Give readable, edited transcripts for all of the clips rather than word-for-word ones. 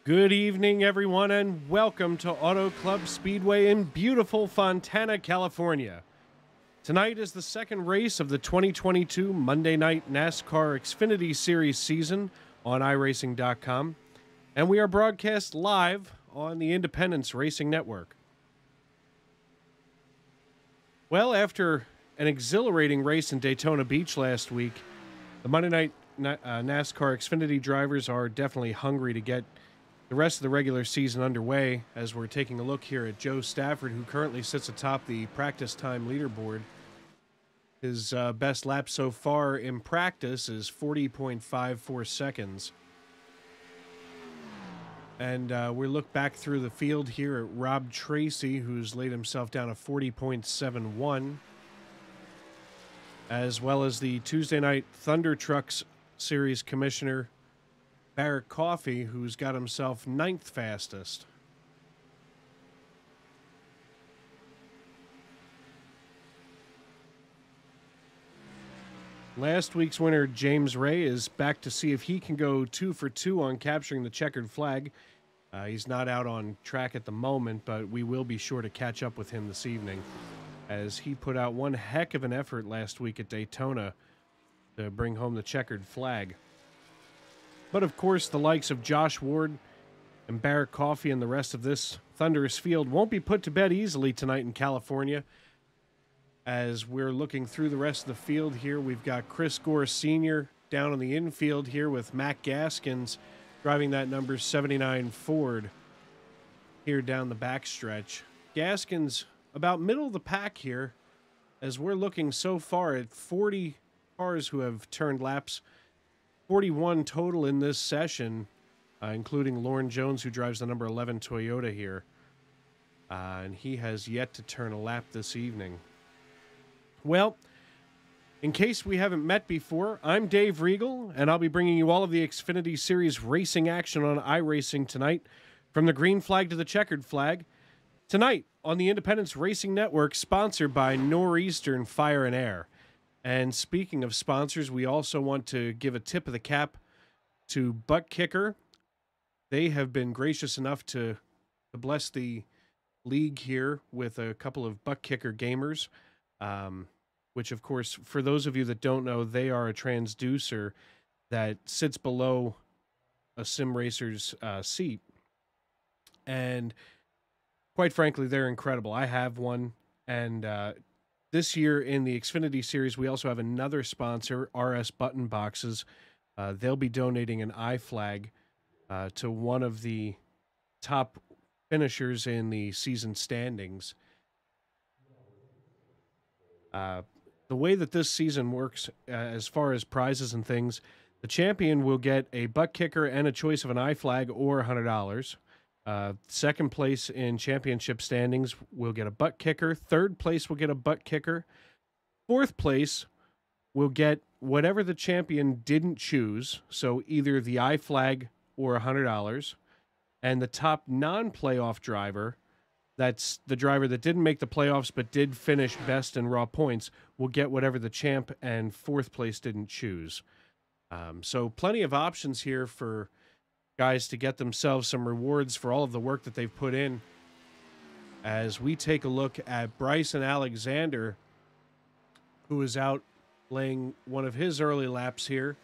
Good evening, everyone, and welcome to Auto Club Speedway in beautiful Fontana, California. Tonight is the second race of the 2022 Monday Night NASCAR Xfinity Series season on iRacing.com, and we are broadcast live on the Independence Racing Network. Well, after an exhilarating race in Daytona Beach last week, the Monday Night NASCAR Xfinity drivers are definitely hungry to get the rest of the regular season underway, as we're taking a look here at Joe Stafford, who currently sits atop the practice time leaderboard. His best lap so far in practice is 40.54 seconds. And we look back through the field here at Rob Tracy, who's laid himself down a 40.71, as well as the Tuesday Night Thunder Trucks Series commissioner, Barrett Coffey, who's got himself 9th fastest. Last week's winner, James Ray, is back to see if he can go 2 for 2 on capturing the checkered flag. He's not out on track at the moment, but we will be sure to catch up with him this evening, as he put out one heck of an effort last week at Daytona to bring home the checkered flag. But of course, the likes of Josh Ward and Barrett Coffey and the rest of this thunderous field won't be put to bed easily tonight in California. As we're looking through the rest of the field here, we've got Chris Gore Sr. down on the infield here with Matt Gaskins driving that number 79 Ford here down the backstretch. Gaskins about middle of the pack here, as we're looking so far at 40 cars who have turned laps. 41 total in this session, including Lauren Jones, who drives the number 11 Toyota here. And he has yet to turn a lap this evening. Well, in case we haven't met before, I'm Dave Regal, and I'll be bringing you all of the Xfinity Series racing action on iRacing tonight, from the green flag to the checkered flag. Tonight on the Independence Racing Network, sponsored by Northeastern Fire and Air. And speaking of sponsors, we also want to give a tip of the cap to Butt Kicker. They have been gracious enough to bless the league here with a couple of Butt Kicker gamers, which, of course, for those of you that don't know, they are a transducer that sits below a sim racer's seat. And quite frankly, they're incredible. I have one, and this year in the Xfinity Series, we also have another sponsor, RS Button Boxes. They'll be donating an iFlag to one of the top finishers in the season standings. The way that this season works, as far as prizes and things, the champion will get a butt kicker and a choice of an iFlag or $100. Second place in championship standings will get a butt kicker. Third place will get a butt kicker. Fourth place will get whatever the champion didn't choose, so either the iFlag or $100. And the top non-playoff driver, that's the driver that didn't make the playoffs but did finish best in raw points, will get whatever the champ and fourth place didn't choose. So plenty of options here for guys to get themselves some rewards for all of the work that they've put in. As we take a look at Bryson Alexander, who is out laying one of his early laps here,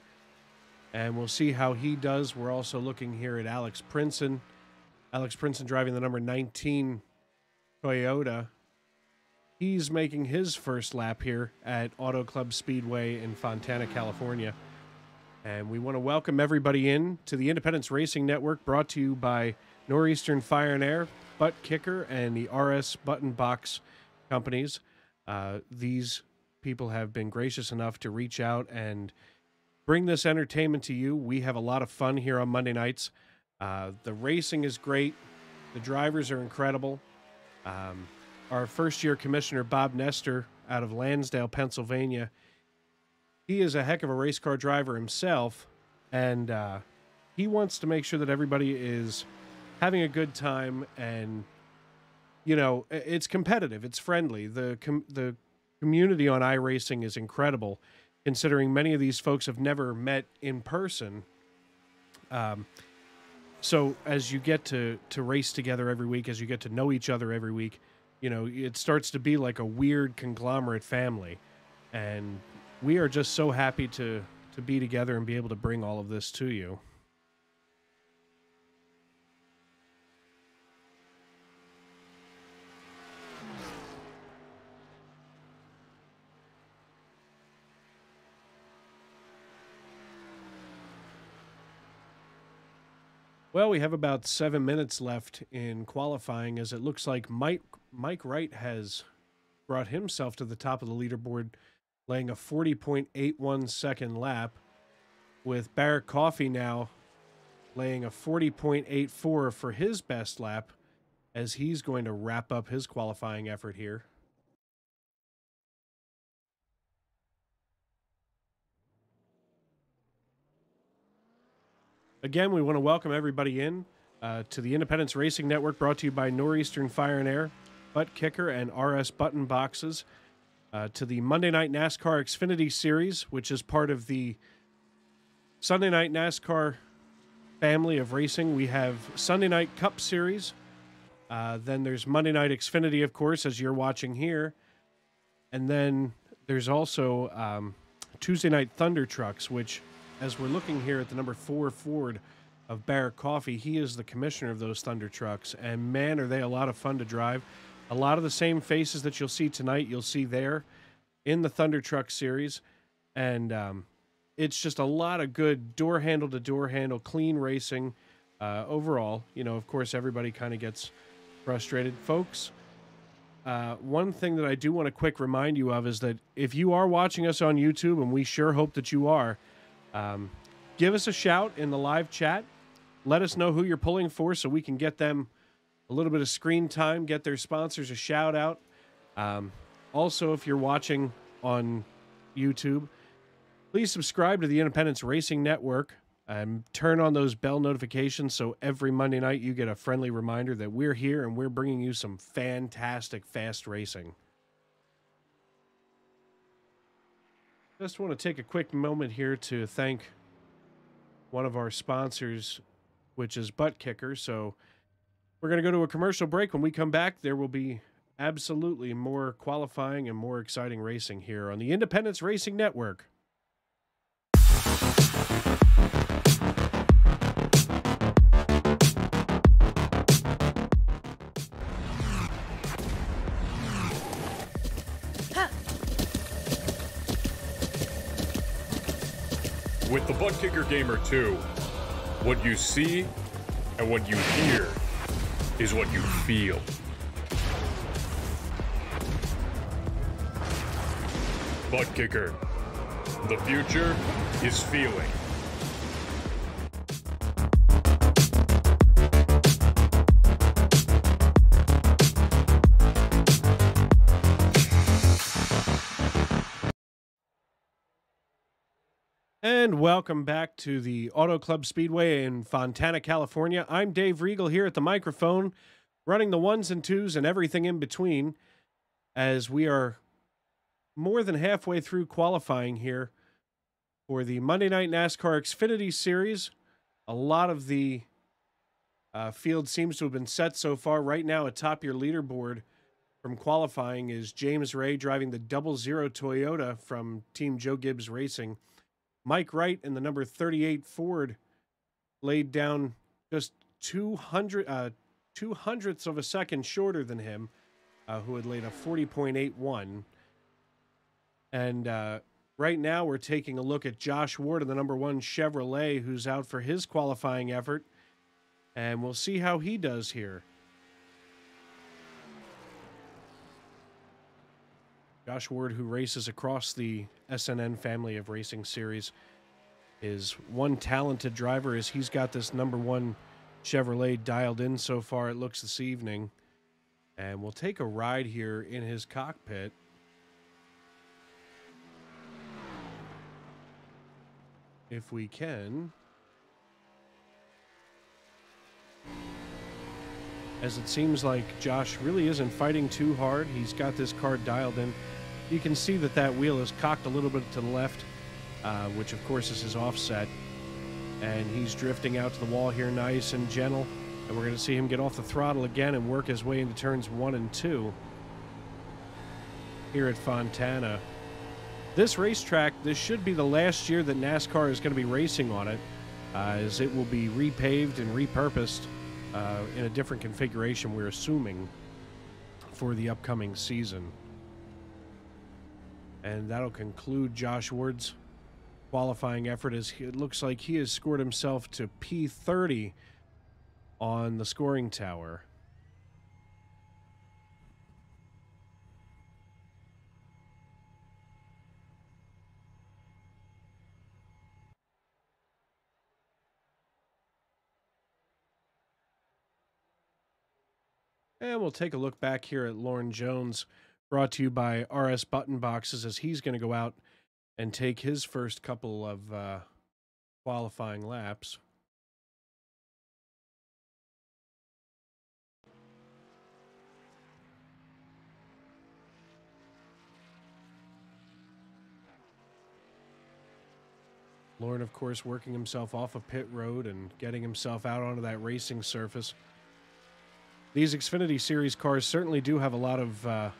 and we'll see how he does. We're also looking here at Alex Princeton. Alex Princeton driving the number 19 Toyota. He's making his first lap here at Auto Club Speedway in Fontana, California. And we want to welcome everybody in to the Independence Racing Network, brought to you by Northeastern Fire and Air, Butt Kicker, and the RS Button Box companies. These people have been gracious enough to reach out and bring this entertainment to you. We have a lot of fun here on Monday nights. The racing is great. The drivers are incredible. Our first-year commissioner, Bob Nestor, out of Lansdale, Pennsylvania, he is a heck of a race car driver himself, and he wants to make sure that everybody is having a good time, and, you know, it's competitive, it's friendly. The community on iRacing is incredible, considering many of these folks have never met in person. So as you get to race together every week, as you get to know each other every week, you know, it starts to be like a weird conglomerate family. And we are just so happy to be together and be able to bring all of this to you. Well, we have about 7 minutes left in qualifying, as it looks like Mike Wright has brought himself to the top of the leaderboard, laying a 40.81 second lap, with Barrett Coffey now laying a 40.84 for his best lap, as he's going to wrap up his qualifying effort here. Again, we want to welcome everybody in to the Independence Racing Network, brought to you by Northeastern Fire and Air, Butt Kicker, and RS Button Boxes, to the Monday Night NASCAR Xfinity Series, which is part of the Sunday Night NASCAR family of racing. We have Sunday Night Cup Series. Then there's Monday Night Xfinity, of course, as you're watching here. And then there's also Tuesday Night Thunder Trucks, which, as we're looking here at the number 4 Ford of Barrett Coffey, he is the commissioner of those Thunder Trucks. And man, are they a lot of fun to drive. A lot of the same faces that you'll see tonight, you'll see there in the Thunder Truck Series. And it's just a lot of good door handle to door handle, clean racing overall. You know, of course, everybody kind of gets frustrated. Folks, one thing that I do want to quick remind you of is that if you are watching us on YouTube, and we sure hope that you are, give us a shout in the live chat. Let us know who you're pulling for so we can get them a little bit of screen time, get their sponsors a shout out. Also, if you're watching on YouTube, please subscribe to the Independence Racing Network and turn on those bell notifications so every Monday night you get a friendly reminder that we're here and we're bringing you some fantastic fast racing. Just want to take a quick moment here to thank one of our sponsors, which is Butt Kicker. So we're going to go to a commercial break. When we come back, there will be absolutely more qualifying and more exciting racing here on the Independence Racing Network. With the Butt Kicker Gamer 2, what you see and what you hear is what you feel. Butt Kicker. The future is feeling. And welcome back to the Auto Club Speedway in Fontana, California. I'm Dave Regal here at the microphone, running the ones and twos and everything in between, as we are more than halfway through qualifying here for the Monday Night NASCAR Xfinity Series. A lot of the field seems to have been set so far. Right now, atop your leaderboard from qualifying is James Ray driving the 00 Toyota from Team Joe Gibbs Racing. Mike Wright in the number 38 Ford laid down just 2/200ths of a second shorter than him, who had laid a 40.81. And right now we're taking a look at Josh Ward in the number 1 Chevrolet, who's out for his qualifying effort. And we'll see how he does here. Josh Ward, who races across the SNN family of racing series, is one talented driver, as he's got this number 1 Chevrolet dialed in so far, it looks, this evening. And we'll take a ride here in his cockpit. If we can. As it seems like Josh really isn't fighting too hard. He's got this car dialed in. You can see that that wheel is cocked a little bit to the left, which of course is his offset. And he's drifting out to the wall here nice and gentle. And we're going to see him get off the throttle again and work his way into turns 1 and 2 here at Fontana. This racetrack, this should be the last year that NASCAR is going to be racing on it, as it will be repaved and repurposed in a different configuration, we're assuming, for the upcoming season. And that'll conclude Josh Ward's qualifying effort, as it looks like he has scored himself to P30 on the scoring tower. And we'll take a look back here at Lauren Jones, brought to you by RS Button Boxes, as he's going to go out and take his first couple of qualifying laps. Lauren, of course, working himself off of pit road and getting himself out onto that racing surface. These Xfinity Series cars certainly do have a lot of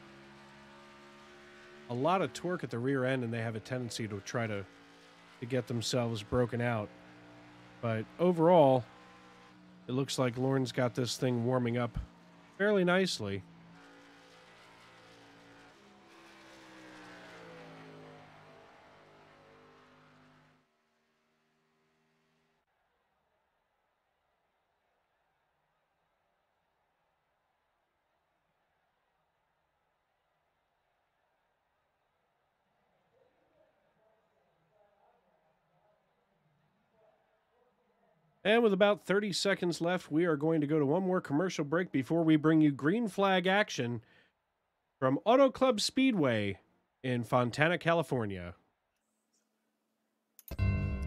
torque at the rear end, and they have a tendency to try to get themselves broken out. But overall, it looks like Lauren's got this thing warming up fairly nicely. And with about 30 seconds left, we are going to go to one more commercial break before we bring you green flag action from Auto Club Speedway in Fontana, California.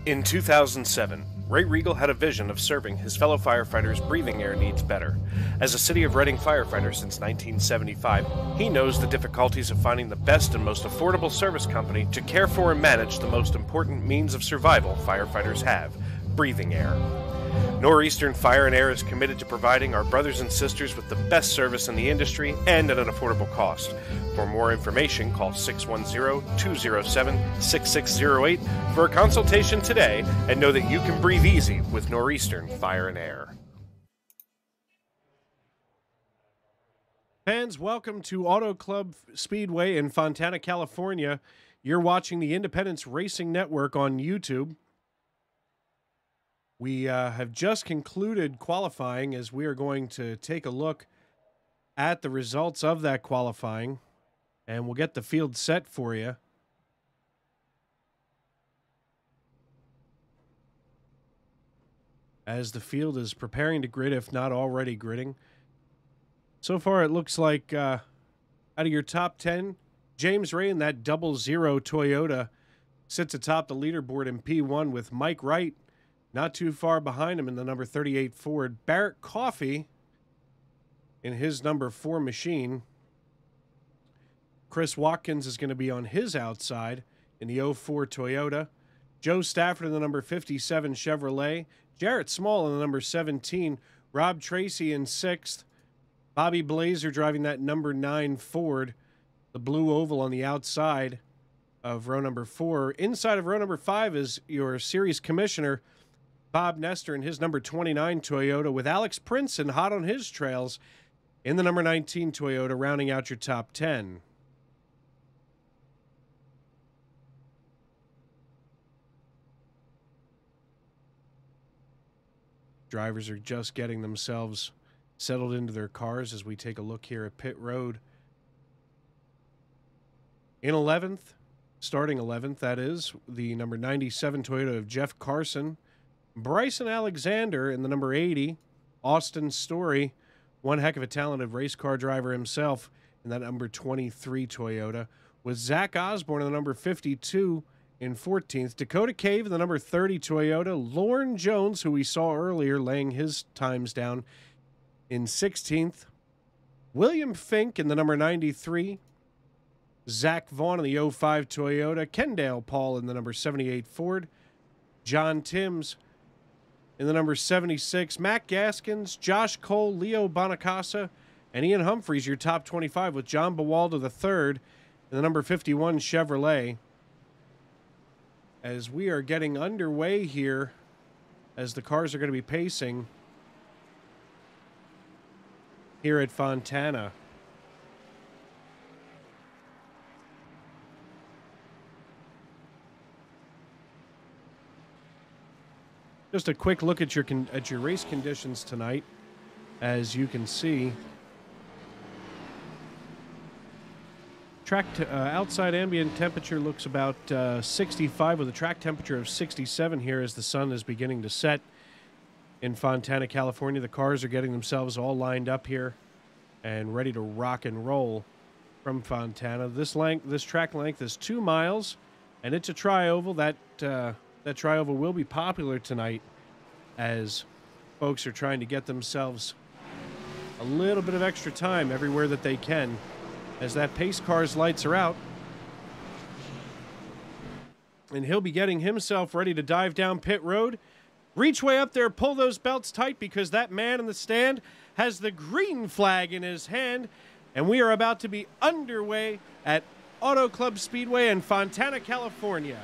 In 2007, Ray Regal had a vision of serving his fellow firefighters' breathing air needs better. As a City of Reading firefighter since 1975, he knows the difficulties of finding the best and most affordable service company to care for and manage the most important means of survival firefighters have: breathing air. Northeastern Fire and Air is committed to providing our brothers and sisters with the best service in the industry and at an affordable cost. For more information, call 610-207-6608 for a consultation today, and know that you can breathe easy with Northeastern Fire and Air. Fans, welcome to Auto Club Speedway in Fontana, California. You're watching the Independence Racing Network on YouTube. We have just concluded qualifying, as we are going to take a look at the results of that qualifying, and we'll get the field set for you. As the field is preparing to grid, if not already gridding. So far, it looks like out of your top 10, James Ray in that 00 Toyota sits atop the leaderboard in P1 with Mike Wright not too far behind him in the number 38 Ford. Barrett Coffey in his number 4 machine. Chris Watkins is going to be on his outside in the 04 Toyota. Joe Stafford in the number 57 Chevrolet. Jarrett Small in the number 17. Rob Tracy in 6th. Bobby Blazer driving that number 9 Ford. The blue oval on the outside of row number 4. Inside of row number 5 is your series commissioner, Bob Nestor, in his number 29 Toyota, with Alex Princeton hot on his trails in the number 19 Toyota, rounding out your top 10. Drivers are just getting themselves settled into their cars as we take a look here at pit road. In 11th, starting 11th, that is, the number 97 Toyota of Jeff Carson. Bryson Alexander in the number 80. Austin Story, one heck of a talented race car driver himself, in that number 23 Toyota. With Zach Osborne in the number 52 in 14th. Dakota Cave in the number 30 Toyota. Lauren Jones, who we saw earlier laying his times down, in 16th. William Fink in the number 93. Zach Vaughn in the 05 Toyota. Kendall Paul in the number 78 Ford. John Timms In the number 76, Matt Gaskins, Josh Cole, Leo Bonacasa, and Ian Humphreys, your top 25, with John Bawaldo III in the number 51 Chevrolet. As we are getting underway here, as the cars are going to be pacing here at Fontana. Just a quick look at your race conditions tonight. As you can see, track outside ambient temperature looks about 65 with a track temperature of 67 here as the sun is beginning to set in Fontana, California. The cars are getting themselves all lined up here and ready to rock and roll from Fontana. This track length is 2 miles, and it's a tri-oval. That tri-oval will be popular tonight as folks are trying to get themselves a little bit of extra time everywhere that they can as that pace car's lights are out. And he'll be getting himself ready to dive down pit road. Reach way up there, pull those belts tight because that man in the stand has the green flag in his hand. And we are about to be underway at Auto Club Speedway in Fontana, California.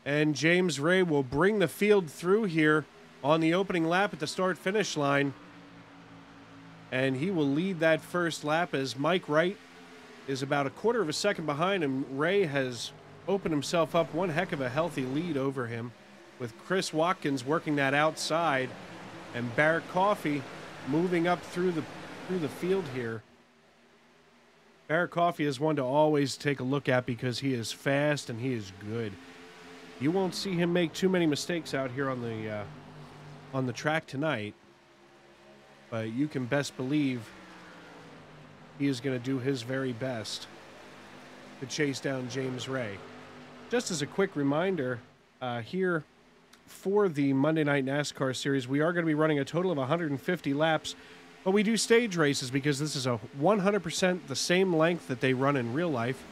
And James Ray will bring the field through here on the opening lap at the start-finish line. And he will lead that first lap as Mike Wright is about a quarter of a second behind him. Ray has opened himself up one heck of a healthy lead over him, with Chris Watkins working that outside and Barrett Coffey moving up through the field here. Barrett Coffey is one to always take a look at because he is fast and he is good. You won't see him make too many mistakes out here on the track tonight, but you can best believe he is going to do his very best to chase down James Ray. Just as a quick reminder, here for the Monday Night NASCAR Series, we are going to be running a total of 150 laps, but we do stage races because this is a 100% the same length that they run in real life.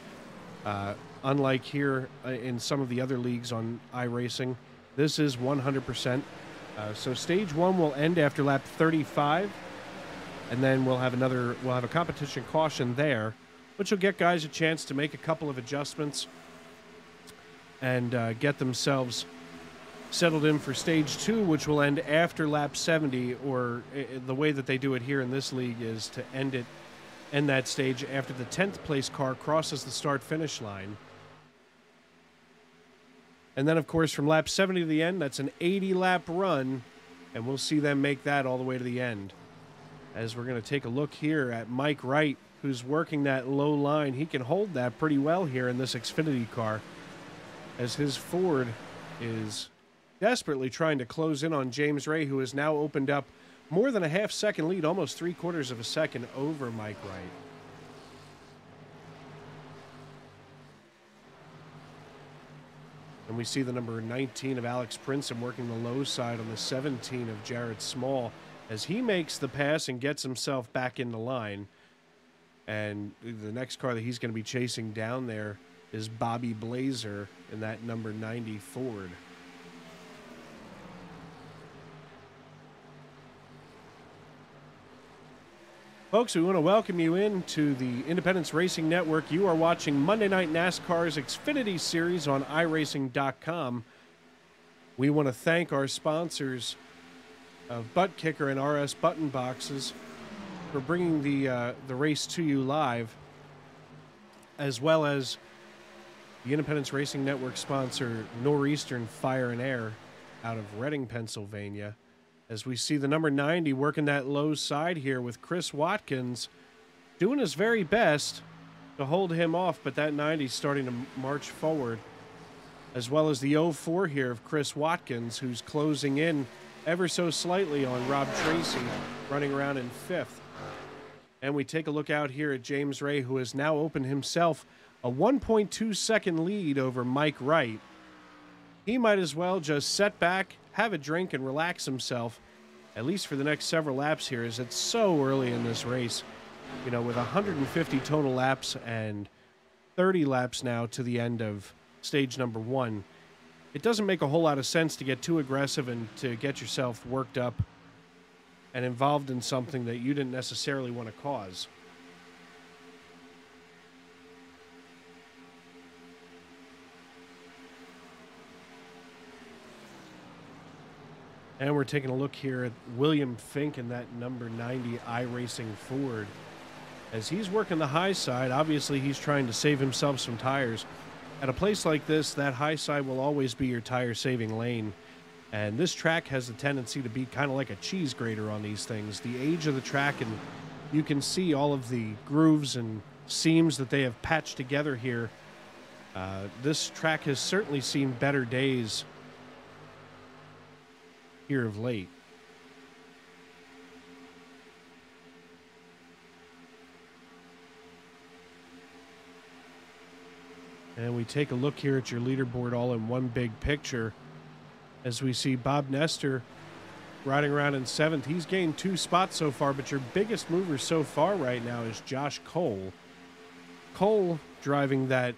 Unlike here in some of the other leagues on iRacing, this is 100%. So stage 1 will end after lap 35, and then we'll have a competition caution there, which will get guys a chance to make a couple of adjustments and get themselves settled in for stage 2, which will end after lap 70, or the way that they do it here in this league is to end that stage after the 10th place car crosses the start-finish line. And then, of course, from lap 70 to the end, that's an 80-lap run, and we'll see them make that all the way to the end. As we're going to take a look here at Mike Wright, who's working that low line. He can hold that pretty well here in this Xfinity car, as his Ford is desperately trying to close in on James Ray, who has now opened up more than a half-second lead, almost 3/4 of a second over Mike Wright. And we see the number 19 of Alex Princeton working the low side on the 17 of Jarrett Small as he makes the pass and gets himself back in the line. And the next car that he's going to be chasing down there is Bobby Blazer in that number 90 Ford. Folks, we want to welcome you into the Independence Racing Network. You are watching Monday Night NASCAR's Xfinity Series on iRacing.com. We want to thank our sponsors of Butt Kicker and RS Button Boxes for bringing the race to you live, as well as the Independence Racing Network sponsor Northeastern Fire and Air out of Reading, Pennsylvania. As we see the number 90 working that low side here with Chris Watkins doing his very best to hold him off, but that 90's starting to march forward, as well as the 04 here of Chris Watkins, who's closing in ever so slightly on Rob Tracy, running around in 5th. And we take a look out here at James Ray, who has now opened himself a 1.2 second lead over Mike Wright. He might as well just set back, have a drink, and relax himself, at least for the next several laps here, as it's so early in this race. You know, with 150 total laps and 30 laps now to the end of stage number 1, it doesn't make a whole lot of sense to get too aggressive and to get yourself worked up and involved in something that you didn't necessarily want to cause. And we're taking a look here at William Fink in that number 90 iRacing Ford. As he's working the high side, obviously he's trying to save himself some tires. At a place like this, that high side will always be your tire-saving lane. And this track has a tendency to be kind of like a cheese grater on these things. The age of the track, and you can see all of the grooves and seams that they have patched together here. This track has certainly seen better days here of late. And we take a look here at your leaderboard all in one big picture as we see Bob Nestor riding around in 7th. He's gained 2 spots so far, but your biggest mover so far right now is Josh Cole. Cole driving that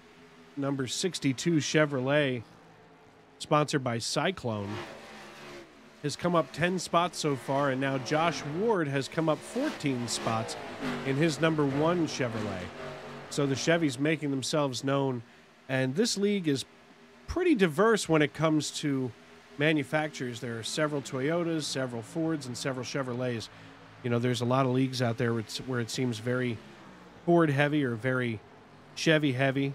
number 62 Chevrolet, sponsored by Cyclone, has come up 10 spots so far, and now Josh Ward has come up 14 spots in his number 1 Chevrolet. So the Chevys making themselves known, and this league is pretty diverse when it comes to manufacturers. There are several Toyotas, several Fords, and several Chevrolets. You know, there's a lot of leagues out there where it seems very Ford heavy or very Chevy heavy.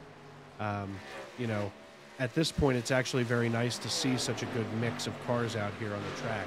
You know, at this point, it's actually very nice to see such a good mix of cars out here on the track.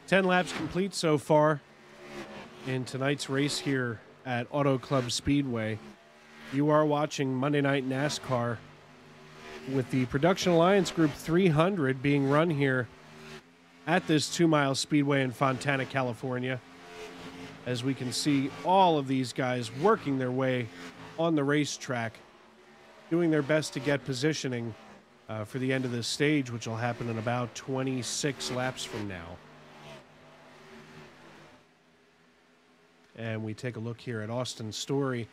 Ten laps complete so far in tonight's race here at Auto Club Speedway. You are watching Monday Night NASCAR with the Production Alliance Group 300 being run here at this 2-mile speedway in Fontana, California. As we can see all of these guys working their way on the racetrack, doing their best to get positioning for the end of this stage, which will happen in about 26 laps from now. And we take a look here at Austin Story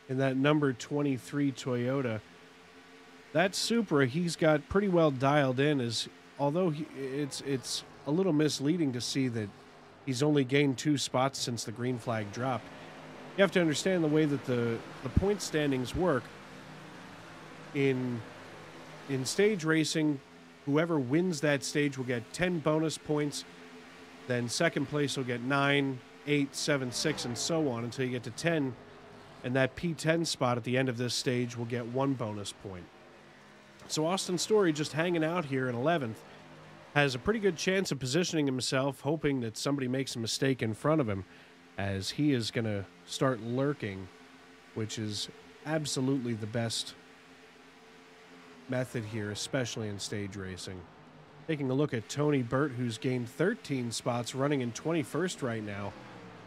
in that number 23 Toyota. That Supra, he's got pretty well dialed in, as although it's a little misleading to see that he's only gained 2 spots since the green flag dropped. You have to understand the way that the point standings work. In stage racing, whoever wins that stage will get 10 bonus points. Then second place will get 9, 8, 7, 6, and so on until you get to 10. And that P10 spot at the end of this stage will get 1 bonus point. So Austin Story, just hanging out here in 11th, has a pretty good chance of positioning himself, hoping that somebody makes a mistake in front of him, as he is going to start lurking, which is absolutely the best method here, especially in stage racing. Taking a look at Tony Burt, who's gained 13 spots, running in 21st right now.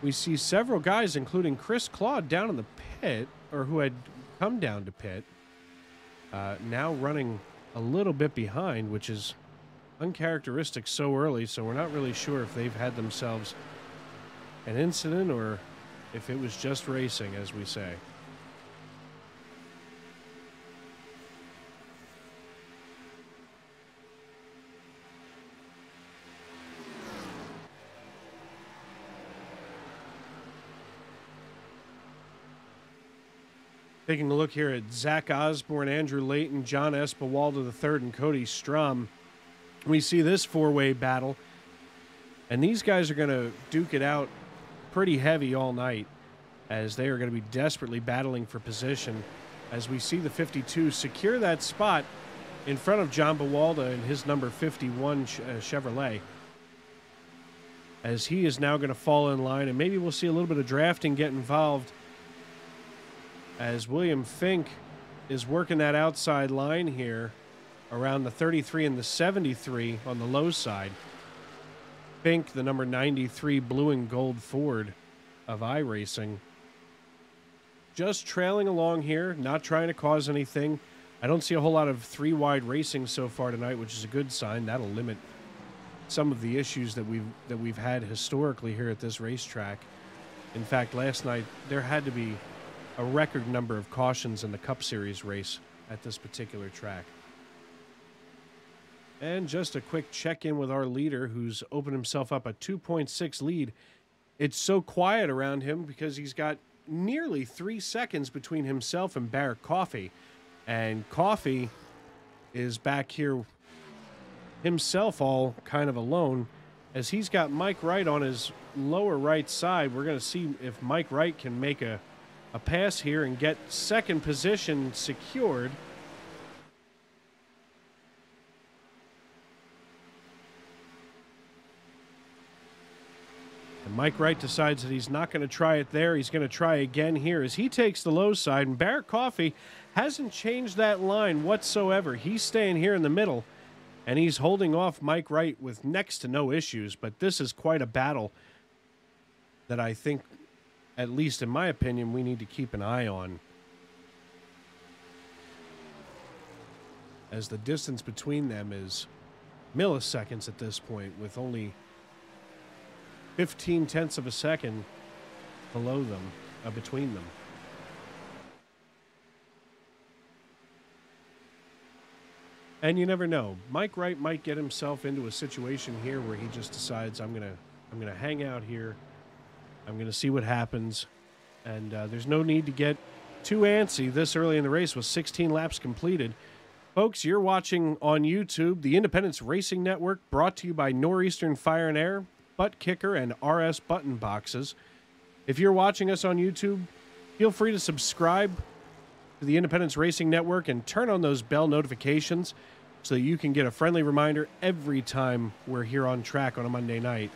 We see several guys, including Chris Claude, down in the pit, or who had come down to pit, now running a little bit behind, which is uncharacteristic so early, so we're not really sure if they've had themselves an incident or if it was just racing, as we say. Taking a look here at Zach Osborne, Andrew Layton, John Espawalda III, and Cody Strum. We see this four-way battle, and these guys are going to duke it out pretty heavy all night, as they are going to be desperately battling for position, as we see the 52 secure that spot in front of John Bawalda and his number 51 Chevrolet, as he is now going to fall in line, and maybe we'll see a little bit of drafting get involved, as William Fink is working that outside line here around the 33 and the 73 on the low side. Fink, the number 93 blue and gold Ford of iRacing, just trailing along here, not trying to cause anything. I don't see a whole lot of three-wide racing so far tonight, which is a good sign. That'll limit some of the issues that we've had historically here at this racetrack. In fact, last night there had to be a record number of cautions in the Cup Series race at this particular track. And just a quick check-in with our leader, who's opened himself up a 2.6 lead. It's so quiet around him because he's got nearly 3 seconds between himself and Barrett Coffey. And Coffey is back here himself all kind of alone, as he's got Mike Wright on his lower right side. We're going to see if Mike Wright can make a pass here and get second position secured. And Mike Wright decides that he's not going to try it there. He's going to try again here as he takes the low side. And Barrett Coffey hasn't changed that line whatsoever. He's staying here in the middle, and he's holding off Mike Wright with next to no issues. But this is quite a battle that I think, at least in my opinion, we need to keep an eye on, as the distance between them is milliseconds at this point, with only 15 tenths of a second below them, between them. And you never know. Mike Wright might get himself into a situation here where he just decides, I'm gonna hang out here. I'm gonna see what happens. And there's no need to get too antsy this early in the race with 16 laps completed. Folks, you're watching on YouTube, the Independence Racing Network, brought to you by Northeastern Fire and Air, Butt Kicker, and RS Button Boxes. If you're watching us on YouTube, feel free to subscribe to the Independence Racing Network and turn on those bell notifications so that you can get a friendly reminder every time we're here on track on a Monday night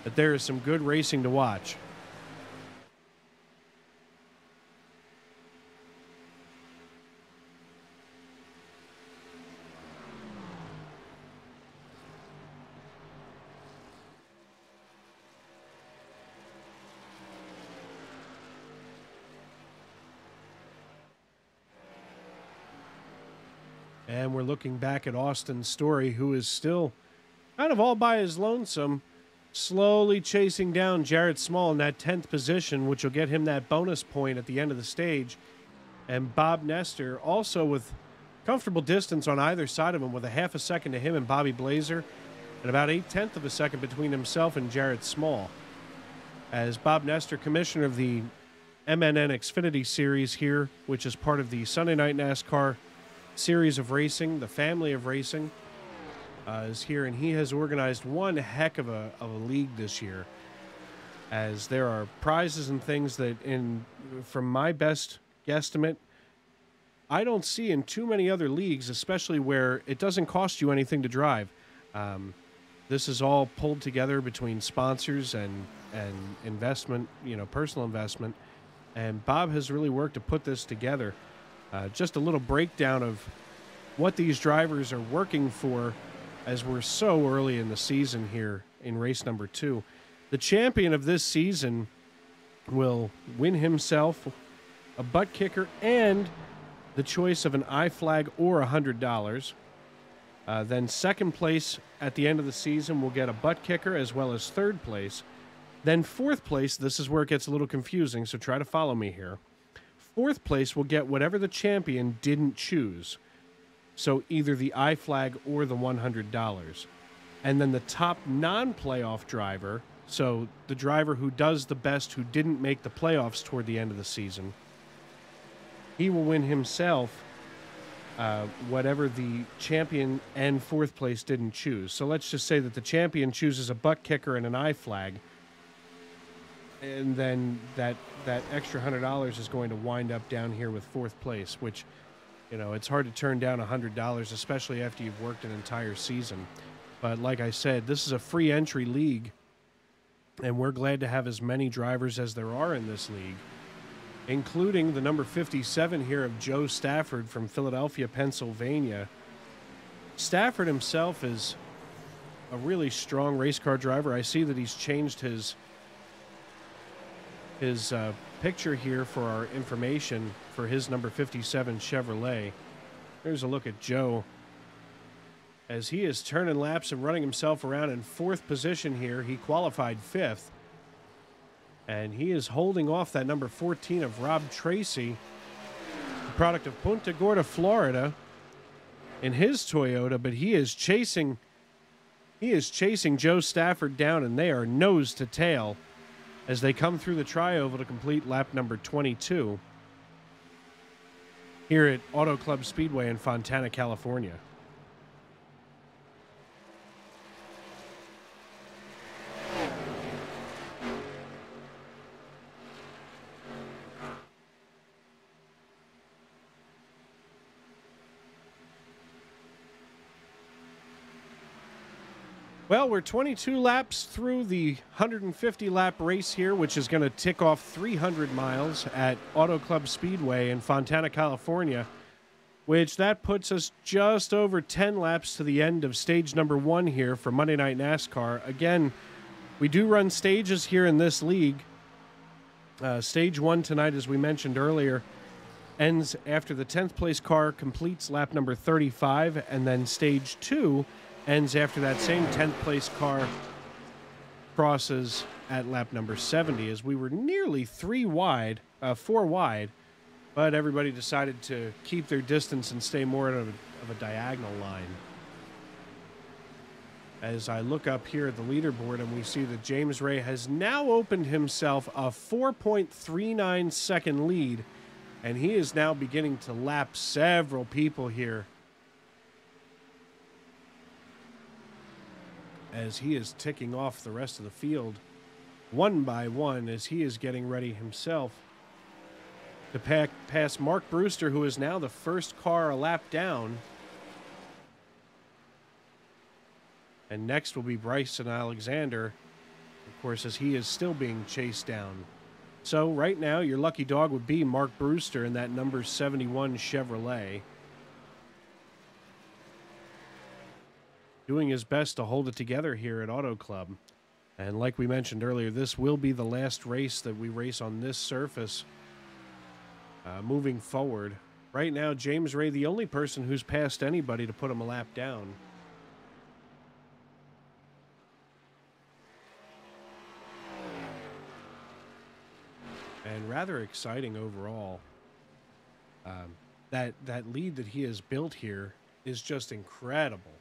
that there is some good racing to watch. And we're looking back at Austin Story, who is still kind of all by his lonesome, slowly chasing down Jarrett Small in that 10th position, which will get him that bonus point at the end of the stage. And Bob Nestor also with comfortable distance on either side of him, with a half a second to him and Bobby Blazer, and about 8/10 of a second between himself and Jarrett Small. As Bob Nestor, commissioner of the MNN Xfinity Series here, which is part of the Sunday Night NASCAR Series of Racing, the family of racing, is here, and he has organized one heck of a league this year, as there are prizes and things that, from my best guesstimate, I don't see in too many other leagues, especially where it doesn't cost you anything to drive. This is all pulled together between sponsors and investment, personal investment, and Bob has really worked to put this together. Just a little breakdown of what these drivers are working for, as we're so early in the season here in race number 2. The champion of this season will win himself a butt kicker and the choice of an I-flag or $100. Then second place at the end of the season will get a butt kicker as well as third place. Then fourth place, this is where it gets a little confusing, so try to follow me here. Fourth place will get whatever the champion didn't choose. So either the I-flag or the $100. And then the top non-playoff driver, so the driver who does the best who didn't make the playoffs toward the end of the season, he will win himself whatever the champion and fourth place didn't choose. So let's just say that the champion chooses a butt kicker and an eye flag, and then that extra $100 is going to wind up down here with fourth place, which, you know, it's hard to turn down $100, especially after you've worked an entire season. But like I said, this is a free entry league, and we're glad to have as many drivers as there are in this league, including the number 57 here of Joe Stafford from Philadelphia, Pennsylvania. Stafford himself is a really strong race car driver. I see that he's changed his picture here for our information for his number 57 Chevrolet. Here's a look at Joe as he is turning laps and running himself around in fourth position here. He qualified fifth, and he is holding off that number 14 of Rob Tracy, the product of Punta Gorda, Florida, in his Toyota, but he is chasing Joe Stafford down, and they are nose to tail as they come through the tri-oval to complete lap number 22 here at Auto Club Speedway in Fontana, California. Well, we're 22 laps through the 150-lap race here, which is going to tick off 300 miles at Auto Club Speedway in Fontana, California, which that puts us just over 10 laps to the end of stage number 1 here for Monday Night NASCAR. Again, we do run stages here in this league. Stage 1 tonight, as we mentioned earlier, ends after the 10th place car completes lap number 35, and then stage 2 ends after that same 10th place car crosses at lap number 70, as we were nearly 4 wide, but everybody decided to keep their distance and stay more of a diagonal line. As I look up here at the leaderboard, and we see that James Ray has now opened himself a 4.39 second lead, and he is now beginning to lap several people here, as he is ticking off the rest of the field one by one, as he is getting ready himself to pass Mark Brewster, who is now the first car a lap down. And next will be Bryson Alexander, of course, as he is still being chased down. So right now, your lucky dog would be Mark Brewster in that number 71 Chevrolet, doing his best to hold it together here at Auto Club. And like we mentioned earlier, this will be the last race that we race on this surface moving forward. Right now, James Ray, the only person who's passed anybody to put him a lap down. And rather exciting overall. That lead that he has built here is just incredible.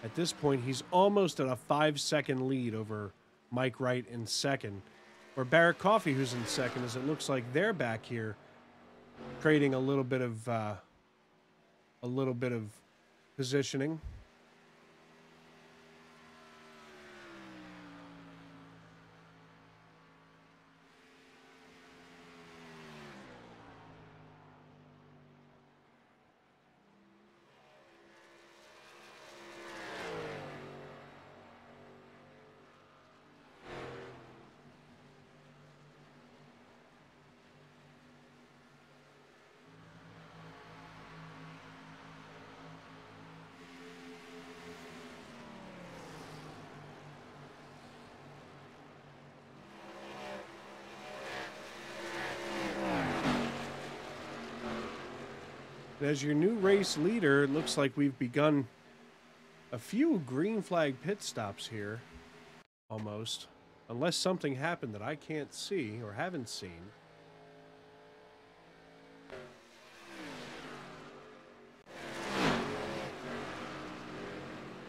At this point, he's almost at a 5-second lead over Mike Wright in second, or Barrett Coffey, who's in second, as it looks like they're back here trading a little bit of positioning. As your new race leader, it looks like we've begun a few green flag pit stops here, almost, unless something happened that I can't see or haven't seen.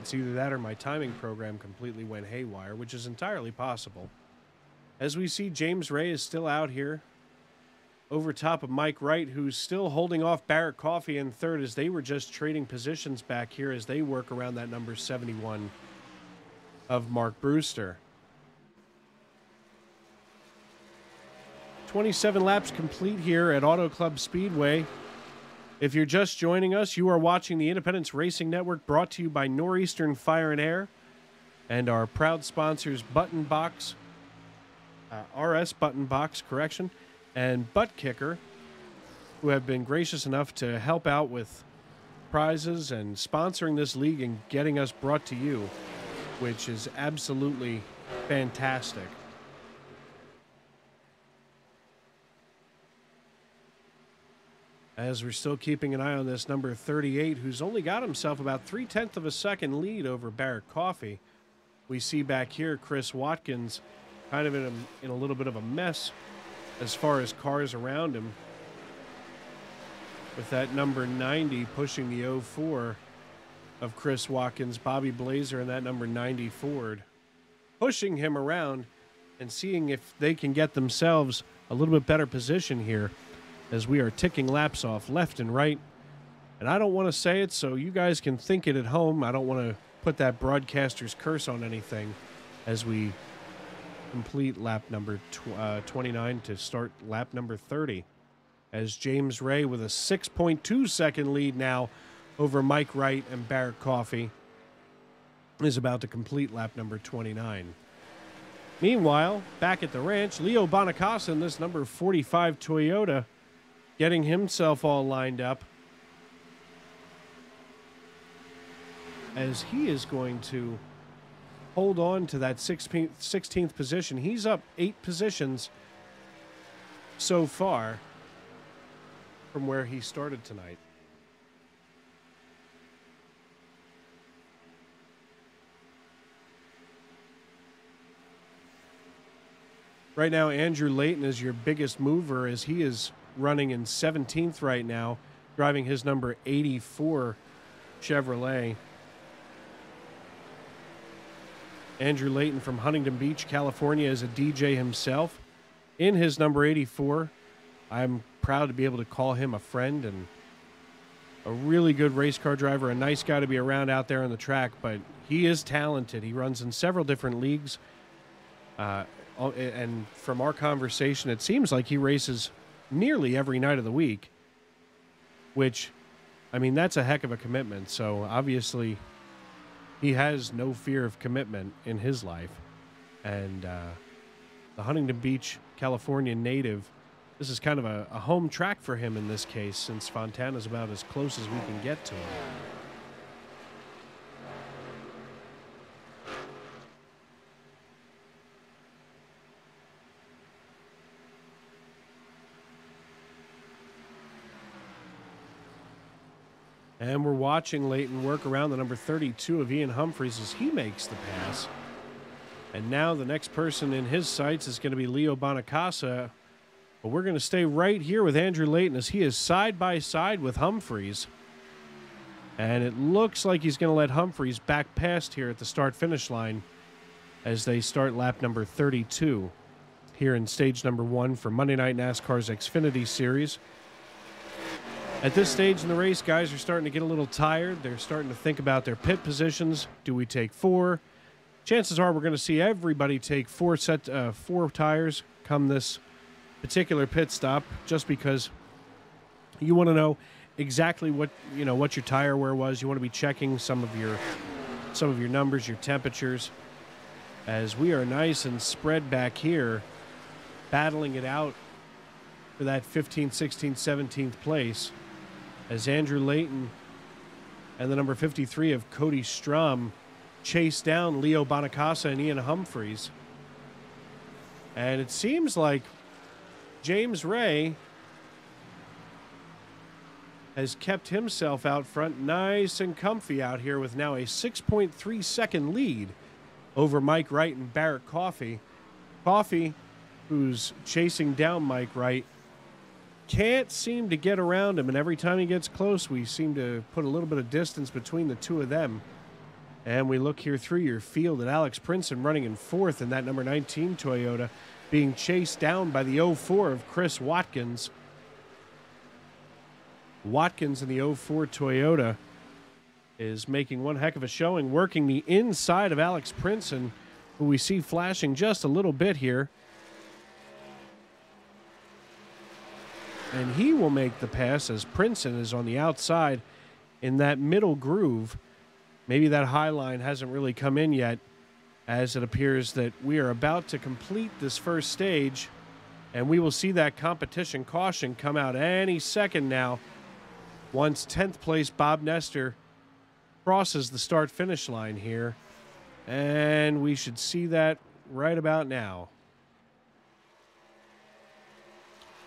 It's either that or my timing program completely went haywire, which is entirely possible. As we see, James Ray is still out here over top of Mike Wright, who's still holding off Barrett Coffey in third as they were just trading positions back here as they work around that number 71 of Mark Brewster. 27 laps complete here at Auto Club Speedway. If you're just joining us, you are watching the Independence Racing Network, brought to you by Northeastern Fire and Air and our proud sponsors Button Box, RS Button Box, and Butt Kicker, who have been gracious enough to help out with prizes and sponsoring this league and getting us brought to you, which is absolutely fantastic. As we're still keeping an eye on this number 38, who's only got himself about 0.3 of a second lead over Barrett Coffey. We see back here Chris Watkins kind of in a little bit of a mess as far as cars around him, with that number 90 pushing the 04 of Chris Watkins, Bobby Blazer, and that number 90 Ford pushing him around and seeing if they can get themselves a little bit better position here as we are ticking laps off left and right. And I don't want to say it, so you guys can think it at home. I don't want to put that broadcaster's curse on anything as we complete lap number 29 to start lap number 30. As James Ray with a 6.2 second lead now over Mike Wright and Barrett Coffey is about to complete lap number 29. Meanwhile, back at the ranch, Leo Bonacasa in this number 45 Toyota getting himself all lined up as he is going to hold on to that 16th position. He's up 8 positions so far from where he started tonight. Right now, Andrew Layton is your biggest mover as he is running in 17th right now, driving his number 84 Chevrolet. Andrew Layton from Huntington Beach, California, is a DJ himself in his number 84. I'm proud to be able to call him a friend and a really good race car driver, a nice guy to be around out there on the track, but he is talented. He runs in several different leagues. And from our conversation, it seems like he races nearly every night of the week, which, I mean, that's a heck of a commitment. So obviously he has no fear of commitment in his life. And the Huntington Beach, California native, this is kind of a home track for him in this case, since Fontana is about as close as we can get to him. And we're watching Layton work around the number 32 of Ian Humphreys as he makes the pass. And now the next person in his sights is going to be Leo Bonacasa. But we're going to stay right here with Andrew Layton as he is side by side with Humphreys. And it looks like he's going to let Humphreys back past here at the start-finish line as they start lap number 32 here in stage number 1 for Monday Night NASCAR's Xfinity Series. At this stage in the race, guys are starting to get a little tired. They're starting to think about their pit positions. Do we take 4? Chances are we're going to see everybody take 4 tires come this particular pit stop, just because you want to know exactly what your tire wear was. You want to be checking some of your numbers, your temperatures, as we are nice and spread back here, battling it out for that 15th, 16th, 17th place, as Andrew Layton and the number 53 of Cody Strum chase down Leo Bonacasa and Ian Humphreys. And it seems like James Ray has kept himself out front nice and comfy out here with now a 6.3 second lead over Mike Wright and Barrett Coffey. Coffey, who's chasing down Mike Wright, can't seem to get around him, and every time he gets close, we seem to put a little bit of distance between the two of them. And we look here through your field at Alex Princeton running in 4th in that number 19 Toyota. being chased down by the 04 of Chris Watkins. Watkins in the 04 Toyota is making one heck of a showing, working the inside of Alex Princeton, who we see flashing just a little bit here. And he will make the pass as Princeton is on the outside in that middle groove. Maybe that high line hasn't really come in yet, as it appears that we are about to complete this first stage, and we will see that competition caution come out any second now once 10th place Bob Nestor crosses the start-finish line here, and we should see that right about now.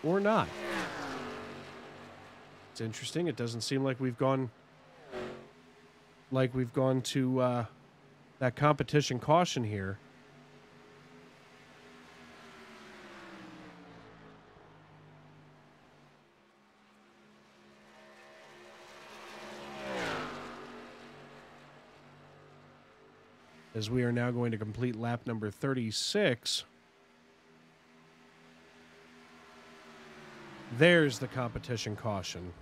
Or not. It's interesting. It doesn't seem like we've gone to that competition caution here. As we are now going to complete lap number 36. There's the competition caution.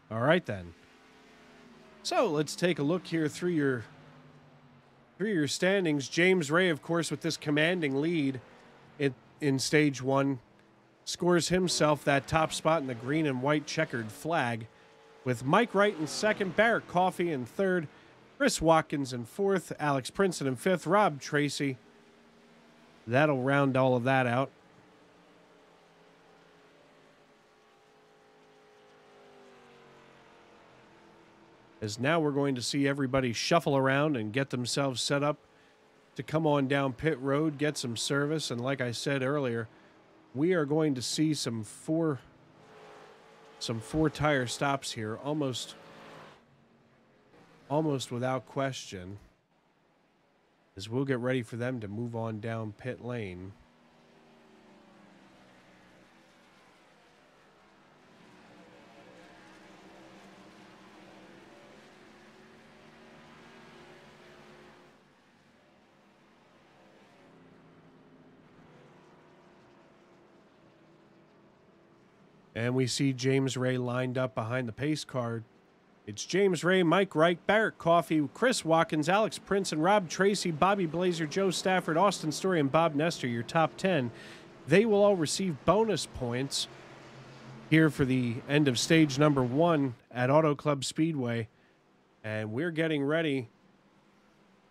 All right, then. So let's take a look here through your standings. James Ray, of course, with this commanding lead in stage one, scores himself that top spot in the green and white checkered flag, with Mike Wright in second, Barrett Coffey in third, Chris Watkins in fourth, Alex Princeton in fifth, Rob Tracy. That'll round all of that out. As now we're going to see everybody shuffle around and get themselves set up to come on down pit road, get some service. And like I said earlier, we are going to see some four tire stops here, almost without question, as we'll get ready for them to move on down pit lane. And we see James Ray lined up behind the pace car. It's James Ray, Mike Wright, Barrett Coffey, Chris Watkins, Alex Princeton, Rob Tracy, Bobby Blazer, Joe Stafford, Austin Story, and Bob Nestor, your top 10. They will all receive bonus points here for the end of stage number 1 at Auto Club Speedway. And we're getting ready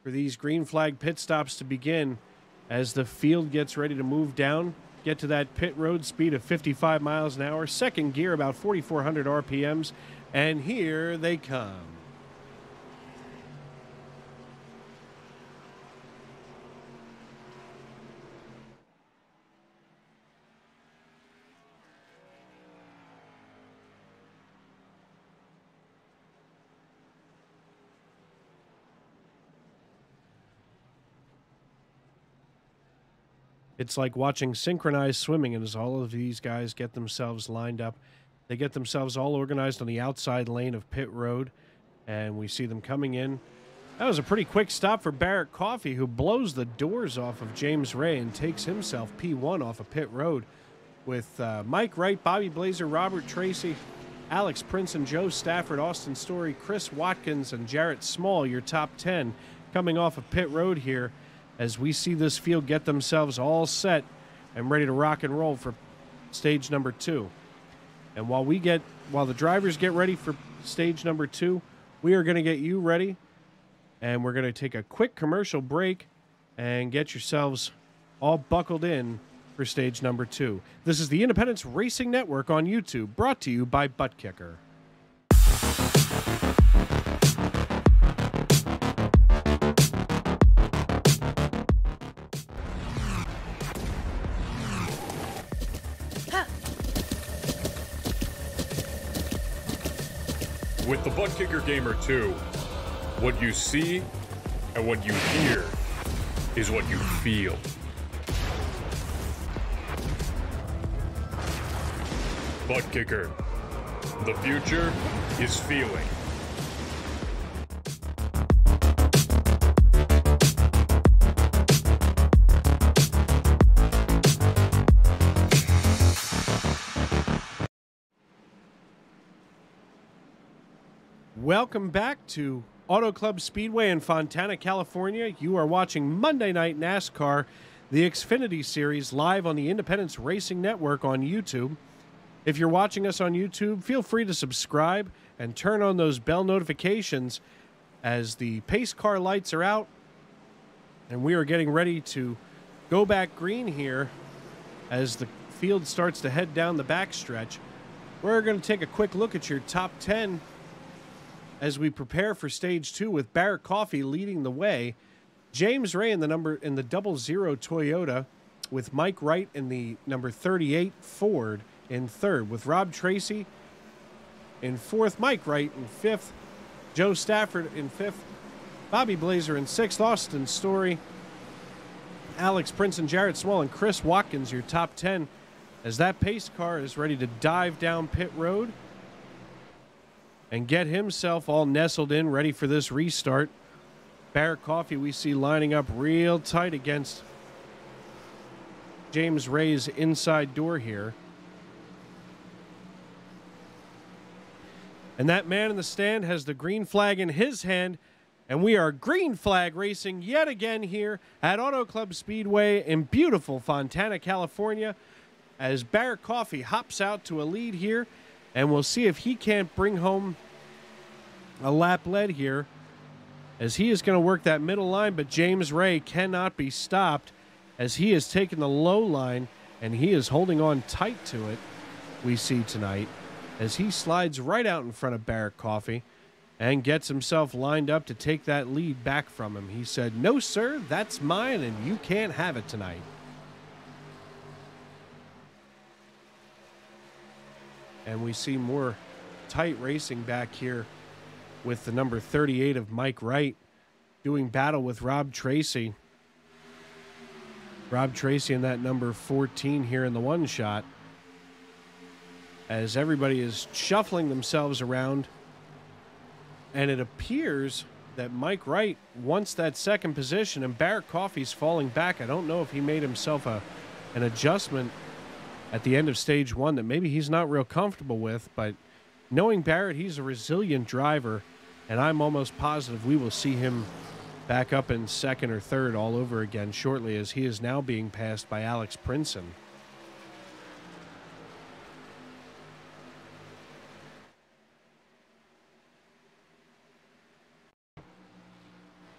for these green flag pit stops to begin as the field gets ready to move down. Get to that pit road speed of 55 miles an hour, second gear about 4,400 RPMs, and here they come. It's like watching synchronized swimming, and as all of these guys get themselves lined up, they get themselves all organized on the outside lane of pit road, and we see them coming in. That was a pretty quick stop for Barrett Coffey, who blows the doors off of James Ray and takes himself P1 off of pit road, with Mike Wright, Bobby Blazer, Robert Tracy, Alex Princeton, Joe Stafford, Austin Story, Chris Watkins, and Jarrett Small, your top 10, coming off of pit road here, as we see this field get themselves all set and ready to rock and roll for stage number 2. And while the drivers get ready for stage number 2, we are going to get you ready, and we're going to take a quick commercial break and get yourselves all buckled in for stage number 2. This is the Independence Racing Network on YouTube, brought to you by Butt Kicker. With the Butt Kicker Gamer 2, what you see and what you hear is what you feel. Butt Kicker. The future is feeling. welcome back to Auto Club Speedway in Fontana, California. You are watching Monday Night NASCAR, the Xfinity Series, live on the Independence Racing Network on YouTube. If you're watching us on YouTube, feel free to subscribe and turn on those bell notifications as the pace car lights are out. And we are getting ready to go back green here as the field starts to head down the backstretch. We're going to take a quick look at your top 10 as we prepare for stage 2 with Barrett Coffey leading the way. James Ray in the 00 Toyota, with Mike Wright in the number 38 Ford in third, with Rob Tracy in fourth, Mike Wright in fifth, Joe Stafford in fifth, Bobby Blazer in sixth, Austin Story, Alex Prince and Jarrett Small and Chris Watkins, your top 10, as that pace car is ready to dive down pit road and get himself all nestled in, ready for this restart. Barrett Coffey we see lining up real tight against James Ray's inside door here. And that man in the stand has the green flag in his hand, and we are green flag racing yet again here at Auto Club Speedway in beautiful Fontana, California, as Barrett Coffey hops out to a lead here, and we'll see if he can't bring home a lap lead here, as he is going to work that middle line, but James Ray cannot be stopped as he has taken the low line, and he is holding on tight to it, we see tonight, as he slides right out in front of Barrett Coffey and gets himself lined up to take that lead back from him. He said, "No, sir, that's mine, and you can't have it tonight." And we see more tight racing back here with the number 38 of Mike Wright doing battle with Rob Tracy. Rob Tracy in that number 14 here in the one shot, as everybody is shuffling themselves around. And it appears that Mike Wright wants that second position, and Barrett Coffey's falling back. I don't know if he made himself an adjustment at the end of stage 1 that maybe he's not real comfortable with, but knowing Barrett, he's a resilient driver, and I'm almost positive we will see him back up in second or third all over again shortly, as he is now being passed by Alex Princeton.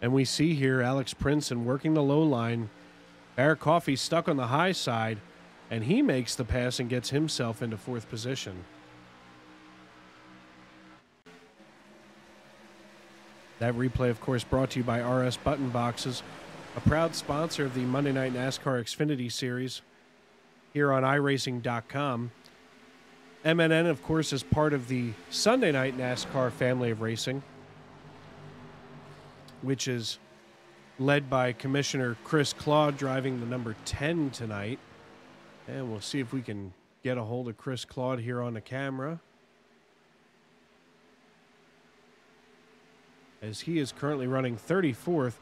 And we see here Alex Princeton working the low line. Barrett Coffey stuck on the high side, and he makes the pass and gets himself into fourth position. That replay, of course, brought to you by RS Button Boxes, a proud sponsor of the Monday Night NASCAR Xfinity Series here on iRacing.com. MNN, of course, is part of the Sunday Night NASCAR family of racing, which is led by Commissioner Chris Claude, driving the number 10 tonight. And we'll see if we can get a hold of Chris Claude here on the camera, as he is currently running 34th,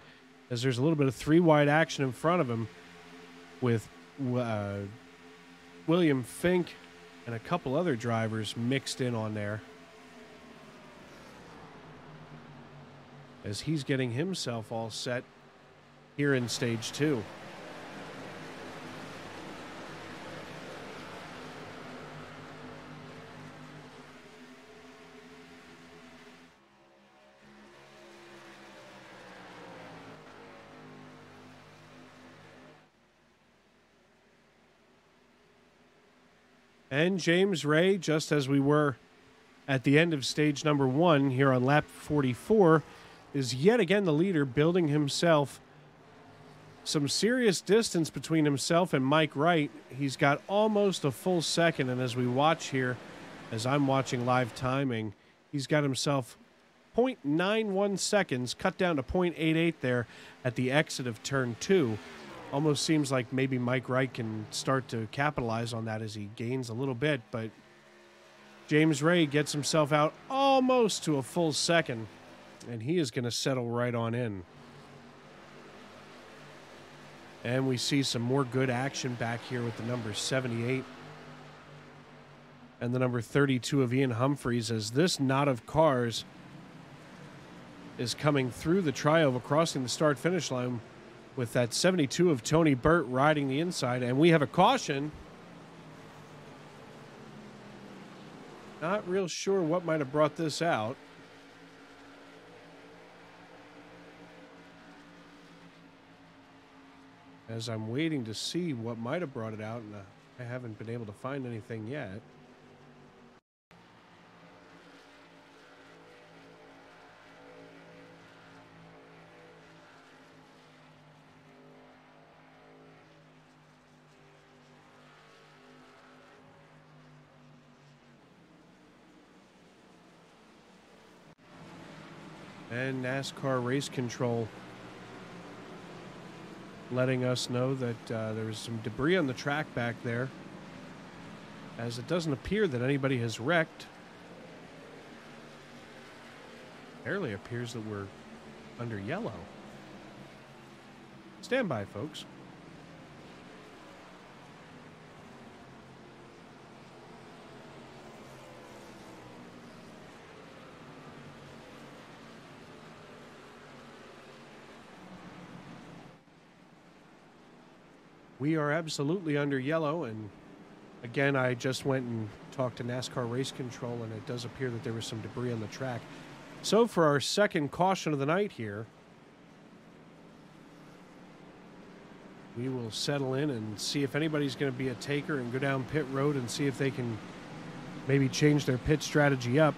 as there's a little bit of three-wide action in front of him with William Fink and a couple other drivers mixed in on there, as he's getting himself all set here in stage 2. And James Ray, just as we were at the end of stage number 1 here on lap 44, is yet again the leader, building himself some serious distance between himself and Mike Wright. He's got almost a full second, and as we watch here, as I'm watching live timing, he's got himself 0.91 seconds, cut down to 0.88 there at the exit of turn 2. Almost seems like maybe Mike Wright can start to capitalize on that as he gains a little bit, but James Ray gets himself out almost to a full second, and he is going to settle right on in. And we see some more good action back here with the number 78 and the number 32 of Ian Humphreys, as this knot of cars is coming through the tri-oval, crossing the start-finish line with that 72 of Tony Burt riding the inside. And we have a caution. Not real sure what might have brought this out. As I'm waiting to see what might have brought it out, and I haven't been able to find anything yet. And NASCAR Race Control letting us know that there's some debris on the track back there, as it doesn't appear that anybody has wrecked. Barely appears that we're under yellow. Stand by, folks. We are absolutely under yellow, and again, I just went and talked to NASCAR Race Control, and it does appear that there was some debris on the track. So for our second caution of the night here, we will settle in and see if anybody's going to be a taker and go down pit road and see if they can maybe change their pit strategy up.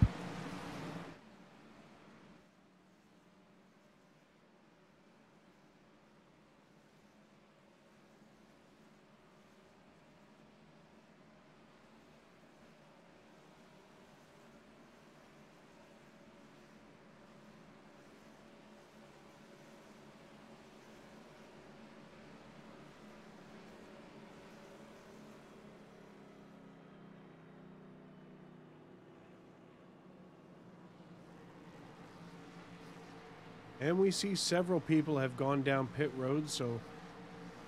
And we see several people have gone down pit road, so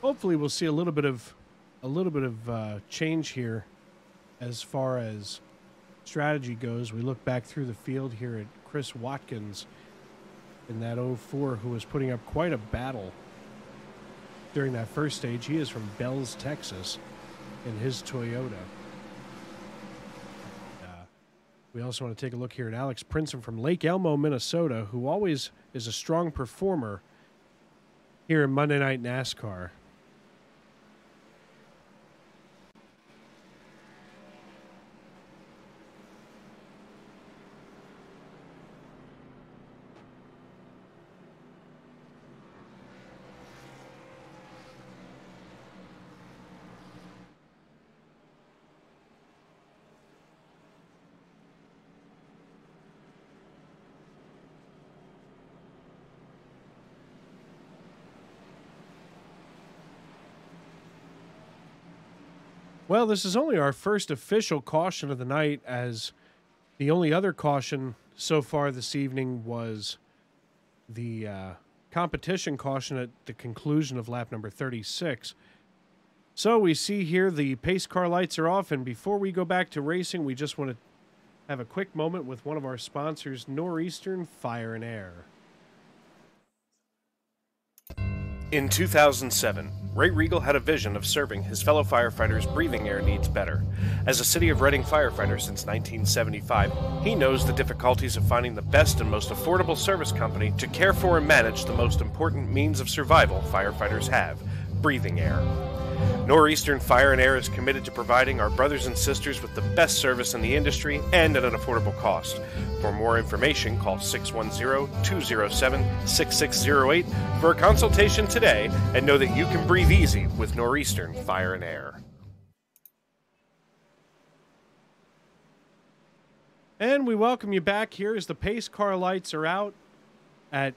hopefully we'll see a little bit of change here as far as strategy goes. We look back through the field here at Chris Watkins in that 04, who was putting up quite a battle during that first stage. He is from Bells, Texas, in his Toyota. We also want to take a look here at Alex Princeton from Lake Elmo, Minnesota, who always is a strong performer here in Monday Night NASCAR. Well, this is only our first official caution of the night, as the only other caution so far this evening was the competition caution at the conclusion of lap number 36. So we see here the pace car lights are off, and before we go back to racing, we just want to have a quick moment with one of our sponsors, Northeastern Fire and Air. In 2007, Ray Regal had a vision of serving his fellow firefighters' breathing air needs better. As a City of Reading firefighter since 1975, he knows the difficulties of finding the best and most affordable service company to care for and manage the most important means of survival firefighters have: breathing air. Northeastern Fire and Air is committed to providing our brothers and sisters with the best service in the industry and at an affordable cost. For more information, call 610-207-6608 for a consultation today, and know that you can breathe easy with Northeastern Fire and Air. And we welcome you back here as the pace car lights are out at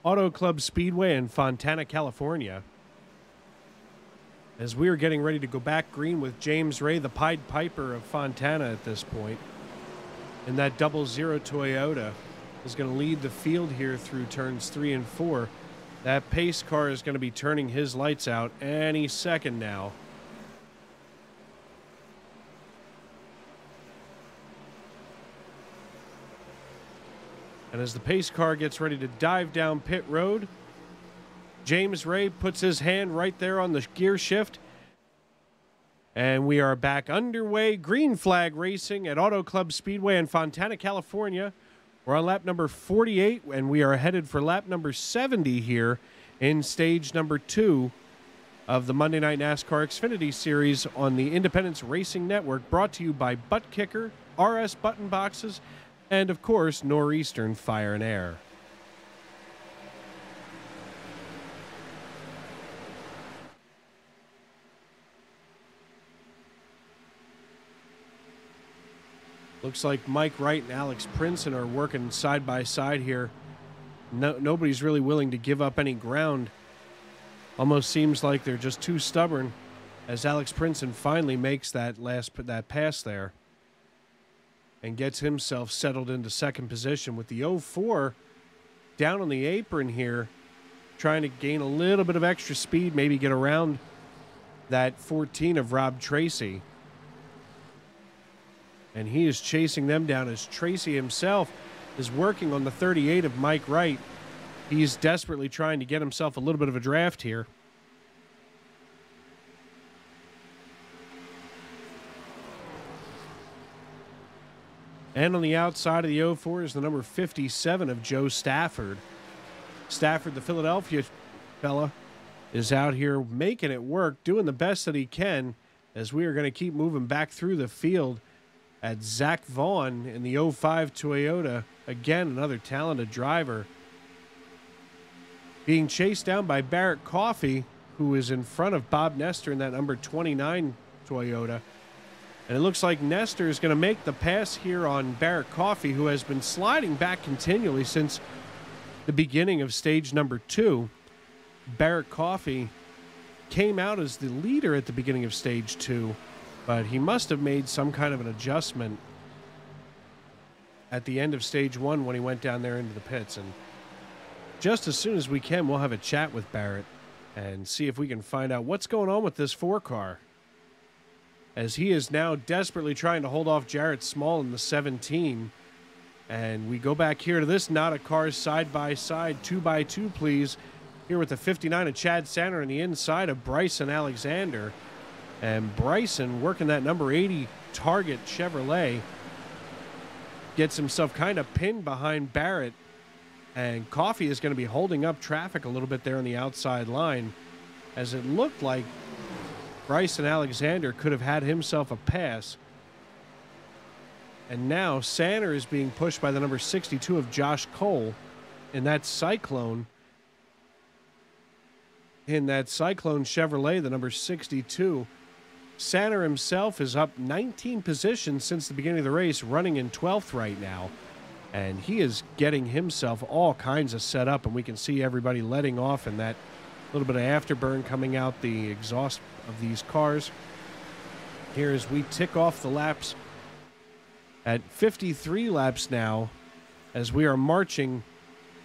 Auto Club Speedway in Fontana, California, as we are getting ready to go back green with James Ray, the Pied Piper of Fontana at this point. And that 00 Toyota is going to lead the field here through turns 3 and 4. That pace car is going to be turning his lights out any second now. And And as the pace car gets ready to dive down pit road, James Ray puts his hand right there on the gear shift. And we are back underway. Green flag racing at Auto Club Speedway in Fontana, California. We're on lap number 48, and we are headed for lap number 70 here in stage number 2 of the Monday Night NASCAR Xfinity Series on the Independence Racing Network, brought to you by Butt Kicker, RS Button Boxes, and, of course, Northeastern Fire and Air. Looks like Mike Wright and Alex Princeton are working side by side here. Nobody's really willing to give up any ground. Almost seems like they're just too stubborn as Alex Princeton finally makes that pass there and gets himself settled into second position with the 04 down on the apron here, trying to gain a little bit of extra speed, maybe get around that 14 of Rob Tracy. And he is chasing them down as Tracy himself is working on the 38 of Mike Wright. He's desperately trying to get himself a little bit of a draft here. And on the outside of the 04 is the number 57 of Joe Stafford. Stafford, the Philadelphia fella, is out here making it work, doing the best that he can, as we are going to keep moving back through the field at Zach Vaughn in the 05 Toyota. Again, another talented driver. Being chased down by Barrett Coffey, who is in front of Bob Nestor in that number 29 Toyota. And it looks like Nestor is going to make the pass here on Barrett Coffey, who has been sliding back continually since the beginning of stage number 2. Barrett Coffey came out as the leader at the beginning of stage 2. But he must have made some kind of an adjustment at the end of stage 1 when he went down there into the pits. And just as soon as we can, we'll have a chat with Barrett and see if we can find out what's going on with this 4 car, as he is now desperately trying to hold off Jarrett Small in the 17. And we go back here to this knot of cars side by side, 2x2 please, here with the 59 of Chad Sander on the inside of Bryson Alexander. And Bryson, working that number 80 Target Chevrolet, gets himself kind of pinned behind Barrett. And Coffey is going to be holding up traffic a little bit there on the outside line, as it looked like Bryson Alexander could have had himself a pass. And now Sander is being pushed by the number 62 of Josh Cole in that Cyclone. In that Cyclone Chevrolet, the number 62. Sander himself is up 19 positions since the beginning of the race, running in 12th right now. And he is getting himself all kinds of set up, and we can see everybody letting off in that little bit of afterburn coming out the exhaust of these cars. Here as we tick off the laps at 53 laps now, as we are marching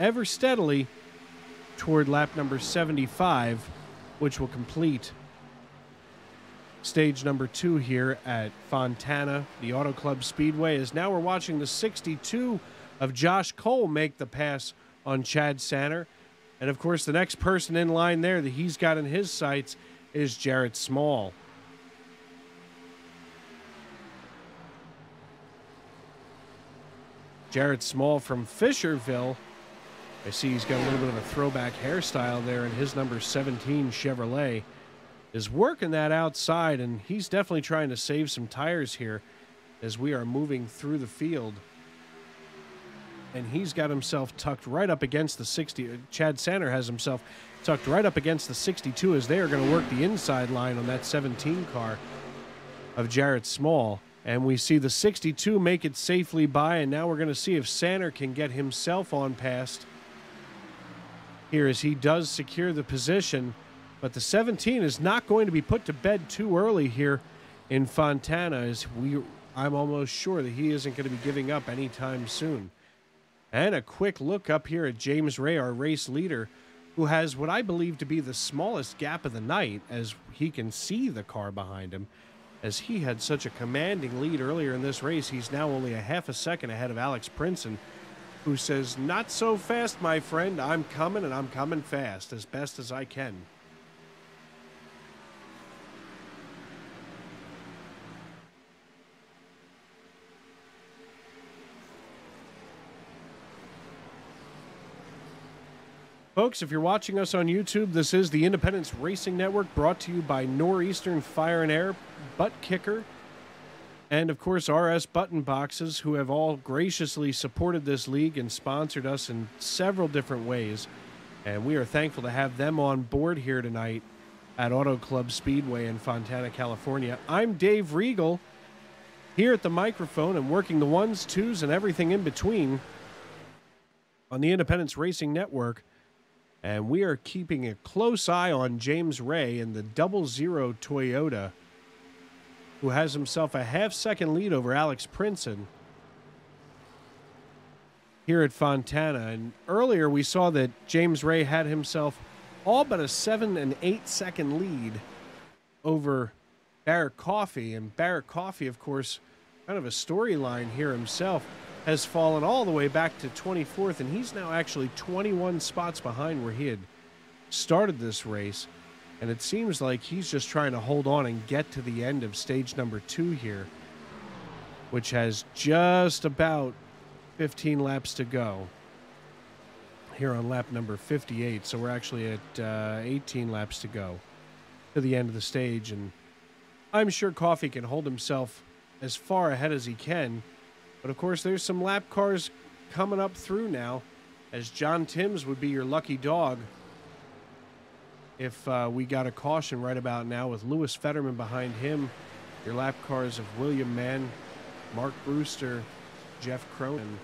ever steadily toward lap number 75, which will complete stage number 2 here at Fontana, the Auto Club Speedway. As now we're watching the 62 of Josh Cole make the pass on Chad Sander. And of course, the next person in line there that he's got in his sights is Jarrett Small. Jarrett Small from Fisherville. I see he's got a little bit of a throwback hairstyle there in his number 17 Chevrolet. Is working that outside, and he's definitely trying to save some tires here as we are moving through the field. And he's got himself tucked right up against the 60. Chad Sander has himself tucked right up against the 62 as they are going to work the inside line on that 17 car of Jarrett Small. And we see the 62 make it safely by, and now we're going to see if Sander can get himself on past here as he does secure the position. But the 17 is not going to be put to bed too early here in Fontana, as I'm almost sure that he isn't going to be giving up anytime soon. And a quick look up here at James Ray, our race leader, who has what I believe to be the smallest gap of the night, as he can see the car behind him. As he had such a commanding lead earlier in this race, he's now only a half a second ahead of Alex Princeton, who says, "Not so fast, my friend. I'm coming, and I'm coming fast, as best as I can." Folks, if you're watching us on YouTube, this is the Independence Racing Network, brought to you by Northeastern Fire and Air, Butt Kicker, and of course RS Button Boxes, who have all graciously supported this league and sponsored us in several different ways. And we are thankful to have them on board here tonight at Auto Club Speedway in Fontana, California. I'm Dave Regal, here at the microphone and working the ones, twos, and everything in between on the Independence Racing Network. And we are keeping a close eye on James Ray in the 00 Toyota, who has himself a half-second lead over Alex Princeton here at Fontana. And earlier we saw that James Ray had himself all but a 7 and 8 second lead over Barrett Coffey. And Barrett Coffey, of course, kind of a storyline here himself, has fallen all the way back to 24th, and he's now actually 21 spots behind where he had started this race. And it seems like he's just trying to hold on and get to the end of stage number 2 here, which has just about 15 laps to go here on lap number 58. So we're actually at 18 laps to go to the end of the stage. And I'm sure Coffey can hold himself as far ahead as he can. But, of course, there's some lap cars coming up through now, as John Timms would be your lucky dog if we got a caution right about now, with Lewis Fetterman behind him. Your lap cars of William Mann, Mark Brewster, Jeff Cronin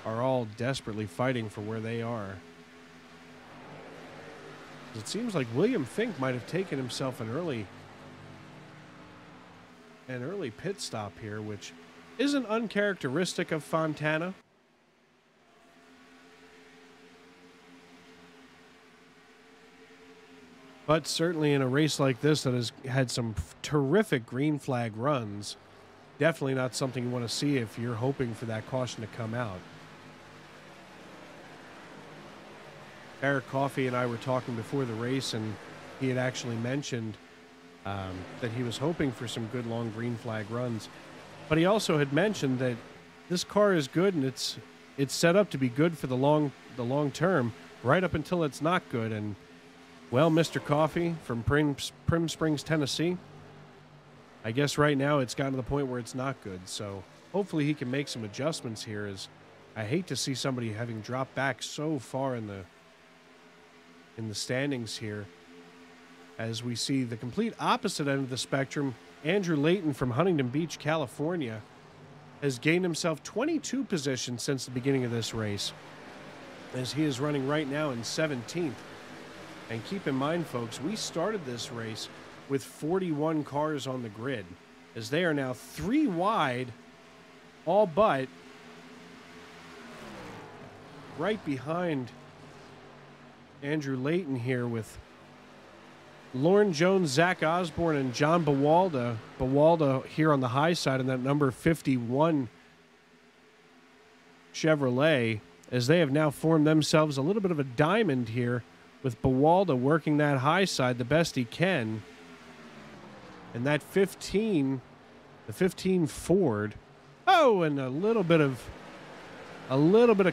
are all desperately fighting for where they are. It seems like William Fink might have taken himself an early pit stop here, which isn't uncharacteristic of Fontana. But certainly in a race like this that has had some terrific green flag runs, definitely not something you want to see if you're hoping for that caution to come out. Barrett Coffey and I were talking before the race, and he had actually mentioned that he was hoping for some good long green flag runs. But he also had mentioned that this car is good, and it's set up to be good for the long term, right up until it's not good. And, well, Mr. Coffey from Prim Springs, Tennessee, I guess right now it's gotten to the point where it's not good. So hopefully he can make some adjustments here, as I hate to see somebody having dropped back so far in the standings here. As we see the complete opposite end of the spectrum, Andrew Layton from Huntington Beach, California, has gained himself 22 positions since the beginning of this race, as he is running right now in 17th. And keep in mind, folks, we started this race with 41 cars on the grid, as they are now 3 wide, all but right behind Andrew Layton here, with Lauren Jones, Zach Osborne, and John Bawalda. Bawalda here on the high side in that number 51 Chevrolet, as they have now formed themselves a little bit of a diamond here, with Bawalda working that high side the best he can. And that the 15 Ford. Oh, and a little bit of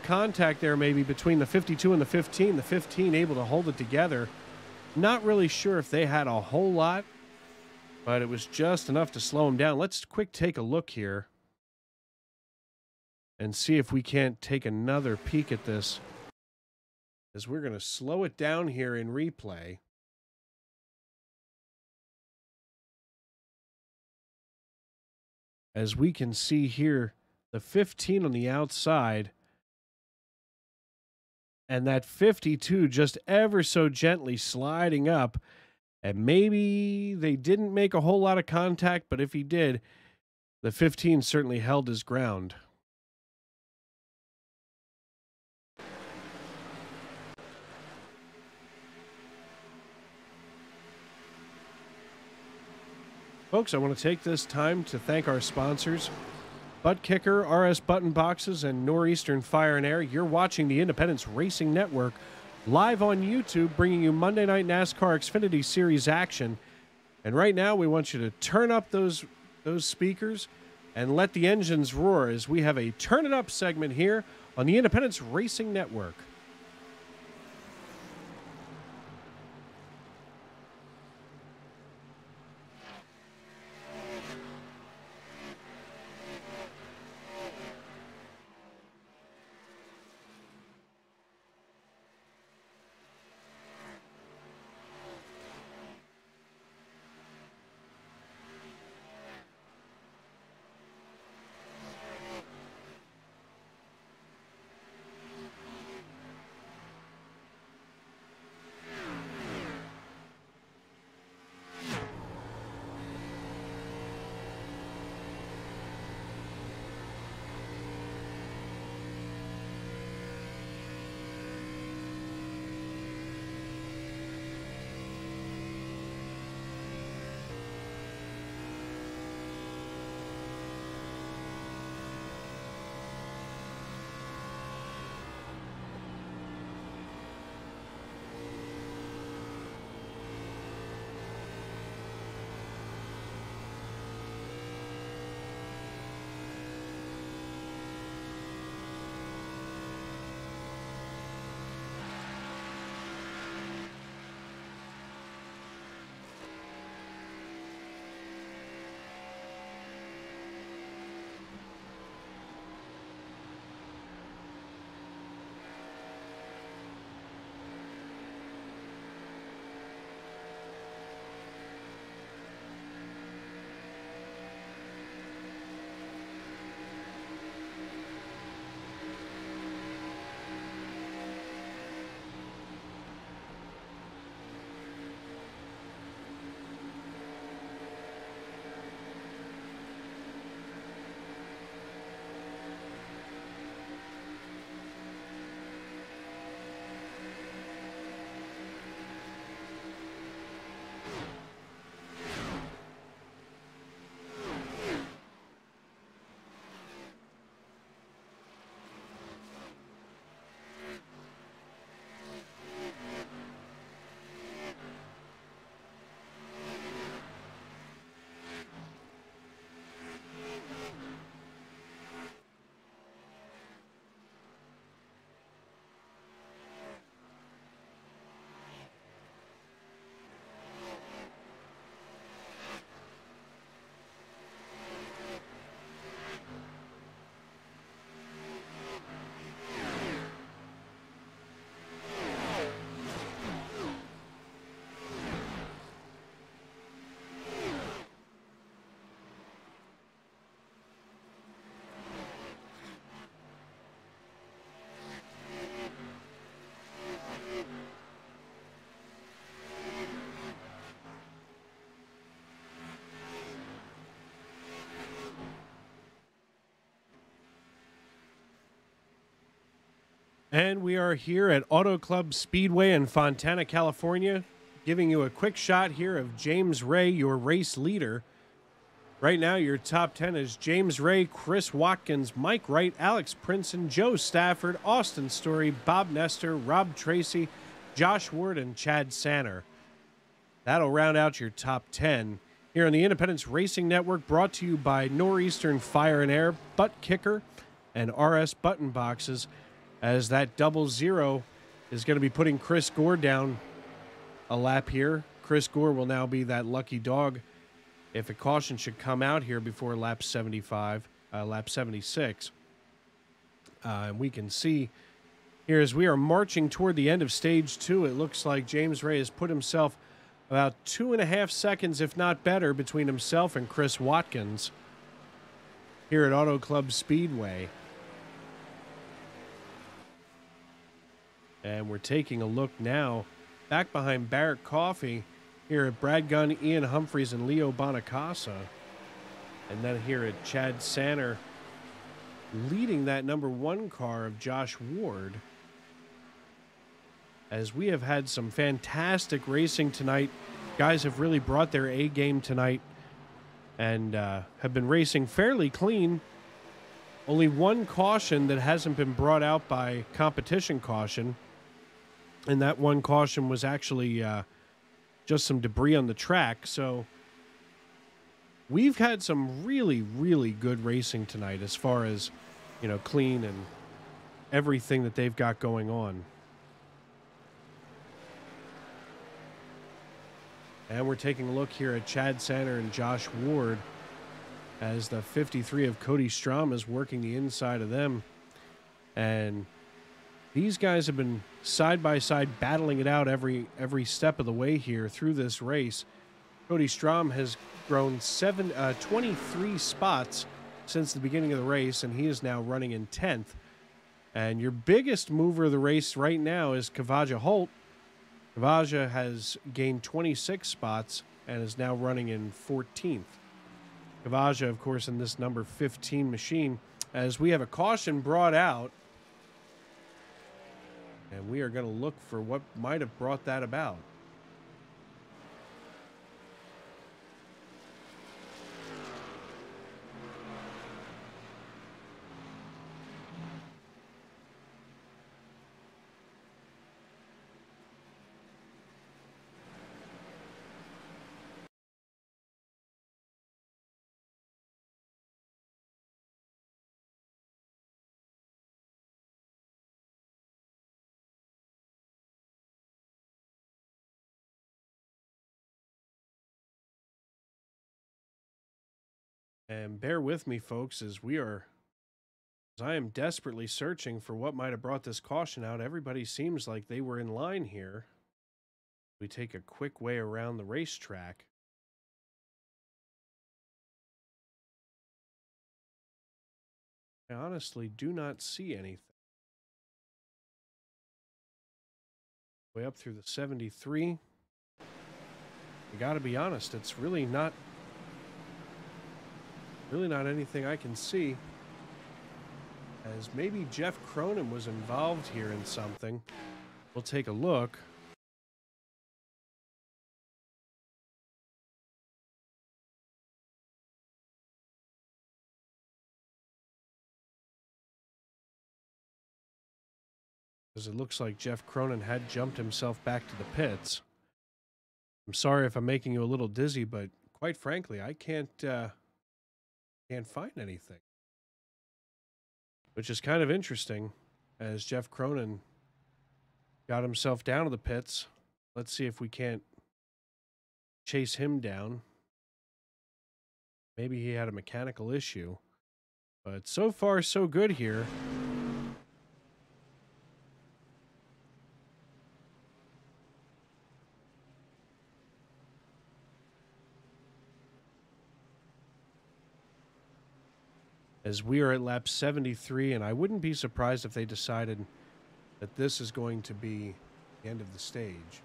contact there maybe between the 52 and the 15. The 15 able to hold it together. Not really sure if they had a whole lot, but it was just enough to slow him down. Let's take a look here and see if we can't take another peek at this, as we're going to slow it down here in replay. As we can see here, the 15 on the outside, and that 52 just ever so gently sliding up. And maybe they didn't make a whole lot of contact, but if he did, the 15 certainly held his ground. Folks, I want to take this time to thank our sponsors. Butt Kicker, RS Button Boxes, and Northeastern Fire and Air. You're watching the Independence Racing Network live on YouTube, bringing you Monday Night NASCAR Xfinity Series action. And right now, we want you to turn up those speakers and let the engines roar as we have a Turn It Up segment here on the Independence Racing Network. And we are here at Auto Club Speedway in Fontana, California, giving you a quick shot here of James Ray, your race leader. Right now, your top 10 is James Ray, Chris Watkins, Mike Wright, Alex Princeton, Joe Stafford, Austin Story, Bob Nestor, Rob Tracy, Josh Warden, Chad Sanner. That'll round out your top 10 here on the Independence Racing Network, brought to you by Northeastern Fire and Air, Butt Kicker, and RS Button Boxes, as that 00 is going to be putting Chris Gore down a lap here. Chris Gore will now be that lucky dog if a caution should come out here before lap 76. And we can see here as we are marching toward the end of stage 2, it looks like James Ray has put himself about 2.5 seconds, if not better, between himself and Chris Watkins here at Auto Club Speedway. And we're taking a look now back behind Barrett Coffee here at Brad Gunn, Ian Humphreys, and Leo Bonacasa. And then here at Chad Sanner leading that number 1 car of Josh Ward. As we have had some fantastic racing tonight. Guys have really brought their A game tonight and have been racing fairly clean Only one caution that hasn't been brought out by competition caution, and that one caution was actually just some debris on the track. So we've had some really, really good racing tonight as far as, you know, clean and everything that they've got going on. And we're taking a look here at Chad Sanner and Josh Ward as the 53 of Cody Strom is working the inside of them. And these guys have been side by side battling it out every step of the way here through this race. Cody Strom has grown 23 spots since the beginning of the race, and he is now running in 10th. And your biggest mover of the race right now is Kavaja Holt. Kavaja has gained 26 spots and is now running in 14th. Kavaja, of course, in this number 15 machine, as we have a caution brought out. And we are going to look for what might have brought that about. And bear with me, folks, as I am desperately searching for what might have brought this caution out. Everybody seems like they were in line here. We take a quick way around the racetrack. I honestly do not see anything. Way up through the 73. I gotta be honest, it's really not anything I can see. As maybe Jeff Cronin was involved here in something. We'll take a look. Because it looks like Jeff Cronin had jumped himself back to the pits. I'm sorry if I'm making you a little dizzy, but quite frankly, I can't find anything. Which is kind of interesting, as Jeff Cronin got himself down to the pits. Let's see if we can't chase him down. Maybe he had a mechanical issue. But so far, so good here. As we are at lap 73, and I wouldn't be surprised if they decided that this is going to be the end of the stage.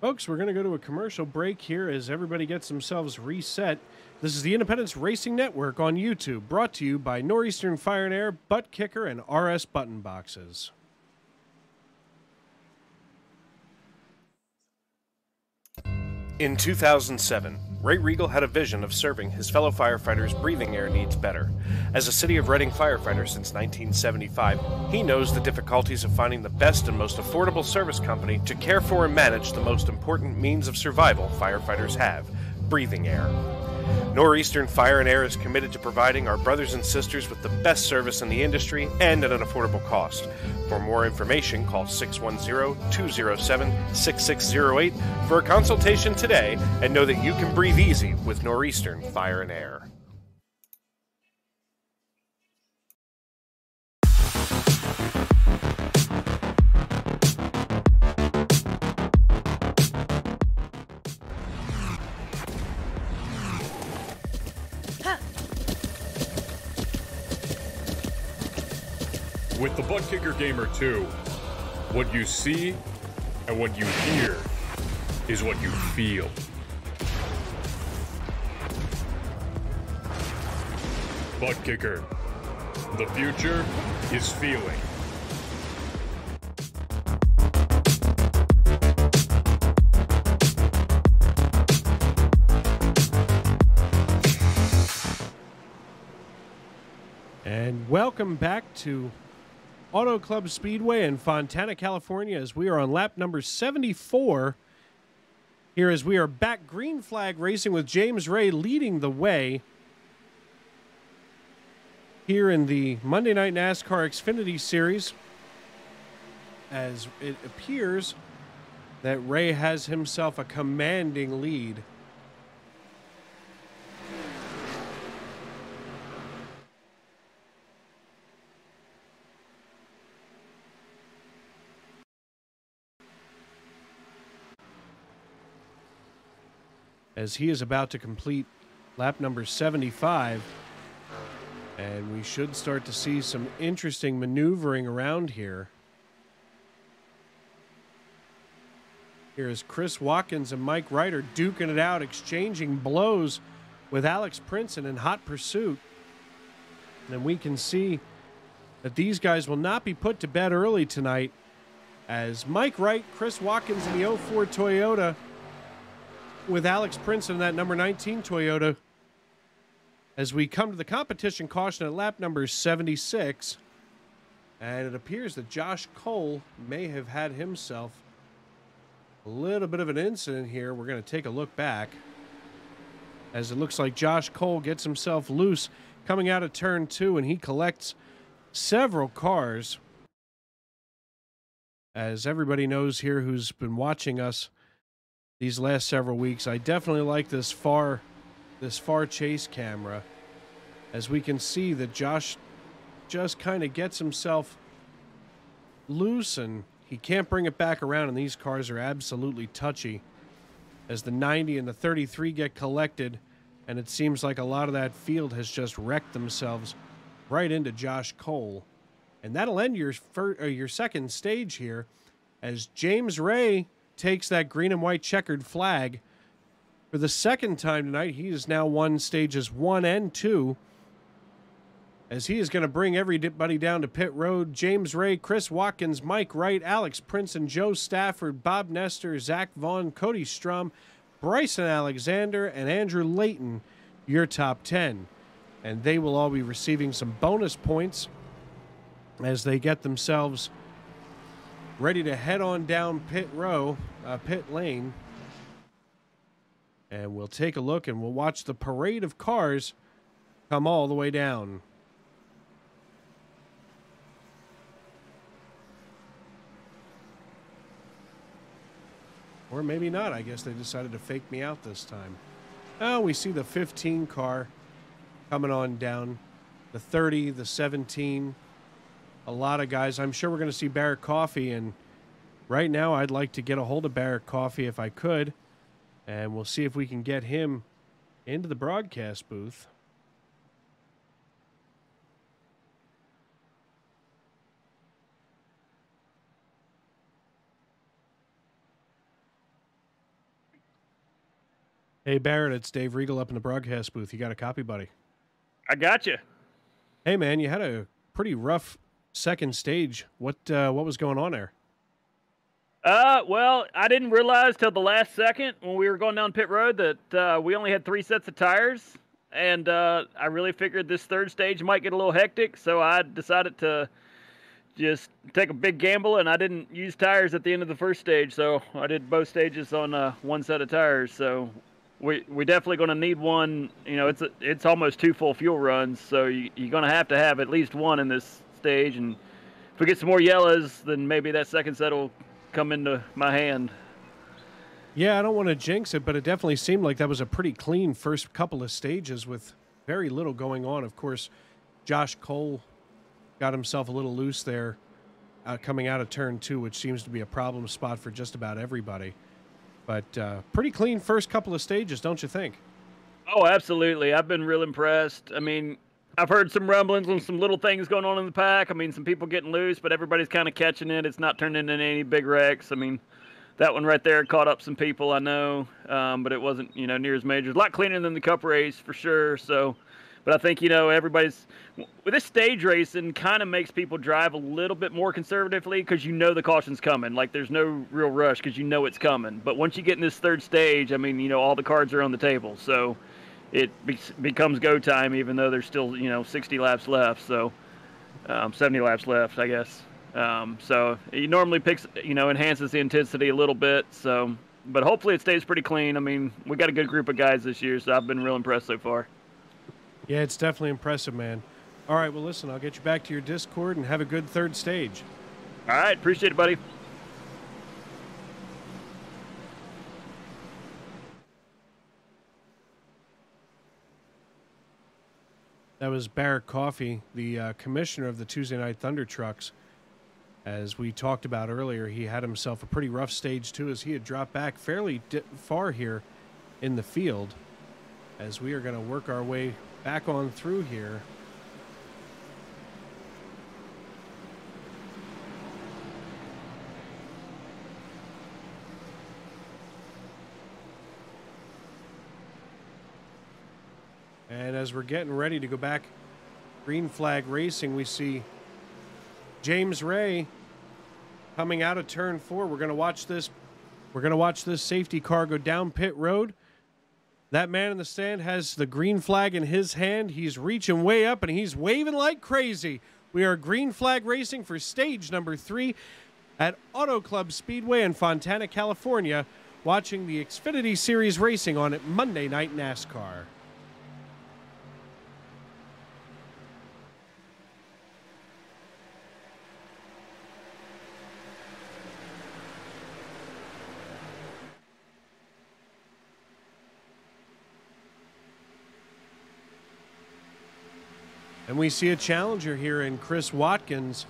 Folks, we're going to go to a commercial break here as everybody gets themselves reset. This is the Independence Racing Network on YouTube, brought to you by Northeastern Fire and Air, Butt Kicker, and RS Button Boxes. In 2007, Ray Regal had a vision of serving his fellow firefighters' breathing air needs better. As a City of Reading firefighter since 1975, he knows the difficulties of finding the best and most affordable service company to care for and manage the most important means of survival firefighters have, breathing air. Northeastern Fire and Air is committed to providing our brothers and sisters with the best service in the industry and at an affordable cost. For more information, call 610-207-6608 for a consultation today, and know that you can breathe easy with Northeastern Fire and Air. With the Butt Kicker Gamer 2, what you see and what you hear is what you feel. Butt Kicker. The future is feeling. And welcome back to Auto Club Speedway in Fontana, California, as we are on lap number 74. Here as we are back green flag racing with James Ray leading the way here in the Monday Night NASCAR Xfinity Series, as it appears that Ray has himself a commanding lead. As he is about to complete lap number 75, and we should start to see some interesting maneuvering around here. Here is Chris Watkins and Mike Ryder duking it out, exchanging blows with Alex Princeton in hot pursuit. And we can see that these guys will not be put to bed early tonight, as Mike Wright, Chris Watkins in the 04 Toyota, with Alex Princeton in that number 19 Toyota, as we come to the competition caution at lap number 76. And it appears that Josh Cole may have had himself a little bit of an incident here. We're going to take a look back, as it looks like Josh Cole gets himself loose coming out of turn 2, and he collects several cars. As everybody knows here who's been watching us these last several weeks, I definitely like this far chase camera, as we can see that Josh just kind of gets himself loose and he can't bring it back around, and these cars are absolutely touchy as the 90 and the 33 get collected, and it seems like a lot of that field has just wrecked themselves right into Josh Cole. And that'll end your second stage here, as James Ray takes that green and white checkered flag for the second time tonight. He has now won stages 1 and 2, as he is going to bring everybody down to pit road. James Ray, Chris Watkins, Mike Wright, Alex Princeton, Joe Stafford, Bob Nestor, Zach Vaughn, Cody Strum, Bryson Alexander, and Andrew Layton, your top 10. And they will all be receiving some bonus points as they get themselves ready to head on down pit lane. And we'll take a look and we'll watch the parade of cars come all the way down. Or maybe not. I guess they decided to fake me out this time. Oh, we see the 15 car coming on down. The 30, the 17. A lot of guys. I'm sure we're going to see Barrett Coffee, and right now I'd like to get a hold of Barrett Coffee if I could, and we'll see if we can get him into the broadcast booth. Hey Barrett, it's Dave Regal up in the broadcast booth. You got a copy, buddy? I got you. Hey man, you had a pretty rough second stage. What was going on there? Well, I didn't realize till the last second when we were going down pit road that we only had 3 sets of tires, and I really figured this third stage might get a little hectic, so I decided to just take a big gamble, and I didn't use tires at the end of the first stage, so I did both stages on 1 set of tires. So we definitely going to need one. You know, it's almost 2 full fuel runs, so you're going to have at least one in this stage. And if we get some more yellows, then maybe that second set will come into my hand. Yeah, I don't want to jinx it, but it definitely seemed like that was a pretty clean first couple of stages with very little going on. Of course, Josh Cole got himself a little loose there coming out of turn 2, which seems to be a problem spot for just about everybody. But pretty clean first couple of stages, don't you think? Oh, absolutely. I've been real impressed. I mean, I've heard some rumblings and some little things going on in the pack. I mean, some people getting loose, but everybody's kind of catching it. It's not turning into any big wrecks. I mean, that one right there caught up some people, I know, but it wasn't, near as major. A lot cleaner than the Cup race for sure. So, but I think, everybody's with this stage racing kind of makes people drive a little bit more conservatively because the caution's coming. Like there's no real rush because it's coming. But once you get in this third stage, I mean, all the cards are on the table. So it becomes go time, even though there's still, 60 laps left. So 70 laps left, I guess. So it normally enhances the intensity a little bit. So, but hopefully it stays pretty clean. I mean, we got a good group of guys this year, so I've been real impressed so far. Yeah, it's definitely impressive, man. All right, well, listen, I'll get you back to your Discord and have a good third stage. All right, appreciate it, buddy. That was Barrett Coffey, the commissioner of the Tuesday Night Thunder Trucks. As we talked about earlier, he had himself a pretty rough stage, too, as he had dropped back fairly far here in the field. As we are going to work our way back on through here. And as we're getting ready to go back green flag racing, we see James Ray coming out of turn 4. We're going to watch this. We're going to watch this safety car go down pit road. That man in the stand has the green flag in his hand. He's reaching way up and he's waving like crazy. We are green flag racing for stage number 3 at Auto Club Speedway in Fontana, California, watching the Xfinity Series racing on Monday Night NASCAR. And we see a challenger here in Chris Watkins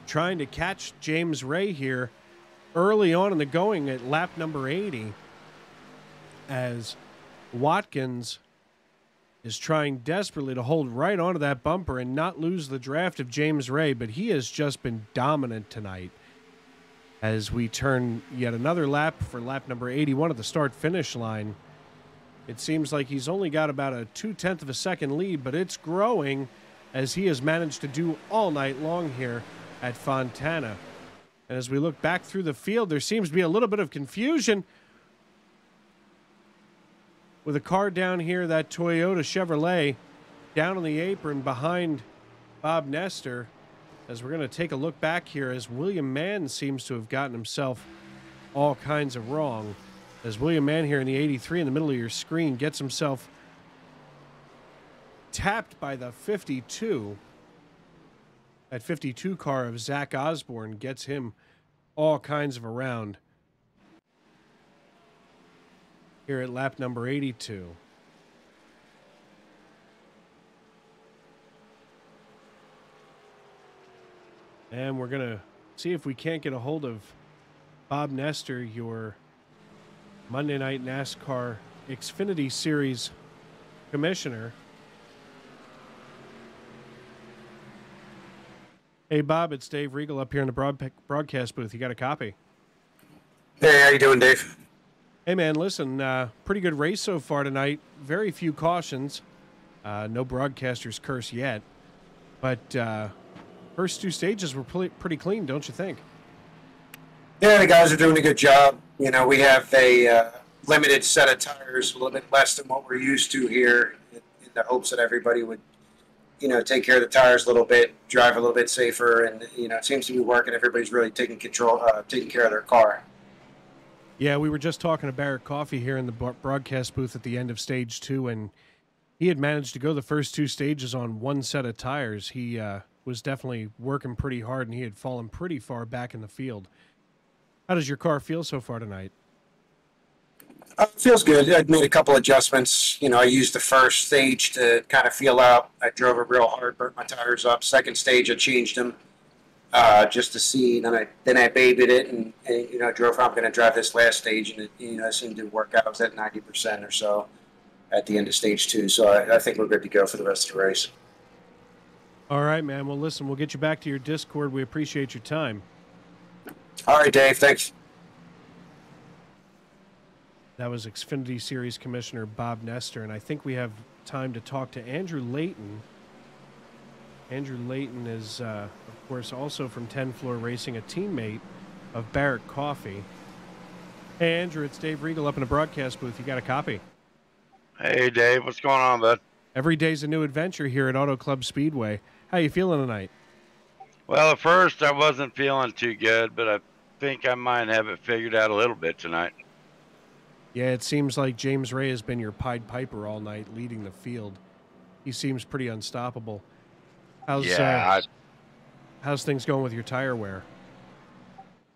trying to catch James Ray here early on in the going at lap number 80, as Watkins is trying desperately to hold right onto that bumper and not lose the draft of James Ray, but he has just been dominant tonight. As we turn yet another lap for lap number 81 at the start-finish line, it seems like he's only got about a 0.2 of a second lead, but it's growing as he has managed to do all night long here at Fontana. And as we look back through the field, there seems to be a little bit of confusion with a car down here, that Toyota Chevrolet, down on the apron behind Bob Nestor. As we're going to take a look back here, as William Mann seems to have gotten himself all kinds of wrong. As William Mann here in the 83 in the middle of your screen gets himself tapped by the 52. That 52 car of Zach Osborne gets him all kinds of around here at lap number 82. And we're going to see if we can't get a hold of Bob Nestor, your Monday Night NASCAR Xfinity Series commissioner. Hey, Bob, it's Dave Regal up here in the broadcast booth. You got a copy? Hey, how you doing, Dave? Hey, man, listen, pretty good race so far tonight. Very few cautions. No broadcaster's curse yet. But first 2 stages were pretty clean, don't you think? Yeah, the guys are doing a good job. You know, we have a limited set of tires, a little bit less than what we're used to here, in the hopes that everybody would, you know, take care of the tires a little bit, drive a little bit safer, and, you know, it seems to be working. Everybody's really taking care of their car. Yeah, we were just talking to Barrett Coffey here in the broadcast booth at the end of stage 2, and he had managed to go the first 2 stages on one set of tires. He was definitely working pretty hard, and he had fallen pretty far back in the field. How does your car feel so far tonight? Feels good. I made a couple adjustments. I used the first stage to kind of feel out. I drove it real hard, burnt my tires up. Second stage, I changed them just to see. Then I babied it and drove how I'm going to drive this last stage, and it seemed to work out. I was at 90% or so at the end of stage 2, so I think we're good to go for the rest of the race. All right, man. Well, listen, we'll get you back to your Discord. We appreciate your time. All right, Dave. Thanks. That was Xfinity Series Commissioner Bob Nestor, and I think we have time to talk to Andrew Layton. Andrew Layton is, of course, also from 10 Floor Racing, a teammate of Barrett Coffey. Hey, Andrew, it's Dave Regal up in the broadcast booth. You got a copy? Hey, Dave. What's going on, bud? Every day's a new adventure here at Auto Club Speedway. How you feeling tonight? Well, at first I wasn't feeling too good, but I think I might have it figured out a little bit tonight. Yeah, it seems like James Ray has been your Pied Piper all night, leading the field. He seems pretty unstoppable. How's things going with your tire wear?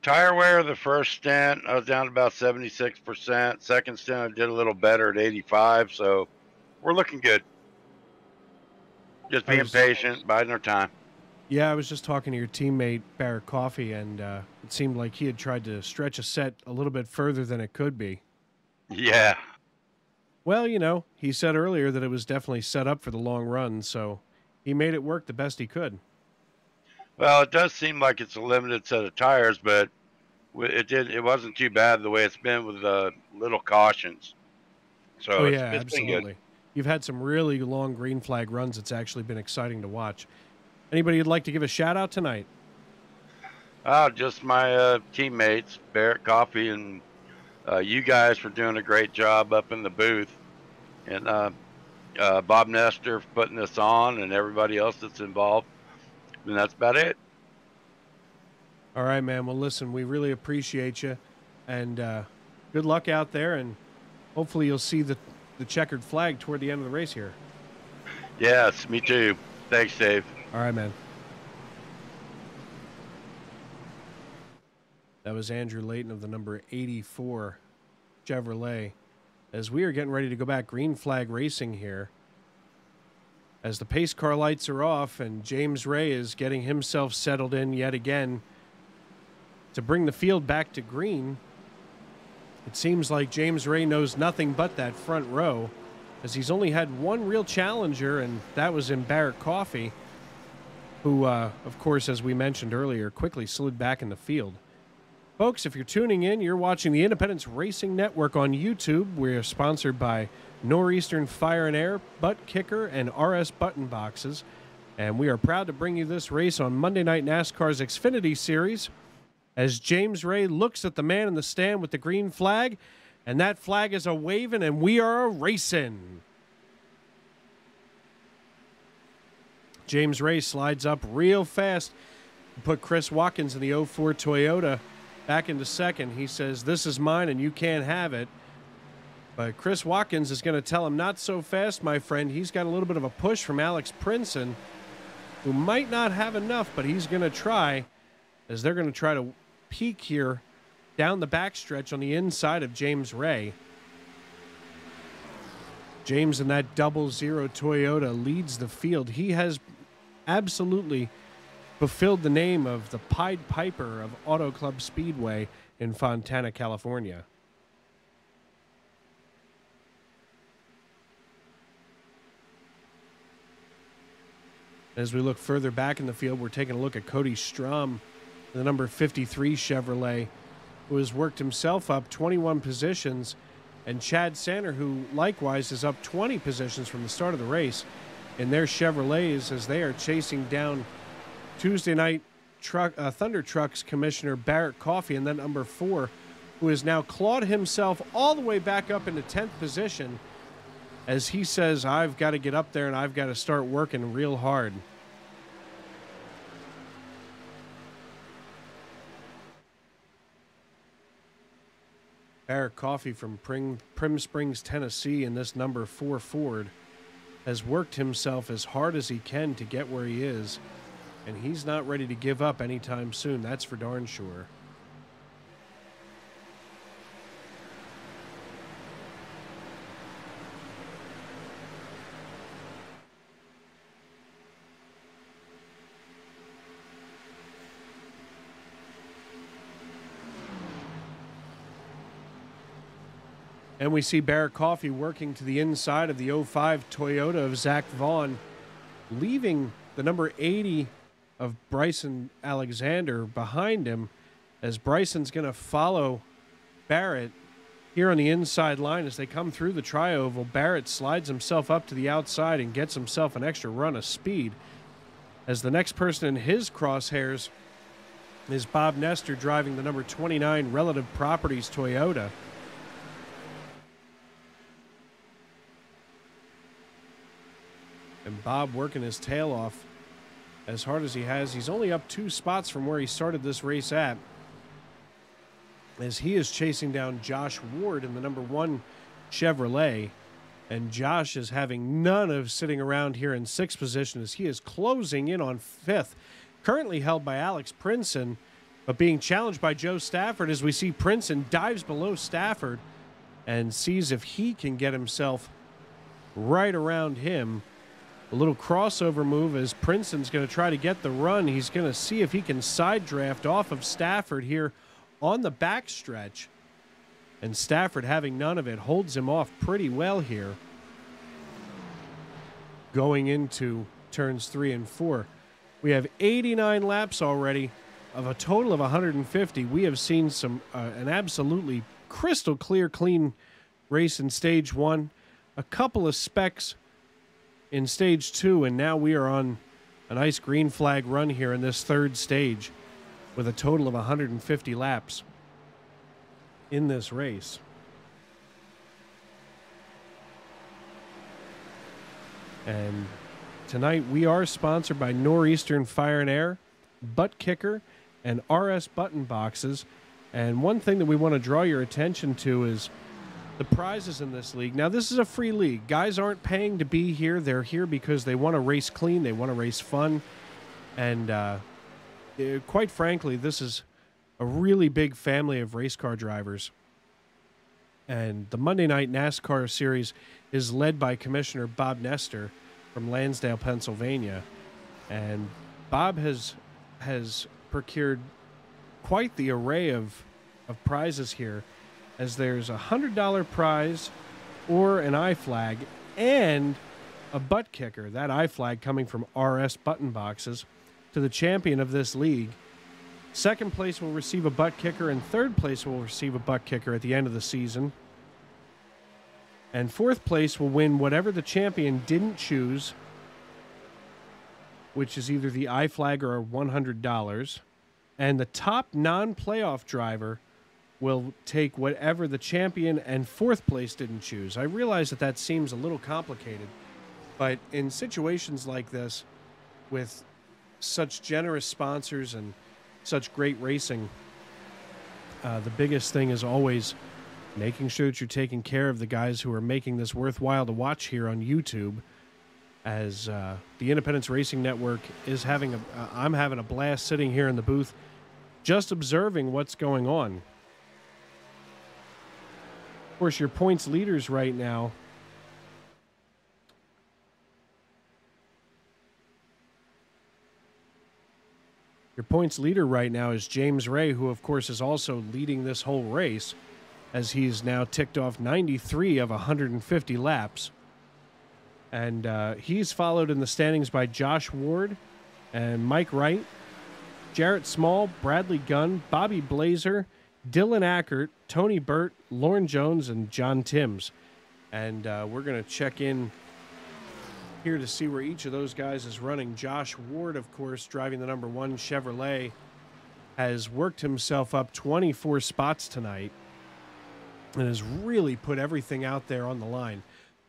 Tire wear, the first stint, I was down to about 76%. Second stint, I did a little better at 85, so we're looking good. Just being patient, biding our time. Yeah, I was just talking to your teammate, Barrett Coffey, and it seemed like he had tried to stretch a set a little bit further than it could be. Yeah. Well, he said earlier that it was definitely set up for the long run, so he made it work the best he could. Well, it does seem like it's a limited set of tires, but it wasn't too bad the way it's been with little cautions. So it's absolutely. Been good. You've had some really long green flag runs. It's actually been exciting to watch. Anybody you'd like to give a shout out tonight? Oh, just my teammates, Barrett Coffey, and you guys for doing a great job up in the booth, and Bob Nestor for putting this on, and everybody else that's involved. And that's about it. All right, man. Well, listen, we really appreciate you, and good luck out there, and hopefully you'll see the checkered flag toward the end of the race here. Yes, me too. Thanks, Dave. All right, man. That was Andrew Layton of the number 84 Chevrolet. As we are getting ready to go back green flag racing here, as the pace car lights are off and James Ray is getting himself settled in yet again to bring the field back to green. It seems like James Ray knows nothing but that front row, as he's only had one real challenger, and that was in Barrett Coffey, who, of course, as we mentioned earlier, quickly slid back in the field. Folks, if you're tuning in, you're watching the Independence Racing Network on YouTube. We're sponsored by Northeastern Fire and Air, Butt Kicker, and RS Button Boxes. And we are proud to bring you this race on Monday Night NASCAR's Xfinity Series, as James Ray looks at the man in the stand with the green flag, and that flag is a-waving, and we are a-racing. James Ray slides up real fast, put Chris Watkins in the 04 Toyota back into second. He says, "This is mine and you can't have it." But Chris Watkins is going to tell him, "Not so fast, my friend." He's got a little bit of a push from Alex Princeton, who might not have enough, but he's going to try, as they're going to try to peek here down the backstretch on the inside of James Ray. James in that 00 Toyota leads the field. He has absolutely fulfilled the name of the Pied Piper of Auto Club Speedway in Fontana, California. As we look further back in the field, we're taking a look at Cody Strom, the number 53 Chevrolet, who has worked himself up 21 positions, and Chad Sander, who likewise is up 20 positions from the start of the race in their Chevrolets, as they are chasing down Tuesday night Thunder Trucks Commissioner Barrett Coffey, and then number 4, who has now clawed himself all the way back up into 10th position, as he says, "I've got to get up there and I've got to start working real hard." Barrett Coffey from Prim Springs, Tennessee, in this number 4 Ford has worked himself as hard as he can to get where he is, and he's not ready to give up anytime soon. That's for darn sure. And we see Barrett Coffey working to the inside of the 05 Toyota of Zach Vaughn, leaving the number 80 of Bryson Alexander behind him, as Bryson's going to follow Barrett here on the inside line as they come through the tri-oval. Barrett slides himself up to the outside and gets himself an extra run of speed, as the next person in his crosshairs is Bob Nestor, driving the number 29 Relative Properties Toyota. And Bob working his tail off as hard as he has. He's only up 2 spots from where he started this race at, as he is chasing down Josh Ward in the number 1 Chevrolet. And Josh is having none of sitting around here in 6th position, as he is closing in on 5th, currently held by Alex Princeton, but being challenged by Joe Stafford, as we see Princeton dives below Stafford and sees if he can get himself right around him. A little crossover move as Princeton's going to try to get the run. He's going to see if he can side draft off of Stafford here on the backstretch. And Stafford, having none of it, holds him off pretty well here, going into turns 3 and 4. We have 89 laps already of a total of 150. We have seen an absolutely crystal clear, clean race in stage 1. A couple of specs in stage 2, and now we are on a nice green flag run here in this 3rd stage with a total of 150 laps in this race. And tonight we are sponsored by Northeastern Fire and Air, Butt Kicker, and RS Button Boxes. And one thing that we want to draw your attention to is the prizes in this league. Now, this is a free league. Guys aren't paying to be here. They're here because they want to race clean. They want to race fun. And quite frankly, this is a really big family of race car drivers. And the Monday Night NASCAR Series is led by Commissioner Bob Nestor from Lansdale, Pennsylvania. And Bob has procured quite the array of prizes here, as there's a $100 prize or an I-flag and a butt kicker, that I-flag coming from RS Button Boxes, to the champion of this league. 2nd place will receive a butt kicker, and 3rd place will receive a butt kicker at the end of the season. And 4th place will win whatever the champion didn't choose, which is either the I-flag or $100. And the top non-playoff driver will take whatever the champion and 4th place didn't choose. I realize that seems a little complicated, but in situations like this, with such generous sponsors and such great racing, the biggest thing is always making sure that you're taking care of the guys who are making this worthwhile to watch here on YouTube, as the Independence Racing Network is I'm having a blast sitting here in the booth just observing what's going on. Of course, your points leaders right now is James Ray, who of course is also leading this whole race, as he's now ticked off 93 of 150 laps. And he's followed in the standings by Josh Ward and Mike Wright, Jarrett Small, Bradley Gunn, Bobby Blazer, Dylan Ackert, Tony Burt, Lauren Jones, and John Timms. And we're going to check in here to see where each of those guys is running. Josh Ward, of course, driving the number 1 Chevrolet, has worked himself up 24 spots tonight and has really put everything out there on the line.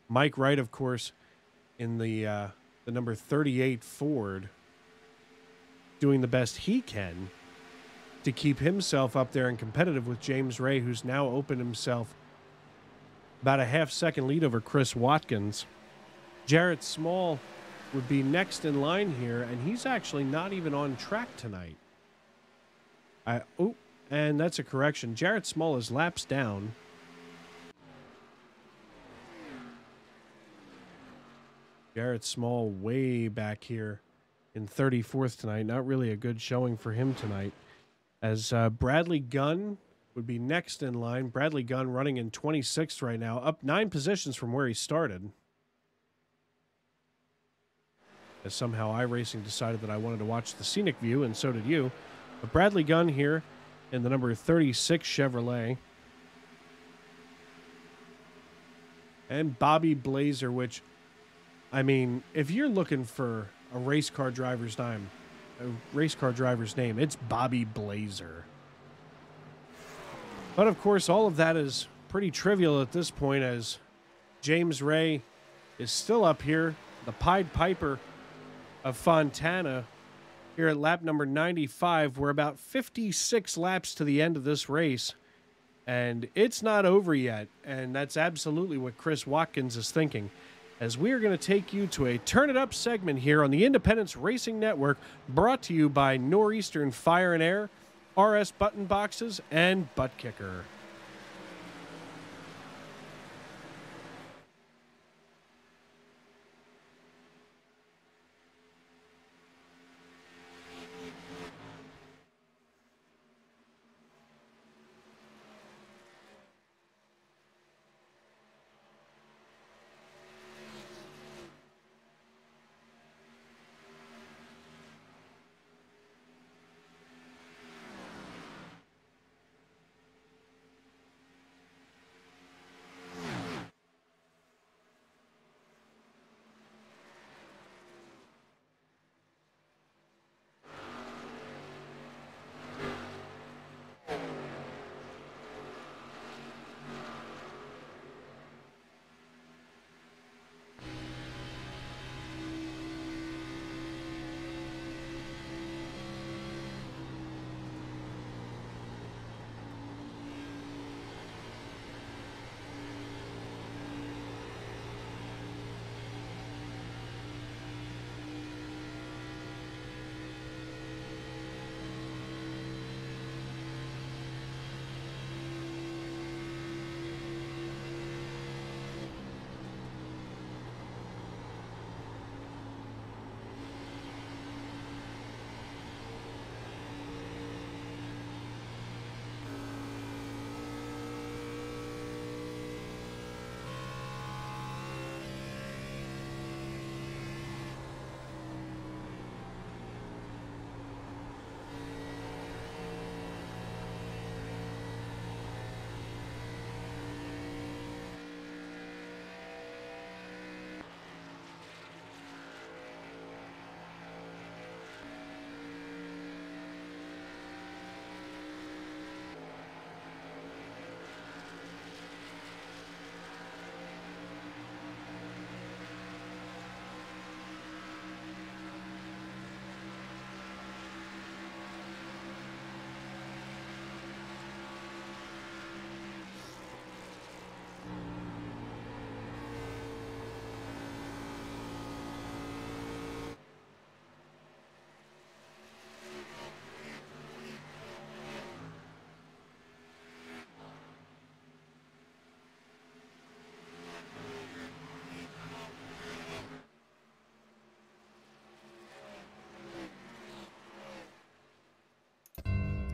Mike Wright, of course, in the number 38 Ford, doing the best he can to keep himself up there and competitive with James Ray, who's now opened himself about a half-second lead over Chris Watkins. Jarrett Small would be next in line here, and he's actually not even on track tonight. And that's a correction. Jarrett Small is laps down. Jarrett Small way back here in 34th tonight. Not really a good showing for him tonight. As Bradley Gunn would be next in line. Bradley Gunn running in 26th right now, up 9 positions from where he started. As somehow iRacing decided that I wanted to watch the scenic view, and so did you. But Bradley Gunn here in the number 36 Chevrolet. And Bobby Blazer, which, I mean, if you're looking for a race car driver's name, it's Bobby Blazer. But of course, all of that is pretty trivial at this point, as James Ray is still up here, the Pied Piper of Fontana, here at lap number 95. We're about 56 laps to the end of this race, and it's not over yet. And that's absolutely what Chris Watkins is thinking, as we are going to take you to a Turn It Up segment here on the Independence Racing Network, brought to you by Northeastern Fire and Air, RS Button Boxes, and Butt Kicker.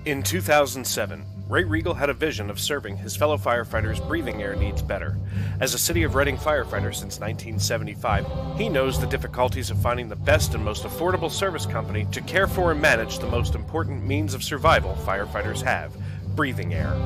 In 2007, Ray Regal had a vision of serving his fellow firefighters' breathing air needs better. As a City of Reading firefighter since 1975, he knows the difficulties of finding the best and most affordable service company to care for and manage the most important means of survival firefighters have: breathing air.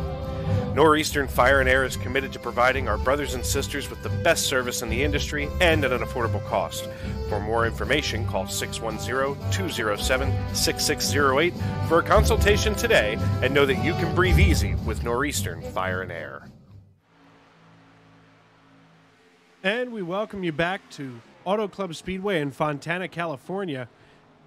Northeastern Fire and Air is committed to providing our brothers and sisters with the best service in the industry and at an affordable cost. For more information, call 610-207-6608 for a consultation today, and know that you can breathe easy with Northeastern Fire and Air. And we welcome you back to Auto Club Speedway in Fontana, California.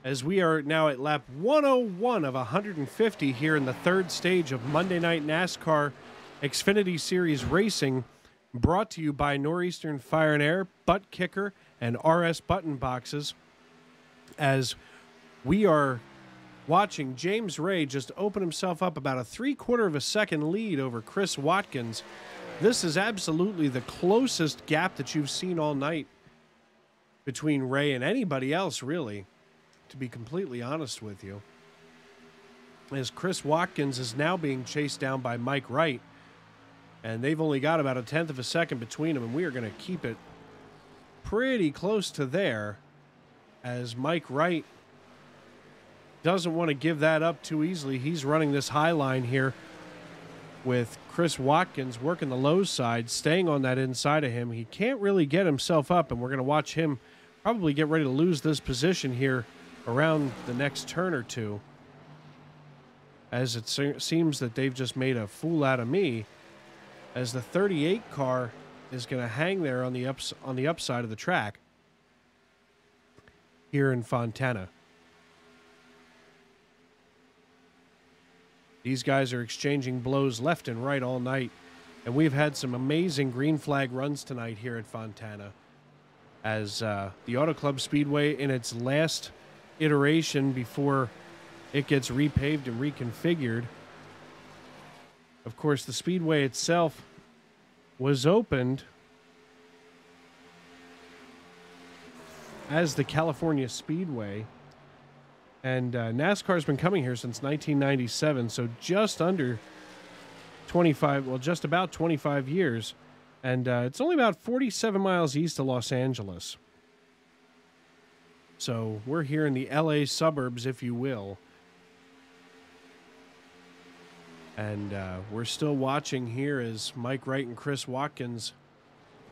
as we are now at lap 101 of 150 here in the third stage of Monday Night NASCAR Xfinity Series racing, brought to you by Northeastern Fire and Air, Butt Kicker, and RS Button Boxes, as we are watching James Ray just open himself up about a 3/4 of a second lead over Chris Watkins. This is absolutely the closest gap that you've seen all night between Ray and anybody else, really, to be completely honest with you. As Chris Watkins is now being chased down by Mike Wright, and they've only got about 1/10 of a second between them, and we are going to keep it pretty close to there, as Mike Wright doesn't want to give that up too easily. He's running this high line here with Chris Watkins working the low side, staying on that inside of him. He can't really get himself up, and we're going to watch him probably get ready to lose this position here around the next turn or two, as it seems that they've just made a fool out of me, as the 38 car is going to hang there on the upside of the track here in Fontana. These guys are exchanging blows left and right all night, and we've had some amazing green flag runs tonight here at Fontana, as the Auto Club Speedway, in its last iteration before it gets repaved and reconfigured. Of course, the Speedway itself was opened as the California Speedway, and NASCAR's been coming here since 1997, so just under 25, well, just about 25 years. And it's only about 47 miles east of Los Angeles. So we're here in the LA suburbs, if you will. And we're still watching here as Mike Wright and Chris Watkins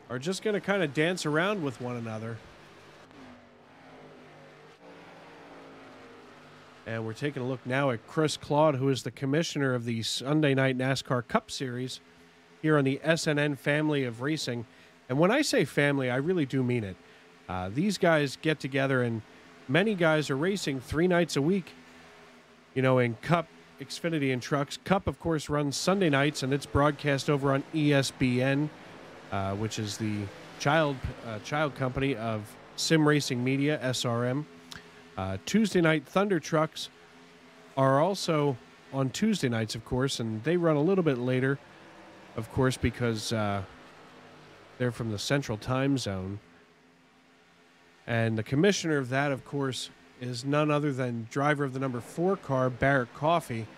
are just going to kind of dance around with one another. And we're taking a look now at Chris Claude, who is the commissioner of the Sunday Night NASCAR Cup Series here on the SNN family of racing. And when I say family, I really do mean it. These guys get together, and many guys are racing 3 nights a week, you know, in Cup, Xfinity, and Trucks. Cup, of course, runs Sunday nights, and it's broadcast over on ESPN, which is the child company of Sim Racing Media, SRM. Tuesday night Thunder Trucks are also on Tuesday nights, of course, and they run a little bit later, of course, because they're from the Central Time Zone. And the commissioner of that, of course, is none other than driver of the number 4 car, Barrett Coffey.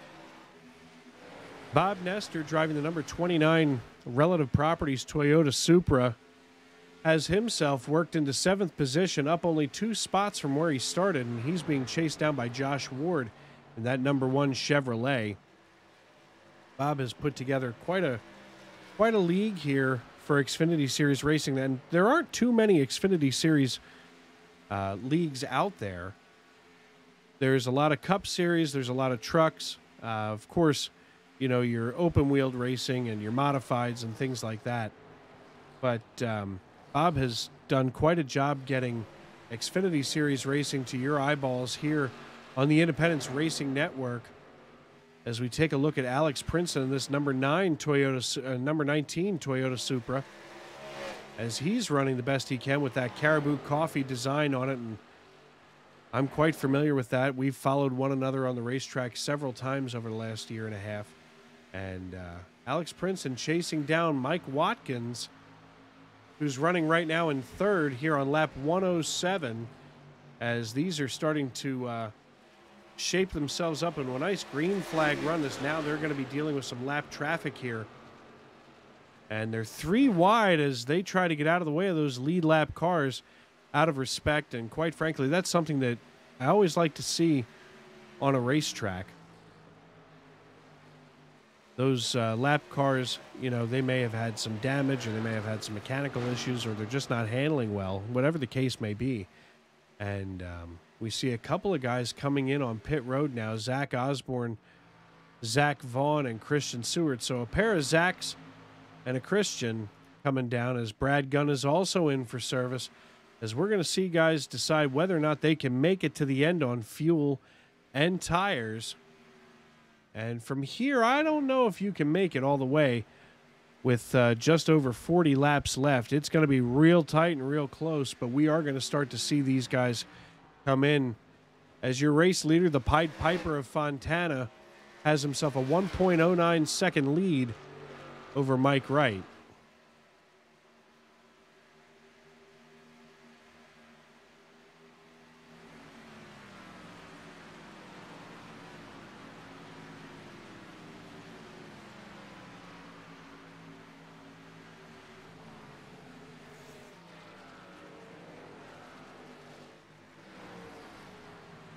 Bob Nestor, driving the number 29 Relative Properties Toyota Supra, has himself worked into 7th position, up only 2 spots from where he started, and he's being chased down by Josh Ward in that number 1 Chevrolet. Bob has put together quite a league here for Xfinity Series racing, and there aren't too many Xfinity Series leagues out there. There's a lot of Cup Series, there's a lot of trucks, of course, you know, your open-wheeled racing and your modifieds and things like that. But Bob has done quite a job getting Xfinity Series racing to your eyeballs here on the Independence Racing Network, as we take a look at Alex Princeton in this number 19 Toyota Supra, as he's running the best he can with that Caribou Coffee design on it, and I'm quite familiar with that. We've followed one another on the racetrack several times over the last year and a half. And Alex Princeton chasing down Mike Watkins, who's running right now in 3rd here on lap 107, as these are starting to shape themselves up into a nice green flag run, as now they're going to be dealing with some lap traffic here. And they're 3 wide as they try to get out of the way of those lead lap cars out of respect. And quite frankly, that's something that I always like to see on a racetrack. Those lap cars, you know, they may have had some damage, or they may have had some mechanical issues, or they're just not handling well, whatever the case may be. And we see a couple of guys coming in on pit road now, Zach Osborne, Zach Vaughn, and Christian Seward. So a pair of Zachs and a Christian coming down, as Brad Gunn is also in for service, as we're going to see guys decide whether or not they can make it to the end on fuel and tires. And from here, I don't know if you can make it all the way with just over 40 laps left. It's going to be real tight and real close, but we are going to start to see these guys come in. As your race leader, the Pied Piper of Fontana has himself a 1.09 second lead over Mike Wright.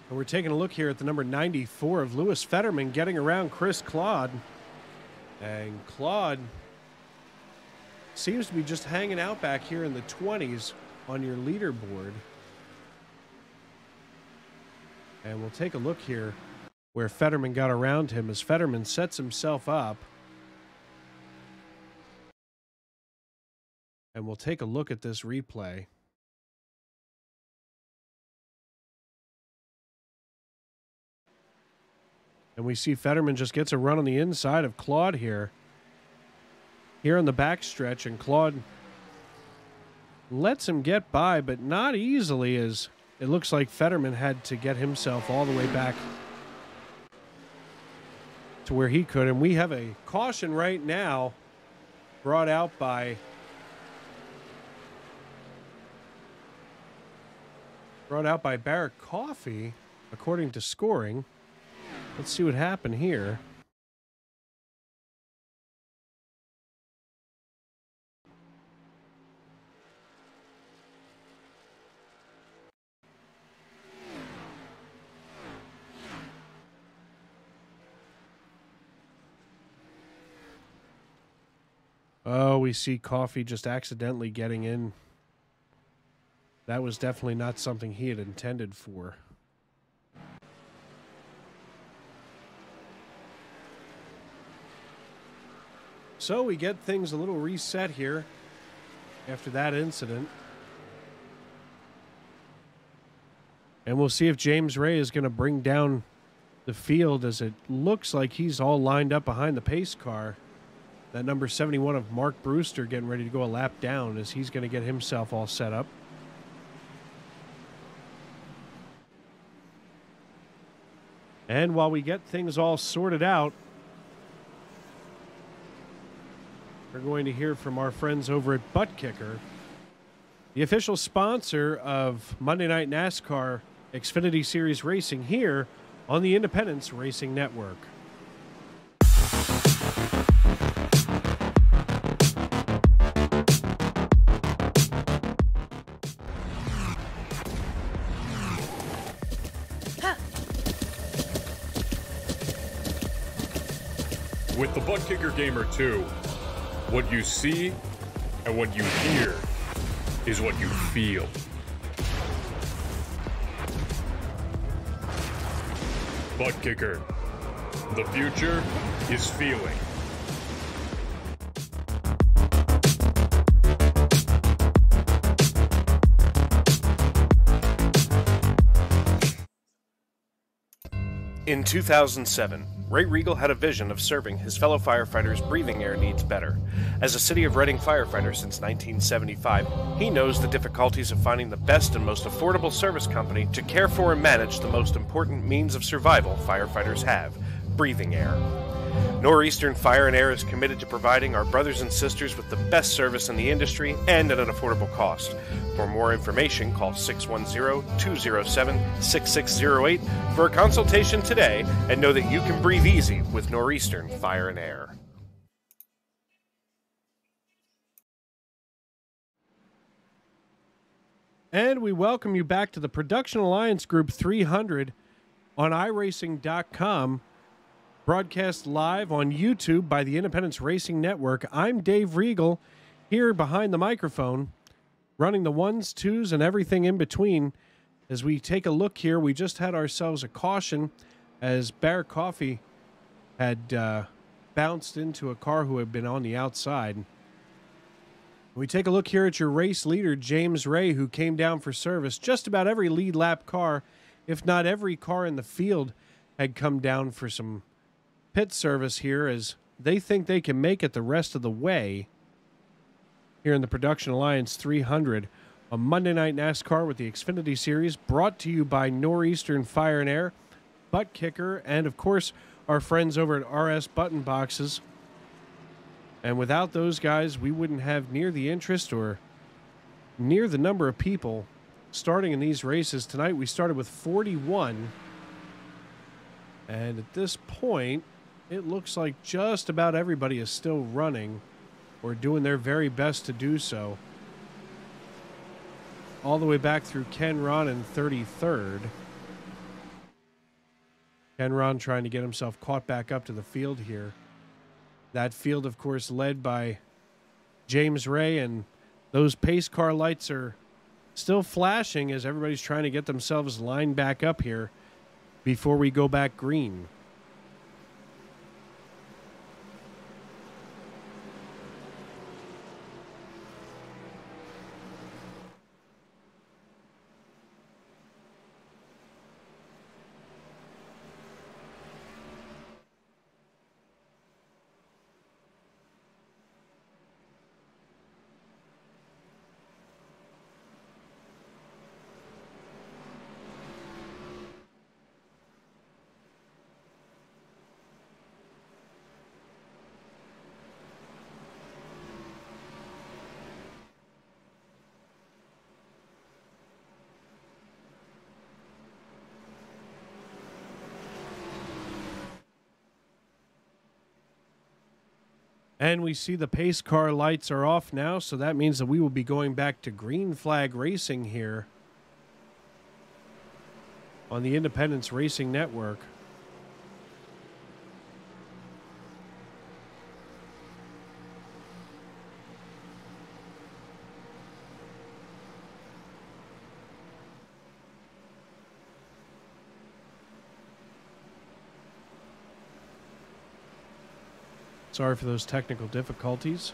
And we're taking a look here at the number 94 of Lewis Fetterman getting around Chris Claude. And Claude seems to be just hanging out back here in the 20s on your leaderboard. And we'll take a look here where Fetterman got around him as Fetterman sets himself up. And we'll take a look at this replay. And we see Fetterman just gets a run on the inside of Claude here. Here on the backstretch, and Claude lets him get by, but not easily, as it looks like Fetterman had to get himself all the way back to where he could. And we have a caution right now brought out by Barrett Coffee, according to scoring. Let's see what happened here. Oh, we see Coffee just accidentally getting in. That was definitely not something he had intended for. So we get things a little reset here after that incident. And we'll see if James Ray is going to bring down the field, as it looks like he's all lined up behind the pace car. That number 71 of Mark Brewster getting ready to go a lap down as he's going to get himself all set up. And while we get things all sorted out, we're going to hear from our friends over at Butt Kicker, the official sponsor of Monday Night NASCAR Xfinity Series racing here on the Independence Racing Network. With the Butt Kicker Gamer 2, what you see and what you hear is what you feel. Butt Kicker. The future is feeling. In 2007, Ray Regal had a vision of serving his fellow firefighters' breathing air needs better. As a City of Reading firefighter since 1975, he knows the difficulties of finding the best and most affordable service company to care for and manage the most important means of survival firefighters have: breathing air. Northeastern Fire and Air is committed to providing our brothers and sisters with the best service in the industry and at an affordable cost. For more information, call 610-207-6608 for a consultation today, and know that you can breathe easy with Northeastern Fire and Air. And we welcome you back to the Production Alliance Group 300 on iRacing.com. Broadcast live on YouTube by the Independence Racing Network. I'm Dave Regal, here behind the microphone, running the ones, twos, and everything in between. As we take a look here, we just had ourselves a caution as Barrett Coffee had bounced into a car who had been on the outside. We take a look here at your race leader, James Ray, who came down for service. Just about every lead lap car, if not every car in the field, had come down for some pit service here as they think they can make it the rest of the way here in the Production Alliance 300 on Monday Night NASCAR with the Xfinity Series, brought to you by Northeastern Fire and Air, Butt Kicker, and, of course, our friends over at RS Button Boxes. And without those guys, we wouldn't have near the interest or near the number of people starting in these races. Tonight we started with 41. And at this point, it looks like just about everybody is still running or doing their very best to do so. All the way back through Ken Ron in 33rd. Ken Ron trying to get himself caught back up to the field here. That field, of course, led by James Ray, and those pace car lights are still flashing as everybody's trying to get themselves lined back up here before we go back green. And we see the pace car lights are off now, so that means that we will be going back to green flag racing here on the Independence Racing Network. Sorry for those technical difficulties.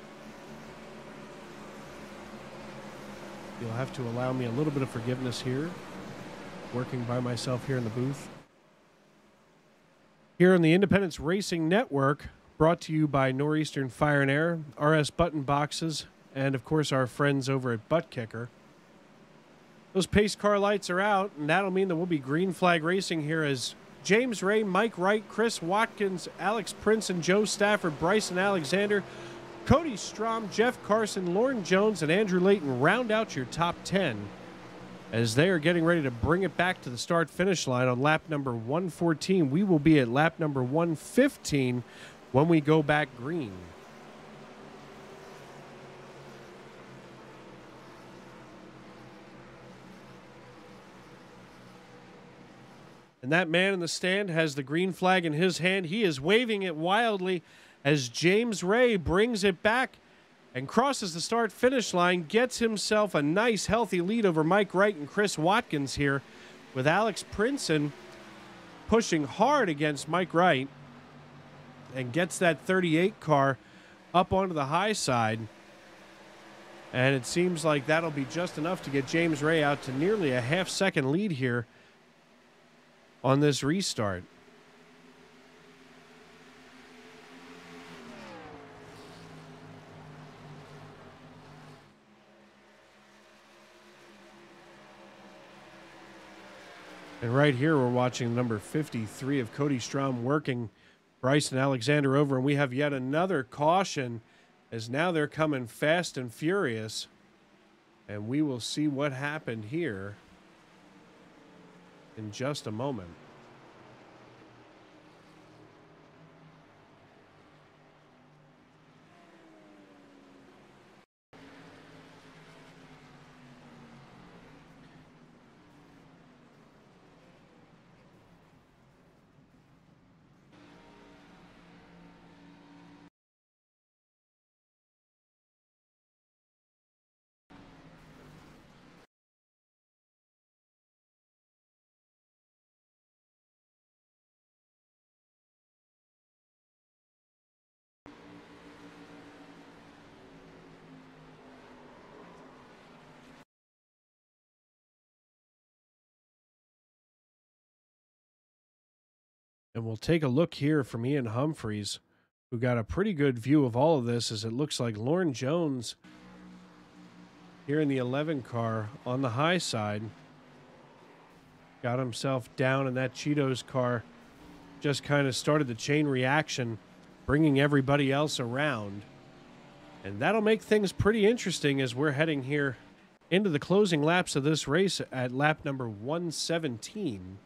You'll have to allow me a little bit of forgiveness here. Working by myself here in the booth. Here on the Independence Racing Network, brought to you by Northeastern Fire and Air, RS Button Boxes, and of course our friends over at Butt Kicker. Those pace car lights are out, and that'll mean that we'll be green flag racing here as James Ray, Mike Wright, Chris Watkins, Alex Princeton, Joe Stafford, Bryson Alexander, Cody Strom, Jeff Carson, Lauren Jones, and Andrew Layton round out your top 10 as they are getting ready to bring it back to the start-finish line on lap number 114. We will be at lap number 115 when we go back green. And that man in the stand has the green flag in his hand. He is waving it wildly as James Ray brings it back and crosses the start-finish line, gets himself a nice, healthy lead over Mike Wright and Chris Watkins here, with Alex Princeton pushing hard against Mike Wright and gets that 38 car up onto the high side. And it seems like that'll be just enough to get James Ray out to nearly a half-second lead here on this restart. And right here we're watching number 53 of Cody Strom working Bryson Alexander over, and we have yet another caution as now they're coming fast and furious, and we will see what happened here in just a moment. And we'll take a look here from Ian Humphreys, who got a pretty good view of all of this, as it looks like Lauren Jones here in the 11 car on the high side got himself down in that Cheetos car, just kind of started the chain reaction, bringing everybody else around. And that'll make things pretty interesting as we're heading here into the closing laps of this race at lap number 117,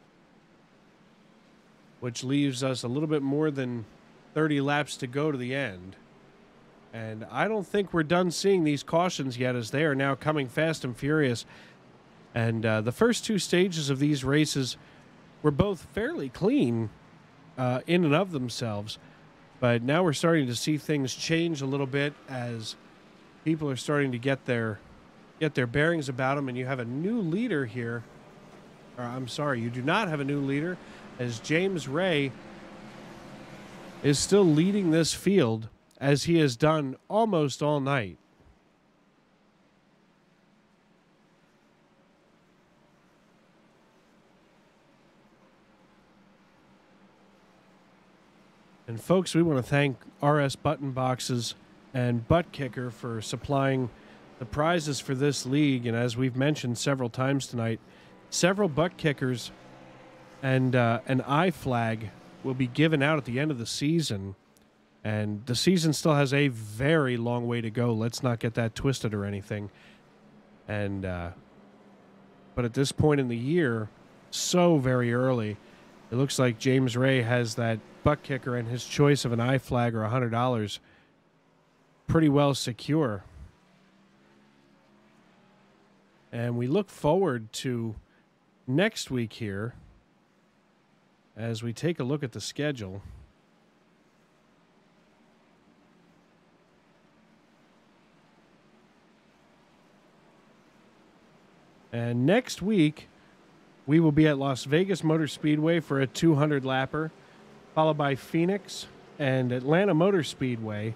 which leaves us a little bit more than 30 laps to go to the end. And I don't think we're done seeing these cautions yet, as they are now coming fast and furious. And the first two stages of these races were both fairly clean in and of themselves. But now we're starting to see things change a little bit as people are starting to get their bearings about them. And you have a new leader here. Or, I'm sorry, you do not have a new leader, as James Ray is still leading this field, as he has done almost all night. And folks, we want to thank RS Button Boxes and Butt Kicker for supplying the prizes for this league. And as we've mentioned several times tonight, several butt kickers and an eye flag will be given out at the end of the season. And the season still has a very long way to go. Let's not get that twisted or anything. And but at this point in the year, so very early, it looks like James Ray has that butt kicker and his choice of an eye flag or $100 pretty well secure. And we look forward to next week here as we take a look at the schedule. And next week, we will be at Las Vegas Motor Speedway for a 200-lapper, followed by Phoenix and Atlanta Motor Speedway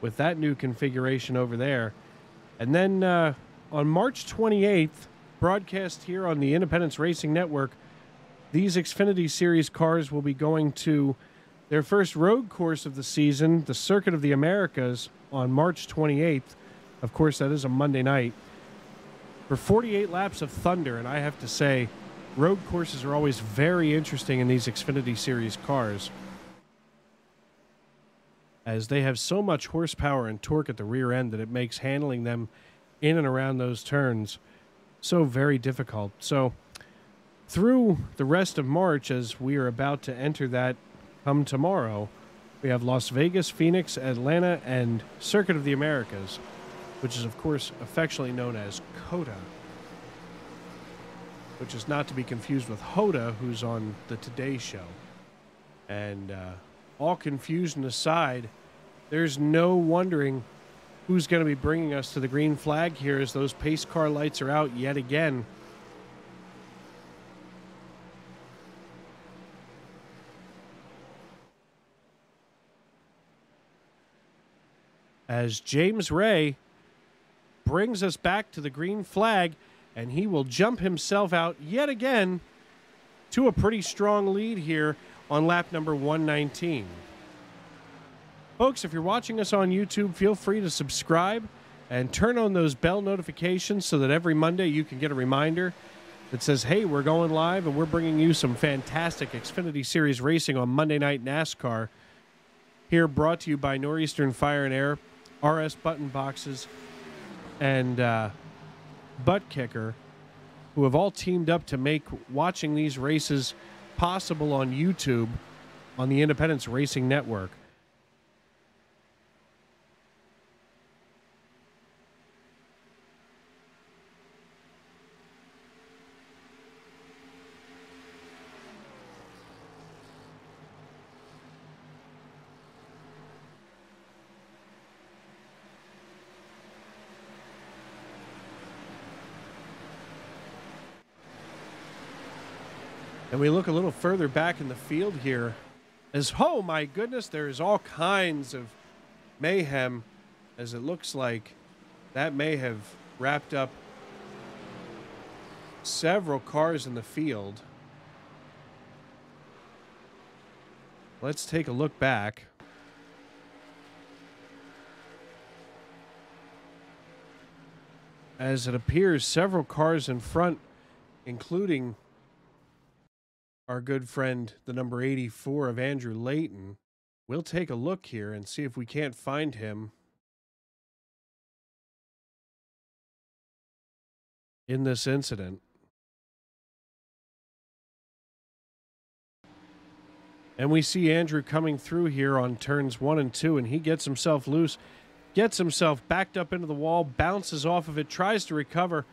with that new configuration over there. And then on March 28th, broadcast here on the Independence Racing Network, these Xfinity Series cars will be going to their first road course of the season, the Circuit of the Americas, on March 28th. Of course, that is a Monday night, for 48 laps of thunder. And I have to say, road courses are always very interesting in these Xfinity Series cars, as they have so much horsepower and torque at the rear end that it makes handling them in and around those turns so very difficult. So through the rest of March, as we are about to enter that come tomorrow, we have Las Vegas, Phoenix, Atlanta, and Circuit of the Americas, which is, of course, affectionately known as COTA, which is not to be confused with Hoda, who's on the Today Show. And all confusion aside, there's no wondering who's going to be bringing us to the green flag here, as those pace car lights are out yet again. As James Ray brings us back to the green flag, and he will jump himself out yet again to a pretty strong lead here on lap number 119. Folks, if you're watching us on YouTube, feel free to subscribe and turn on those bell notifications so that every Monday you can get a reminder that says, hey, we're going live and we're bringing you some fantastic Xfinity Series racing on Monday Night NASCAR. Here, brought to you by Northeastern Fire and Air, RS Button Boxes, and Butt Kicker, who have all teamed up to make watching these races possible on YouTube on the Independence Racing Network. And we look a little further back in the field here, as, oh my goodness, there is all kinds of mayhem, as it looks like that may have wrapped up several cars in the field. Let's take a look back. As it appears, several cars in front, including our good friend, the number 84 of Andrew Layton. We'll take a look here and see if we can't find him in this incident. And we see Andrew coming through here on turns 1 and 2, and he gets himself loose, gets himself backed up into the wall, bounces off of it, tries to recover,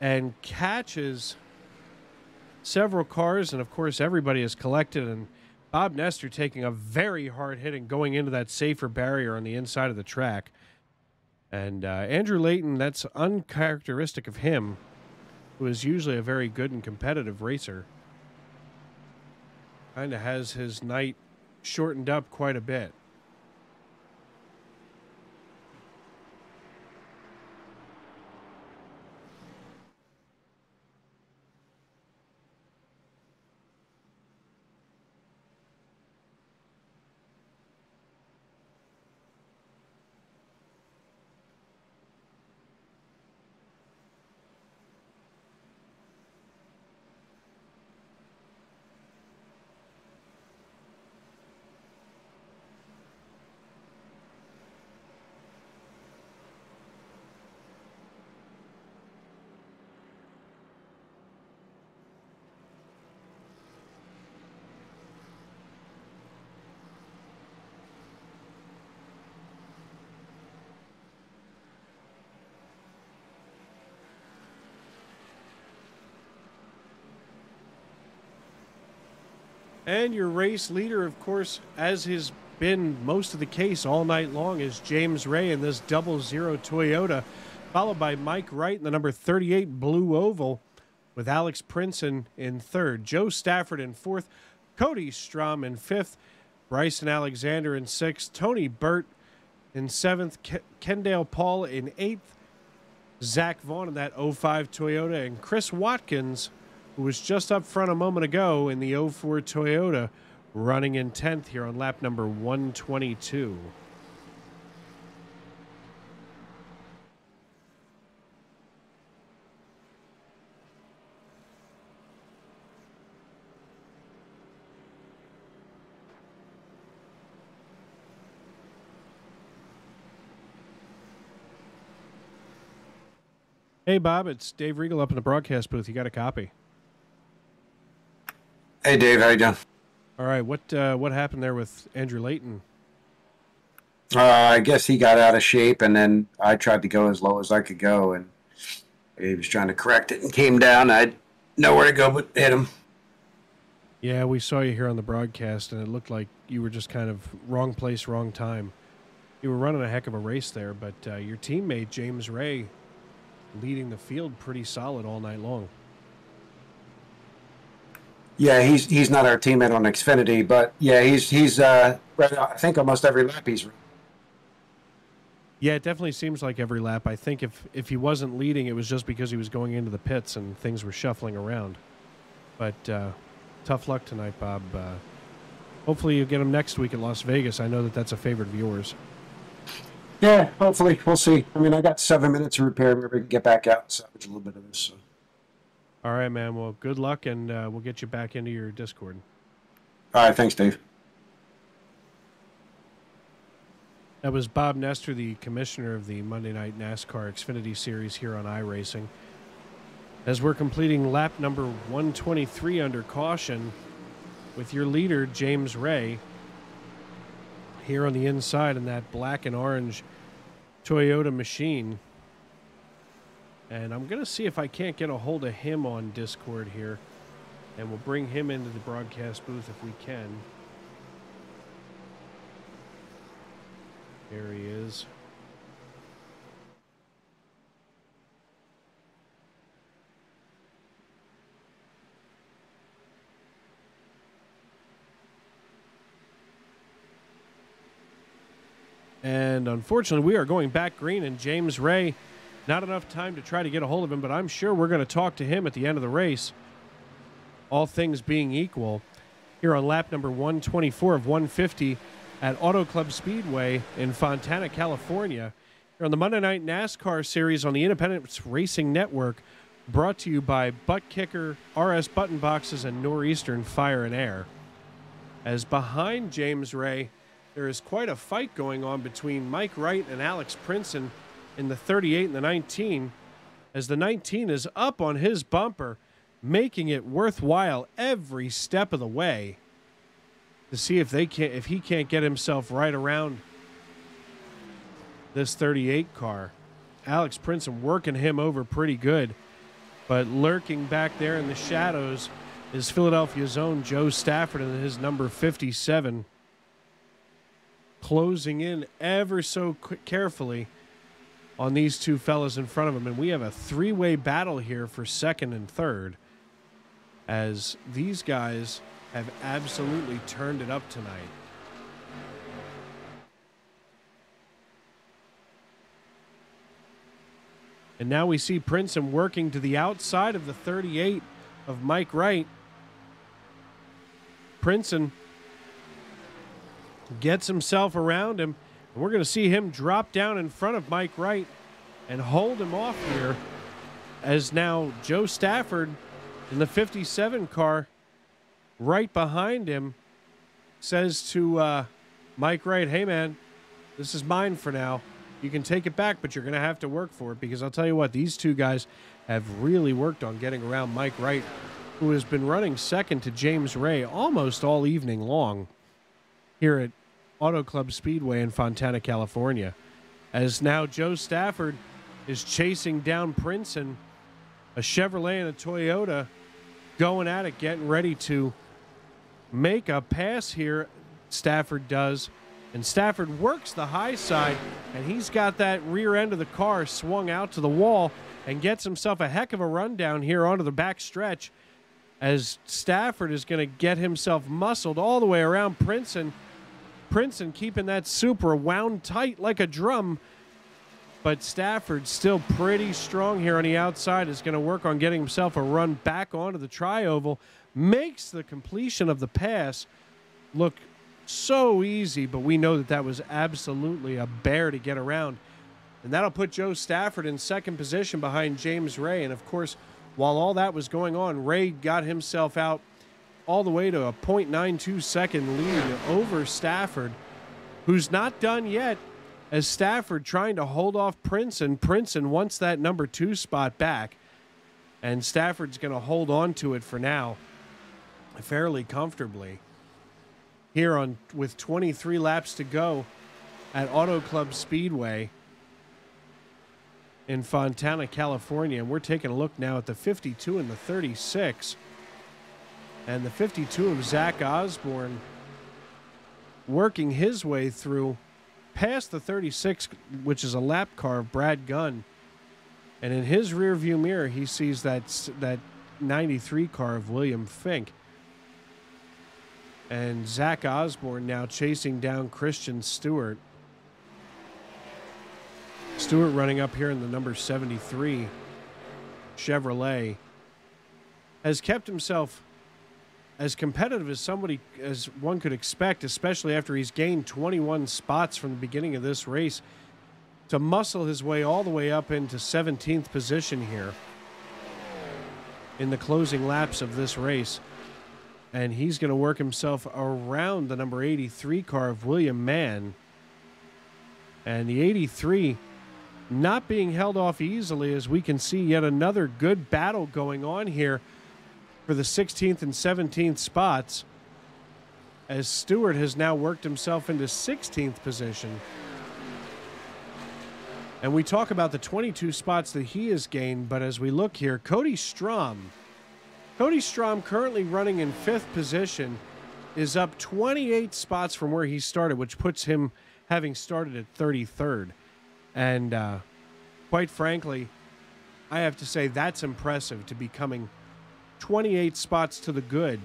and catches several cars. And, of course, everybody is collected, and Bob Nestor taking a very hard hit and going into that safer barrier on the inside of the track. And Andrew Layton, that's uncharacteristic of him, who is usually a very good and competitive racer. Kind of has his night shortened up quite a bit. And your race leader, of course, as has been most of the case all night long, is James Ray in this 00 Toyota, followed by Mike Wright in the number 38 Blue Oval, with Alex Princeton in third, Joe Stafford in fourth, Cody Strom in fifth, Bryson Alexander in sixth, Tony Burt in seventh, Kendall Paul in eighth, Zach Vaughn in that 05 Toyota, and Chris Watkins, who was just up front a moment ago in the 04 Toyota, running in 10th here on lap number 122. Hey, Bob, it's Dave Regal up in the broadcast booth. You got a copy? Hey, Dave, how you doing? All right, what happened there with Andrew Layton? I guess he got out of shape, and then I tried to go as low as I could go, and he was trying to correct it and came down. I had nowhere to go but hit him. Yeah, we saw you here on the broadcast, and it looked like you were just kind of wrong place, wrong time. You were running a heck of a race there, but your teammate, James Ray, leading the field pretty solid all night long. Yeah, he's not our teammate on Xfinity, but yeah, he's right, I think almost every lap he's. Yeah, it definitely seems like every lap. I think if he wasn't leading, it was just because he was going into the pits and things were shuffling around. But tough luck tonight, Bob. Hopefully you get him next week at Las Vegas. I know that that's a favorite of yours. Yeah, hopefully. We'll see. I mean, I got 7 minutes to repair. Maybe we can get back out and salvage a little bit of this. So. All right, man. Well, good luck, and we'll get you back into your Discord. All right, thanks, Dave. That was Bob Nestor, the commissioner of the Monday Night NASCAR Xfinity Series here on iRacing. As we're completing lap number 123 under caution with your leader, James Ray, here on the inside in that black and orange Toyota machine. And I'm going to see if I can't get a hold of him on Discord here. And we'll bring him into the broadcast booth if we can. There he is. And unfortunately, we are going back green, and James Ray, not enough time to try to get a hold of him, but I'm sure we're going to talk to him at the end of the race, all things being equal. here on lap number 124 of 150 at Auto Club Speedway in Fontana, California. Here on the Monday Night NASCAR Series on the Independence Racing Network, brought to you by Butt Kicker, RS Button Boxes, and Northeastern Fire and Air. As behind James Ray, there is quite a fight going on between Mike Wright and Alex Princeton in the 38 and the 19, as the 19 is up on his bumper, making it worthwhile every step of the way to see if he can't get himself right around this 38 car. Alex Princeton working him over pretty good, but lurking back there in the shadows is Philadelphia's own Joe Stafford and his number 57, closing in ever so carefully on these two fellas in front of him. And we have a three-way battle here for second and third, as these guys have absolutely turned it up tonight. And now we see Princeton working to the outside of the 38 of Mike Wright. Princeton gets himself around him, and we're going to see him drop down in front of Mike Wright and hold him off here, as now Joe Stafford in the 57 car right behind him says to Mike Wright, hey man, this is mine for now. You can take it back, but you're going to have to work for it, because I'll tell you what, these two guys have really worked on getting around Mike Wright, who has been running second to James Ray almost all evening long here at Auto Club Speedway in Fontana, California. As now Joe Stafford is chasing down Princeton, a Chevrolet and a Toyota going at it, getting ready to make a pass here. Stafford does. And Stafford works the high side, and he's got that rear end of the car swung out to the wall and gets himself a heck of a run down here onto the back stretch, as Stafford is going to get himself muscled all the way around Princeton. Princeton keeping that Supra wound tight like a drum, but Stafford still pretty strong here on the outside, is going to work on getting himself a run back onto the tri-oval, makes the completion of the pass look so easy, but we know that that was absolutely a bear to get around. And that'll put Joe Stafford in second position behind James Ray. And of course, while all that was going on, Ray got himself out all the way to a 0.92 second lead over Stafford, who's not done yet, as Stafford trying to hold off Princeton. Princeton wants that number 2 spot back, and Stafford's going to hold on to it for now fairly comfortably. Here on with 23 laps to go at Auto Club Speedway in Fontana, California. And we're taking a look now at the 52 and the 36. And the 52 of Zach Osborne working his way through past the 36, which is a lap car of Brad Gunn. And in his rearview mirror, he sees that 93 car of William Fink. And Zach Osborne now chasing down Christian Stewart. Stewart running up here in the number 73 Chevrolet has kept himself as competitive as one could expect, especially after he's gained 21 spots from the beginning of this race, to muscle his way all the way up into 17th position here in the closing laps of this race. And he's going to work himself around the number 83 car of William Mann. And the 83 not being held off easily, as we can see yet another good battle going on here for the 16th and 17th spots, as Stewart has now worked himself into 16th position. And we talk about the 22 spots that he has gained, but as we look here, Cody Strom currently running in 5th position, is up 28 spots from where he started, which puts him having started at 33rd. And quite frankly, I have to say that's impressive, to be coming 28 spots to the good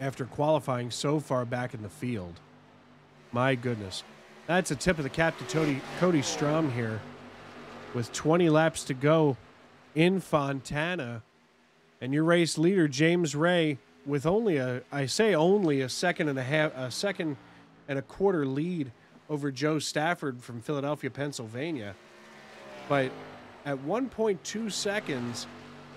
after qualifying so far back in the field. My goodness. That's a tip of the cap to Cody Strom here with 20 laps to go in Fontana. And your race leader, James Ray, with only I say only a second and a quarter lead over Joe Stafford from Philadelphia, Pennsylvania. But at 1.2 seconds,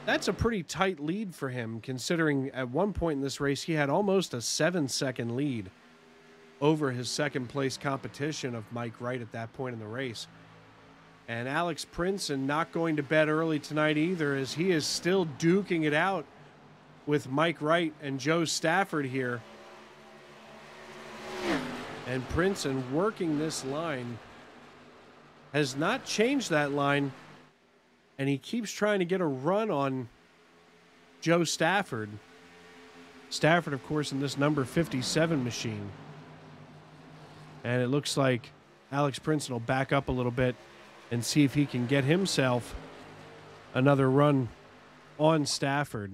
that's a pretty tight lead for him, considering at one point in this race he had almost a 7-second lead over his second-place competition of Mike Wright at that point in the race. And Alex Princeton not going to bed early tonight either, as he is still duking it out with Mike Wright and Joe Stafford here. And Princeton working this line, has not changed that line, and he keeps trying to get a run on Joe Stafford. Stafford, of course, in this number 57 machine. And it looks like Alex Princeton will back up a little bit and see if he can get himself another run on Stafford.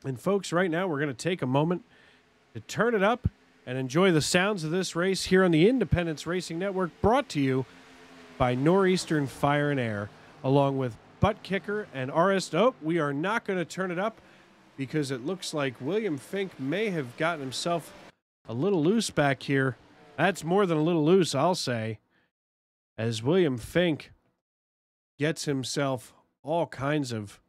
And folks, right now we're going to take a moment to turn it up and enjoy the sounds of this race here on the Independence Racing Network, brought to you by Northeastern Fire and Air, along with Butt Kicker and RS. Oh, we are not going to turn it up because it looks like William Fink may have gotten himself a little loose back here. That's more than a little loose, I'll say, as William Fink gets himself all kinds of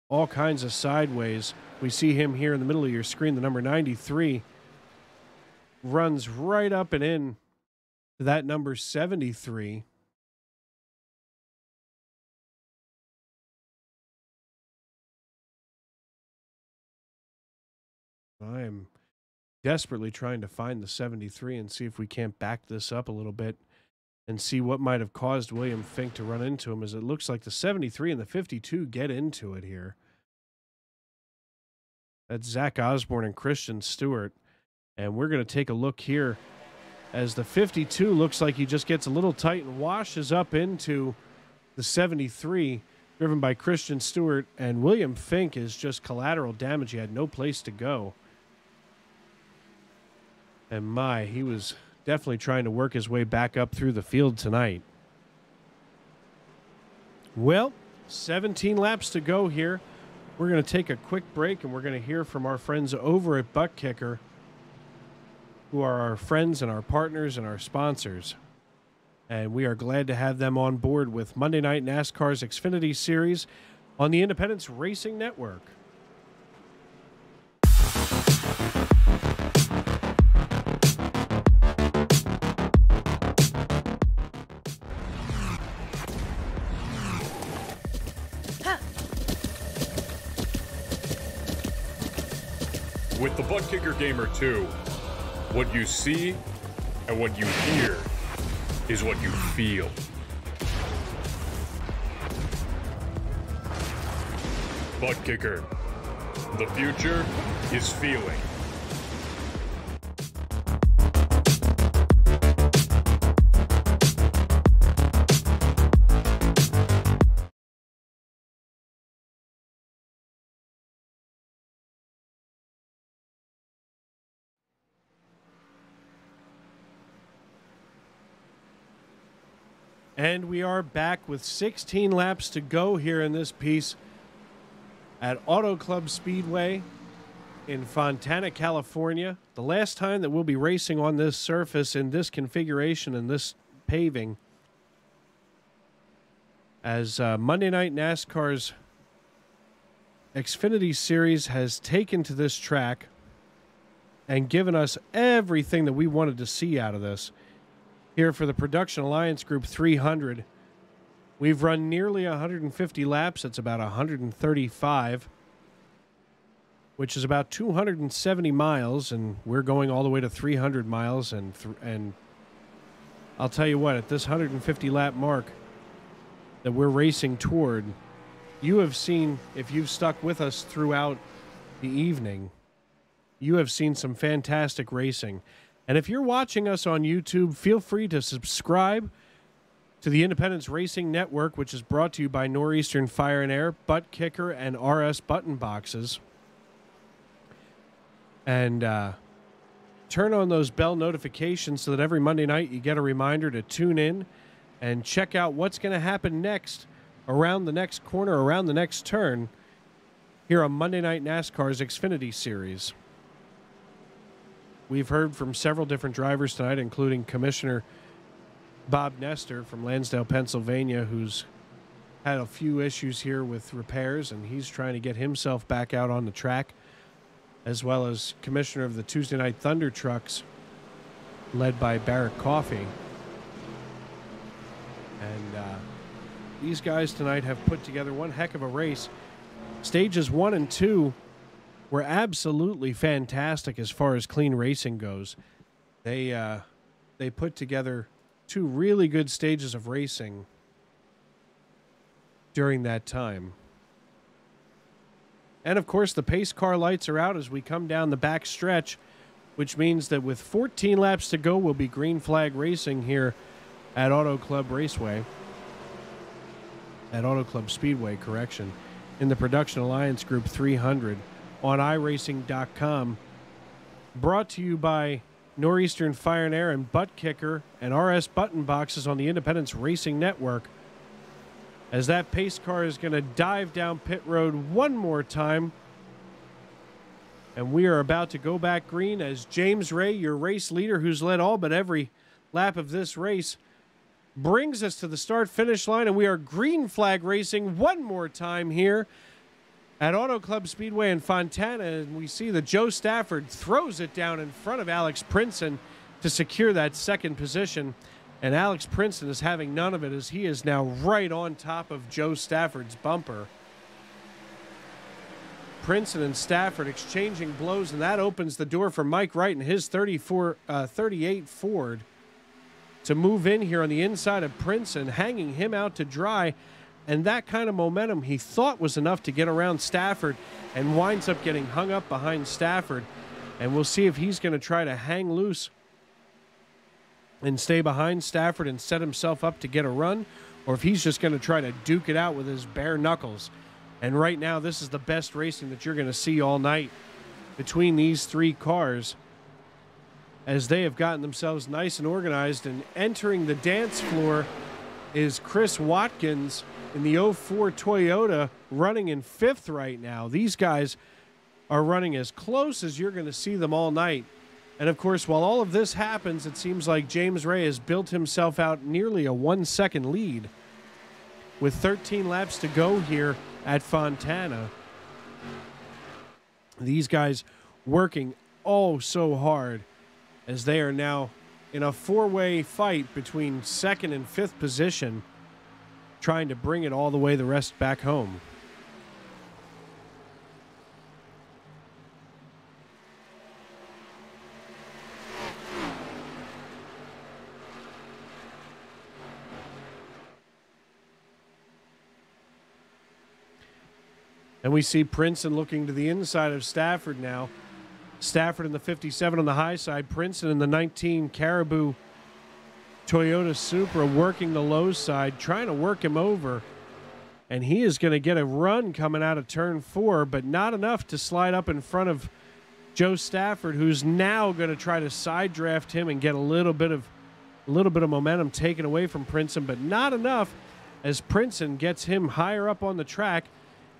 sideways. We see him here in the middle of your screen, the number 93. Runs right up and in to that number 73. I am desperately trying to find the 73 and see if we can't back this up a little bit and see what might have caused William Fink to run into him, as it looks like the 73 and the 52 get into it here. That's Zach Osborne and Christian Stewart. And we're going to take a look here as the 52 looks like he just gets a little tight and washes up into the 73, driven by Christian Stewart. And William Fink is just collateral damage. He had no place to go. And he was definitely trying to work his way back up through the field tonight. Well, 17 laps to go here. We're going to take a quick break, and we're going to hear from our friends over at Butt Kicker, who are our friends and our partners and our sponsors. And we are glad to have them on board with Monday Night NASCAR's Xfinity Series on the Independence Racing Network. With the Butt Kicker Gamer 2, what you see and what you hear is what you feel. Butt Kicker. The future is feeling. And we are back with 16 laps to go here in this piece at Auto Club Speedway in Fontana, California. The last time that we'll be racing on this surface in this configuration and this paving, as Monday Night NASCAR's Xfinity Series has taken to this track and given us everything that we wanted to see out of this. Here for the Production Alliance Group 300, we've run nearly 150 laps. It's about 135, which is about 270 miles, and we're going all the way to 300 miles. And I'll tell you what, at this 150 lap mark that we're racing toward, you have seen, if you've stuck with us throughout the evening, you have seen some fantastic racing. And if you're watching us on YouTube, feel free to subscribe to the Independence Racing Network, which is brought to you by Northeastern Fire and Air, Butt Kicker, and RS Button Boxes. And turn on those bell notifications so that every Monday night you get a reminder to tune in and check out what's going to happen next, around the next corner, around the next turn, here on Monday Night NASCAR's Xfinity Series. We've heard from several different drivers tonight, including Commissioner Bob Nestor from Lansdale, Pennsylvania, who's had a few issues here with repairs, and he's trying to get himself back out on the track, as well as Commissioner of the Tuesday Night Thunder Trucks, led by Barrett Coffey. And these guys tonight have put together one heck of a race. Stages 1 and 2 were absolutely fantastic as far as clean racing goes. They put together 2 really good stages of racing during that time. And of course, the pace car lights are out as we come down the back stretch, which means that with 14 laps to go, we'll be green flag racing here at Auto Club Raceway. At Auto Club Speedway, correction. In the Production Alliance Group 300 on iRacing.com. Brought to you by Northeastern Fire and Air and Butt Kicker and RS Button Boxes on the Independence Racing Network. As that pace car is going to dive down pit road one more time. And we are about to go back green as James Ray, your race leader, who's led all but every lap of this race, brings us to the start-finish line, and we are green flag racing one more time here at Auto Club Speedway in Fontana, and we see that Joe Stafford throws it down in front of Alex Princeton to secure that second position, and Alex Princeton is having none of it as he is now right on top of Joe Stafford's bumper. Princeton and Stafford exchanging blows, and that opens the door for Mike Wright and his 38 Ford to move in here on the inside of Princeton, hanging him out to dry. And that kind of momentum he thought was enough to get around Stafford and winds up getting hung up behind Stafford. And we'll see if he's going to try to hang loose and stay behind Stafford and set himself up to get a run, or if he's just going to try to duke it out with his bare knuckles. And right now, this is the best racing that you're going to see all night between these 3 cars, as they have gotten themselves nice and organized. And entering the dance floor is Chris Watkins in the 04 Toyota, running in 5th right now. These guys are running as close as you're going to see them all night. And of course, while all of this happens, it seems like James Ray has built himself out nearly a 1-second lead with 13 laps to go here at Fontana. These guys working oh so hard, as they are now in a 4-way fight between 2nd and 5th position, trying to bring it all the way the rest back home. And we see Princeton looking to the inside of Stafford now. Stafford in the 57 on the high side. Princeton in the 19 Caribou Toyota Supra working the low side, trying to work him over. And he is going to get a run coming out of turn 4, but not enough to slide up in front of Joe Stafford, who's now going to try to side draft him and get a little bit of momentum taken away from Princeton, but not enough as Princeton gets him higher up on the track.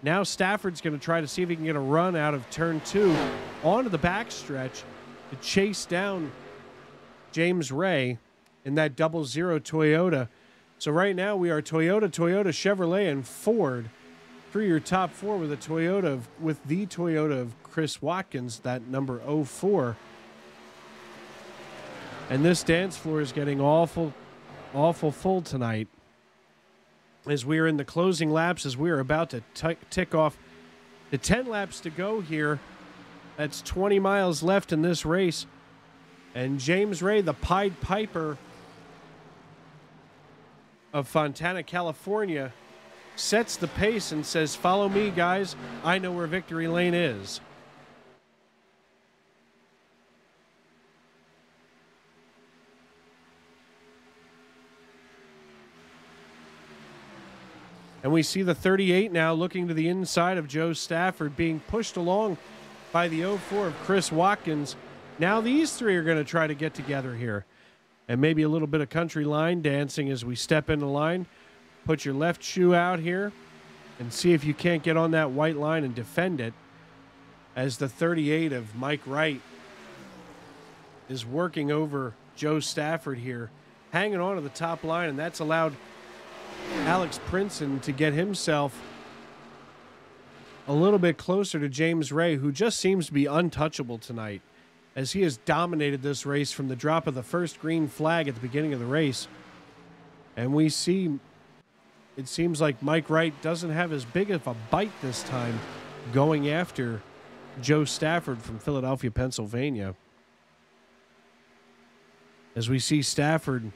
Now Stafford's going to try to see if he can get a run out of turn 2 onto the backstretch to chase down James Ray in that 00 Toyota. So right now we are Toyota, Chevrolet, and Ford through your top 4 with the Toyota of Chris Watkins, that number 04. And this dance floor is getting awful full tonight, as we are in the closing laps, as we are about to tick off the 10 laps to go here. That's 20 miles left in this race. And James Ray, the Pied Piper of Fontana, California, sets the pace and says, "Follow me, guys. I know where victory lane is." And we see the 38 now looking to the inside of Joe Stafford, being pushed along by the 04 of Chris Watkins. Now these 3 are going to try to get together here. And maybe a little bit of country line dancing as we step into line. Put your left shoe out here. and see if you can't get on that white line and defend it, as the 38 of Mike Wright is working over Joe Stafford here, hanging on to the top line, and that's allowed Alex Princeton to get himself a little bit closer to James Ray, who just seems to be untouchable tonight, as he has dominated this race from the drop of the first green flag at the beginning of the race. And we see, it seems like Mike Wright doesn't have as big of a bite this time going after Joe Stafford from Philadelphia, Pennsylvania. As we see Stafford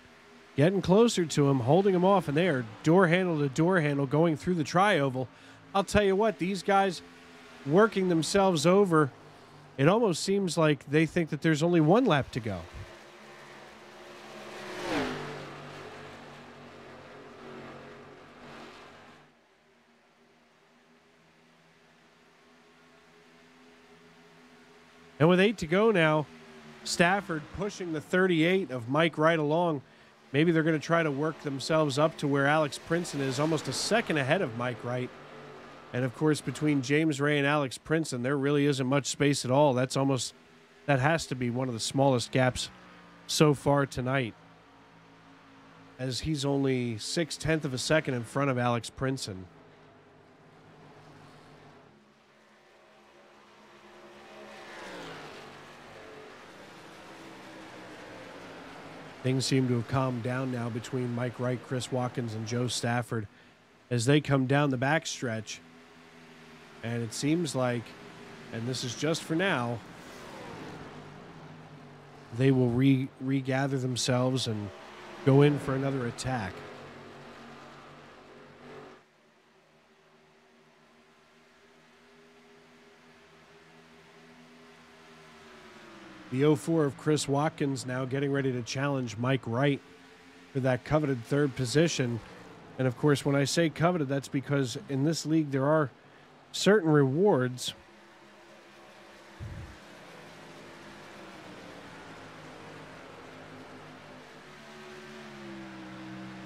getting closer to him, holding him off, and they are door handle to door handle going through the tri-oval. I'll tell you what, these guys working themselves over, it almost seems like they think that there's only one lap to go. And with 8 to go now, Stafford pushing the 38 of Mike Wright along. Maybe they're going to try to work themselves up to where Alex Princeton is almost a second ahead of Mike Wright. And, of course, between James Ray and Alex Princeton, there really isn't much space at all. That has to be one of the smallest gaps so far tonight, as he's only 0.6 of a second in front of Alex Princeton. Things seem to have calmed down now between Mike Wright, Chris Watkins, and Joe Stafford as they come down the backstretch. And it seems like, and this is just for now, they will regather themselves and go in for another attack. The 04 of Chris Watkins now getting ready to challenge Mike Wright for that coveted third position. And, of course, when I say coveted, that's because in this league there are certain rewards.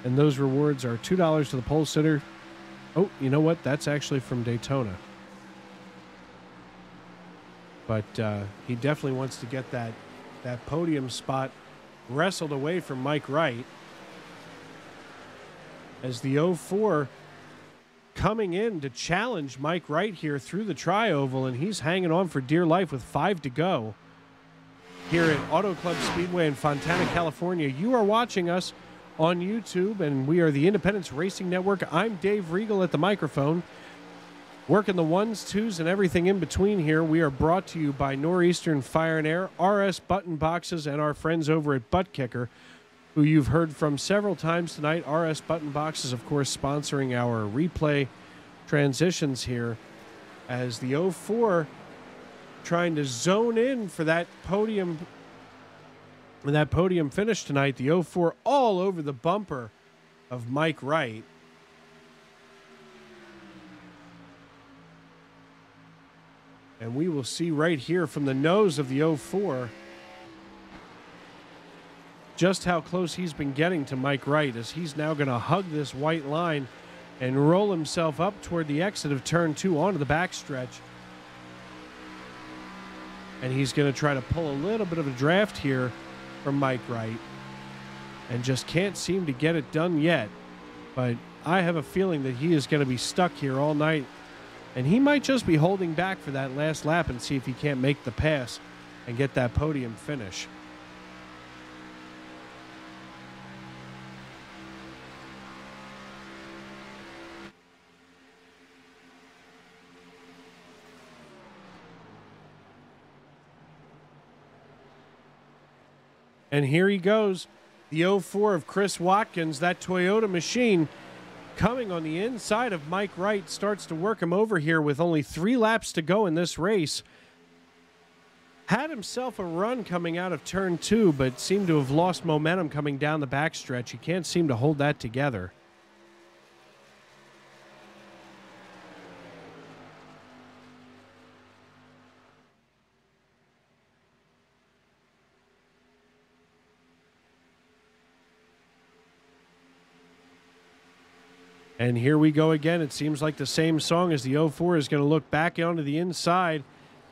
And those rewards are $2 to the pole sitter. Oh, you know what? That's actually from Daytona. But he definitely wants to get that podium spot wrestled away from Mike Wright. As the 04 coming in to challenge Mike Wright here through the tri-oval, and he's hanging on for dear life with 5 to go here at Auto Club Speedway in Fontana, California. You are watching us on YouTube, and we are the Independence Racing Network. I'm Dave Regal at the microphone, working the ones, twos, and everything in between here. We are brought to you by Northeastern Fire and Air, RS Button Boxes, and our friends over at Butt Kicker, who you've heard from several times tonight. RS Button Boxes, of course, sponsoring our replay transitions here, as the 04 trying to zone in for that podium finish tonight. The 04 all over the bumper of Mike Wright. And we will see right here from the nose of the 04 just how close he's been getting to Mike Wright, as he's now going to hug this white line and roll himself up toward the exit of turn 2 onto the backstretch. And he's going to try to pull a little bit of a draft here from Mike Wright, and just can't seem to get it done yet. But I have a feeling that he is going to be stuck here all night, and he might just be holding back for that last lap and see if he can't make the pass and get that podium finish. And here he goes, the 04 of Chris Watkins, that Toyota machine, coming on the inside of Mike Wright, starts to work him over here with only 3 laps to go in this race. Had himself a run coming out of turn 2, but seemed to have lost momentum coming down the backstretch. He can't seem to hold that together. And here we go again. It seems like the same song as the 04 is going to look back onto the inside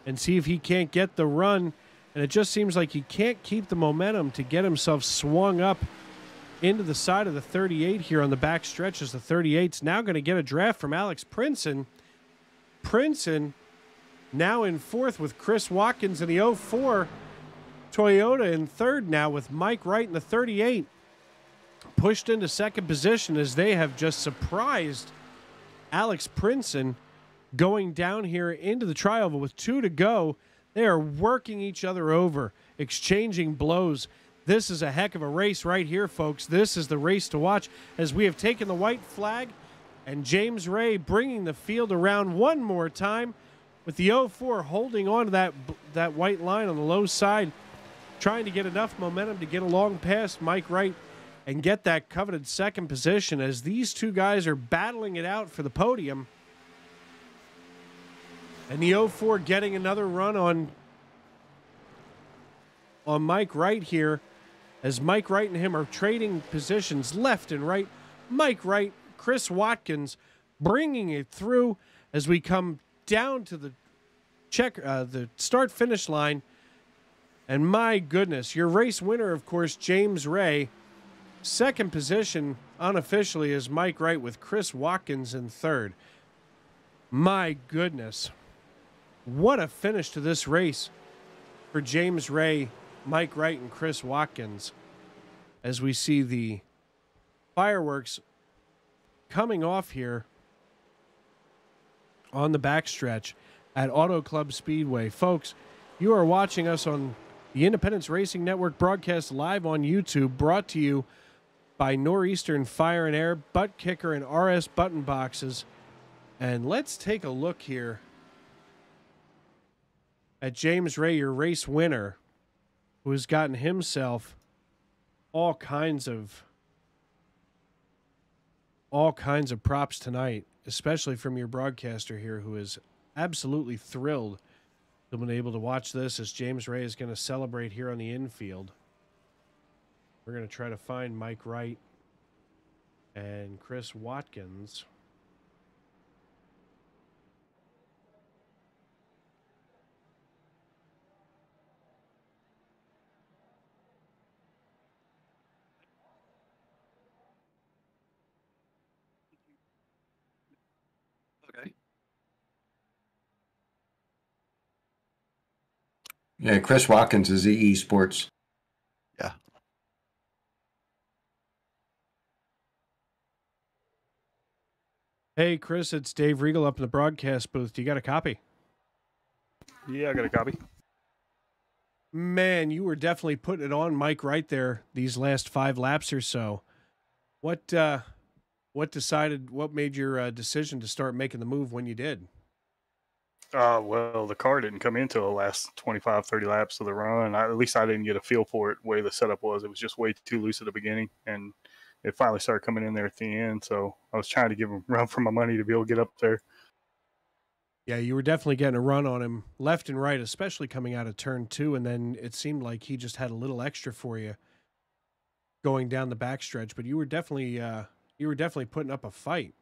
and see if he can't get the run. And it just seems like he can't keep the momentum to get himself swung up into the side of the 38 here on the back stretch, as the 38's now going to get a draft from Alex Princeton. Princeton now in fourth with Chris Watkins in the 04. Toyota in third now with Mike Wright in the 38. Pushed into second position as they have just surprised Alex Princeton going down here into the trioval with 2 to go. They are working each other over, exchanging blows. This is a heck of a race right here, folks. This is the race to watch as we have taken the white flag, and James Ray bringing the field around one more time with the 04 holding on to that white line on the low side, trying to get enough momentum to get along past Mike Wright and get that coveted second position as these two guys are battling it out for the podium. And the 04 getting another run on Mike Wright here, as Mike Wright and him are trading positions left and right. Mike Wright, Chris Watkins bringing it through as we come down to the start-finish line. And my goodness, your race winner, of course, James Ray. Second position unofficially is Mike Wright with Chris Watkins in third. My goodness. What a finish to this race for James Ray, Mike Wright, and Chris Watkins, as we see the fireworks coming off here on the backstretch at Auto Club Speedway. Folks, you are watching us on the Independence Racing Network broadcast live on YouTube, brought to you by Northeastern Fire and Air, Butt Kicker, and RS Button Boxes. And let's take a look here at James Ray, your race winner, who has gotten himself all kinds of props tonight, especially from your broadcaster here, who is absolutely thrilled to have been able to watch this as James Ray is going to celebrate here on the infield. We're going to try to find Mike Wright and Chris Watkins. Okay. Yeah, Chris Watkins is EE Sports. Yeah. Hey, Chris, it's Dave Regal up in the broadcast booth. Do you got a copy? Yeah, I got a copy. Man, you were definitely putting it on Mike right there these last 5 laps or so. What made your decision to start making the move when you did? Well, the car didn't come into the last 25, 30 laps of the run. At least I didn't get a feel for it, the way the setup was. It was just way too loose at the beginning, and it finally started coming in there at the end. So I was trying to give him a run for my money to be able to get up there. Yeah, you were definitely getting a run on him left and right, especially coming out of turn 2, and then it seemed like he just had a little extra for you going down the backstretch. But you were definitely putting up a fight.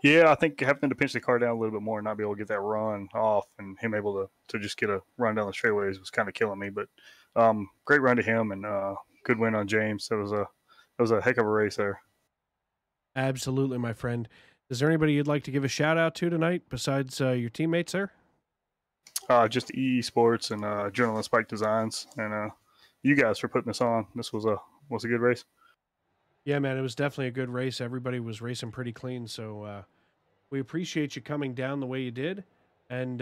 Yeah, I think having to pinch the car down a little bit more and not be able to get that run off, and him able to just get a run down the straightaways was kind of killing me. But great run to him, and good win on James. So it was a heck of a race there. Absolutely, my friend. Is there anybody you'd like to give a shout out to tonight besides your teammates there? Just EE Sports and Journalist Spike Designs, and you guys for putting this on. This was a good race. Yeah, man, it was definitely a good race. Everybody was racing pretty clean, so we appreciate you coming down the way you did, and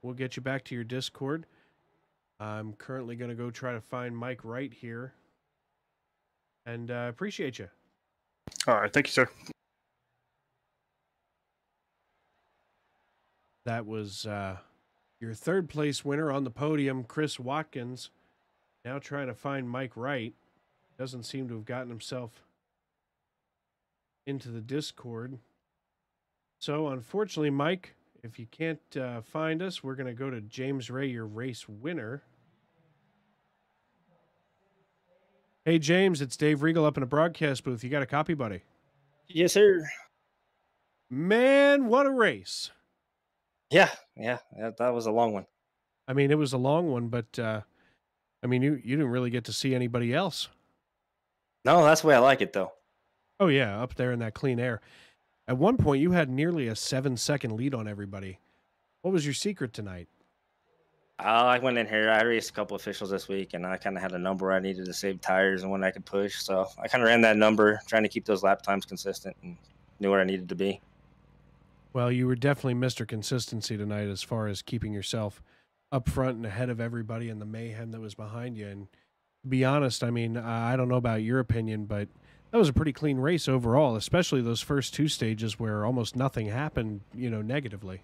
we'll get you back to your Discord. I'm currently going to go try to find Mike Wright here, and appreciate you. All right, thank you, sir. That was your third place winner on the podium, Chris Watkins. Now trying to find Mike Wright. Doesn't seem to have gotten himself into the Discord. So, unfortunately, Mike, if you can't find us, we're going to go to James Ray, your race winner. Hey, James, it's Dave Regal up in a broadcast booth. You got a copy, buddy? Yes, sir. Man, what a race. Yeah, that was a long one. I mean, it was a long one, but I mean, you didn't really get to see anybody else. No, that's the way I like it, though. Oh, yeah, up there in that clean air. At one point, you had nearly a 7-second lead on everybody. What was your secret tonight? I went in here. I raced a couple officials this week, and I kind of had a number I needed to save tires and when I could push. So I kind of ran that number, trying to keep those lap times consistent, and knew where I needed to be. Well, you were definitely Mr. Consistency tonight as far as keeping yourself up front and ahead of everybody in the mayhem that was behind you. And to be honest, I mean, I don't know about your opinion, but that was a pretty clean race overall, especially those first two stages where almost nothing happened, negatively.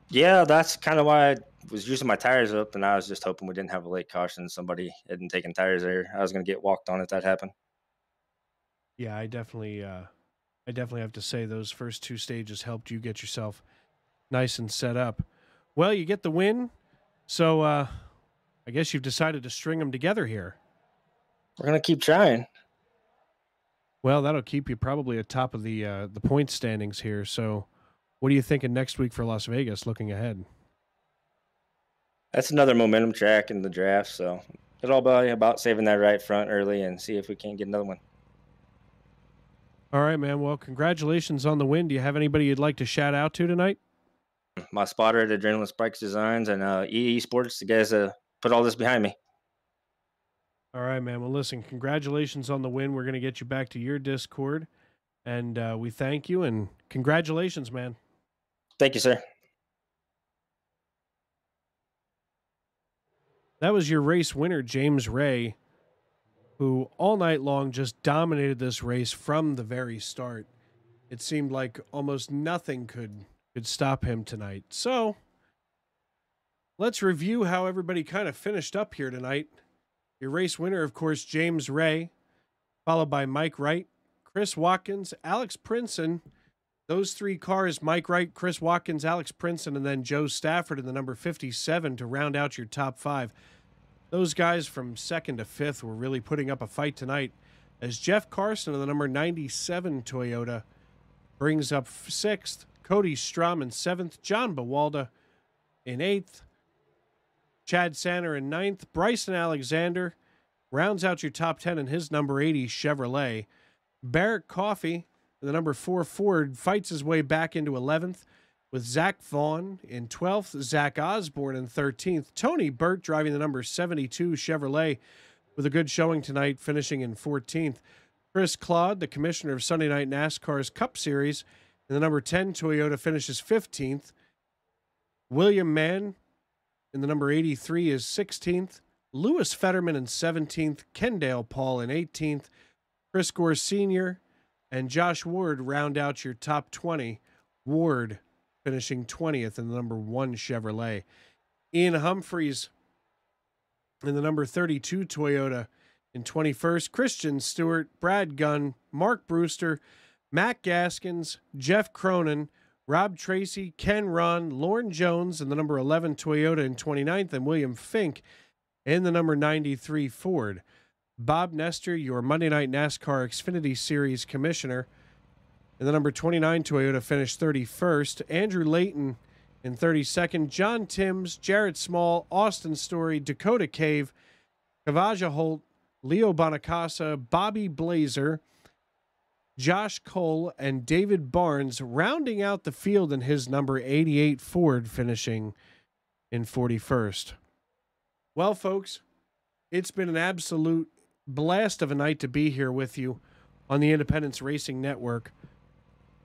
Yeah, that's kind of why I was using my tires up, and I was just hoping we didn't have a late caution. Somebody hadn't taken tires there. I was going to get walked on if that happened. Yeah, I definitely have to say those first two stages helped you get yourself nice and set up. Well, you get the win, so I guess you've decided to string them together here. We're going to keep trying. Well, that'll keep you probably at top of the point standings here. So what are you thinking next week for Las Vegas looking ahead? That's another momentum track in the draft, so it'll all be about saving that right front early and see if we can't get another one. All right, man. Well, congratulations on the win. Do you have anybody you'd like to shout out to tonight? My spotter at Adrenaline Spikes Designs and EE Sports, the guys put all this behind me. All right, man. Well, listen, congratulations on the win. We're going to get you back to your Discord, and we thank you, and congratulations, man. Thank you, sir. That was your race winner, James Ray, who all night long just dominated this race from the very start. It seemed like almost nothing could stop him tonight. So let's review how everybody kind of finished up here tonight. Your race winner, of course, James Ray, followed by Mike Wright, Chris Watkins, Alex Princeton. Those three cars, Mike Wright, Chris Watkins, Alex Princeton, and then Joe Stafford in the number 57 to round out your top five. Those guys from second to fifth were really putting up a fight tonight as Jeff Carson in the number 97 Toyota brings up sixth, Cody Strum in seventh, John Bawalda in eighth, Chad Sanner in ninth, Bryson Alexander rounds out your top 10 in his number 80 Chevrolet. Barrett Coffey in the number 4 Ford fights his way back into 11th with Zach Vaughn in 12th, Zach Osborne in 13th, Tony Burt driving the number 72 Chevrolet with a good showing tonight, finishing in 14th. Chris Claude, the commissioner of Sunday Night NASCAR's Cup Series, in the number 10 Toyota finishes 15th. William Mann in the number 83 is 16th. Lewis Fetterman in 17th. Kendale Paul in 18th. Chris Gore Sr. and Josh Ward round out your top 20. Ward finishing 20th in the number 1 Chevrolet. Ian Humphreys in the number 32 Toyota in 21st. Christian Stewart, Brad Gunn, Mark Brewster, Matt Gaskins, Jeff Cronin, Rob Tracy, Ken Ron, Lauren Jones in the number 11 Toyota in 29th, and William Fink in the number 93 Ford. Bob Nestor, your Monday Night NASCAR Xfinity Series commissioner, in the number 29 Toyota finished 31st. Andrew Layton in 32nd. John Timms, Jarrett Small, Austin Story, Dakota Cave, Kavaja Holt, Leo Bonacasa, Bobby Blazer, Josh Cole, and David Barnes rounding out the field in his number 88 Ford, finishing in 41st. Well, folks, it's been an absolute blast of a night to be here with you on the Independence Racing Network.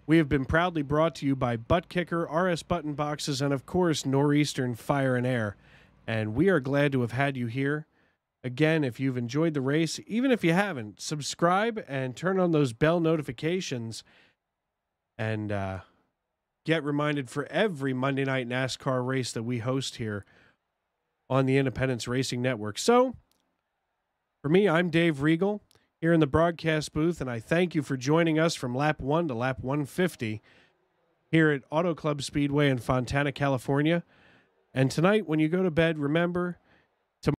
We have been proudly brought to you by Butt Kicker, RS Button Boxes, and of course, Northeastern Fire and Air. And we are glad to have had you here. Again, if you've enjoyed the race, even if you haven't, subscribe and turn on those bell notifications and get reminded for every Monday Night NASCAR race that we host here on the Independence Racing Network. So, for me, I'm Dave Regal here in the broadcast booth, and I thank you for joining us from lap 1 to lap 150 here at Auto Club Speedway in Fontana, California. And tonight, when you go to bed, remember,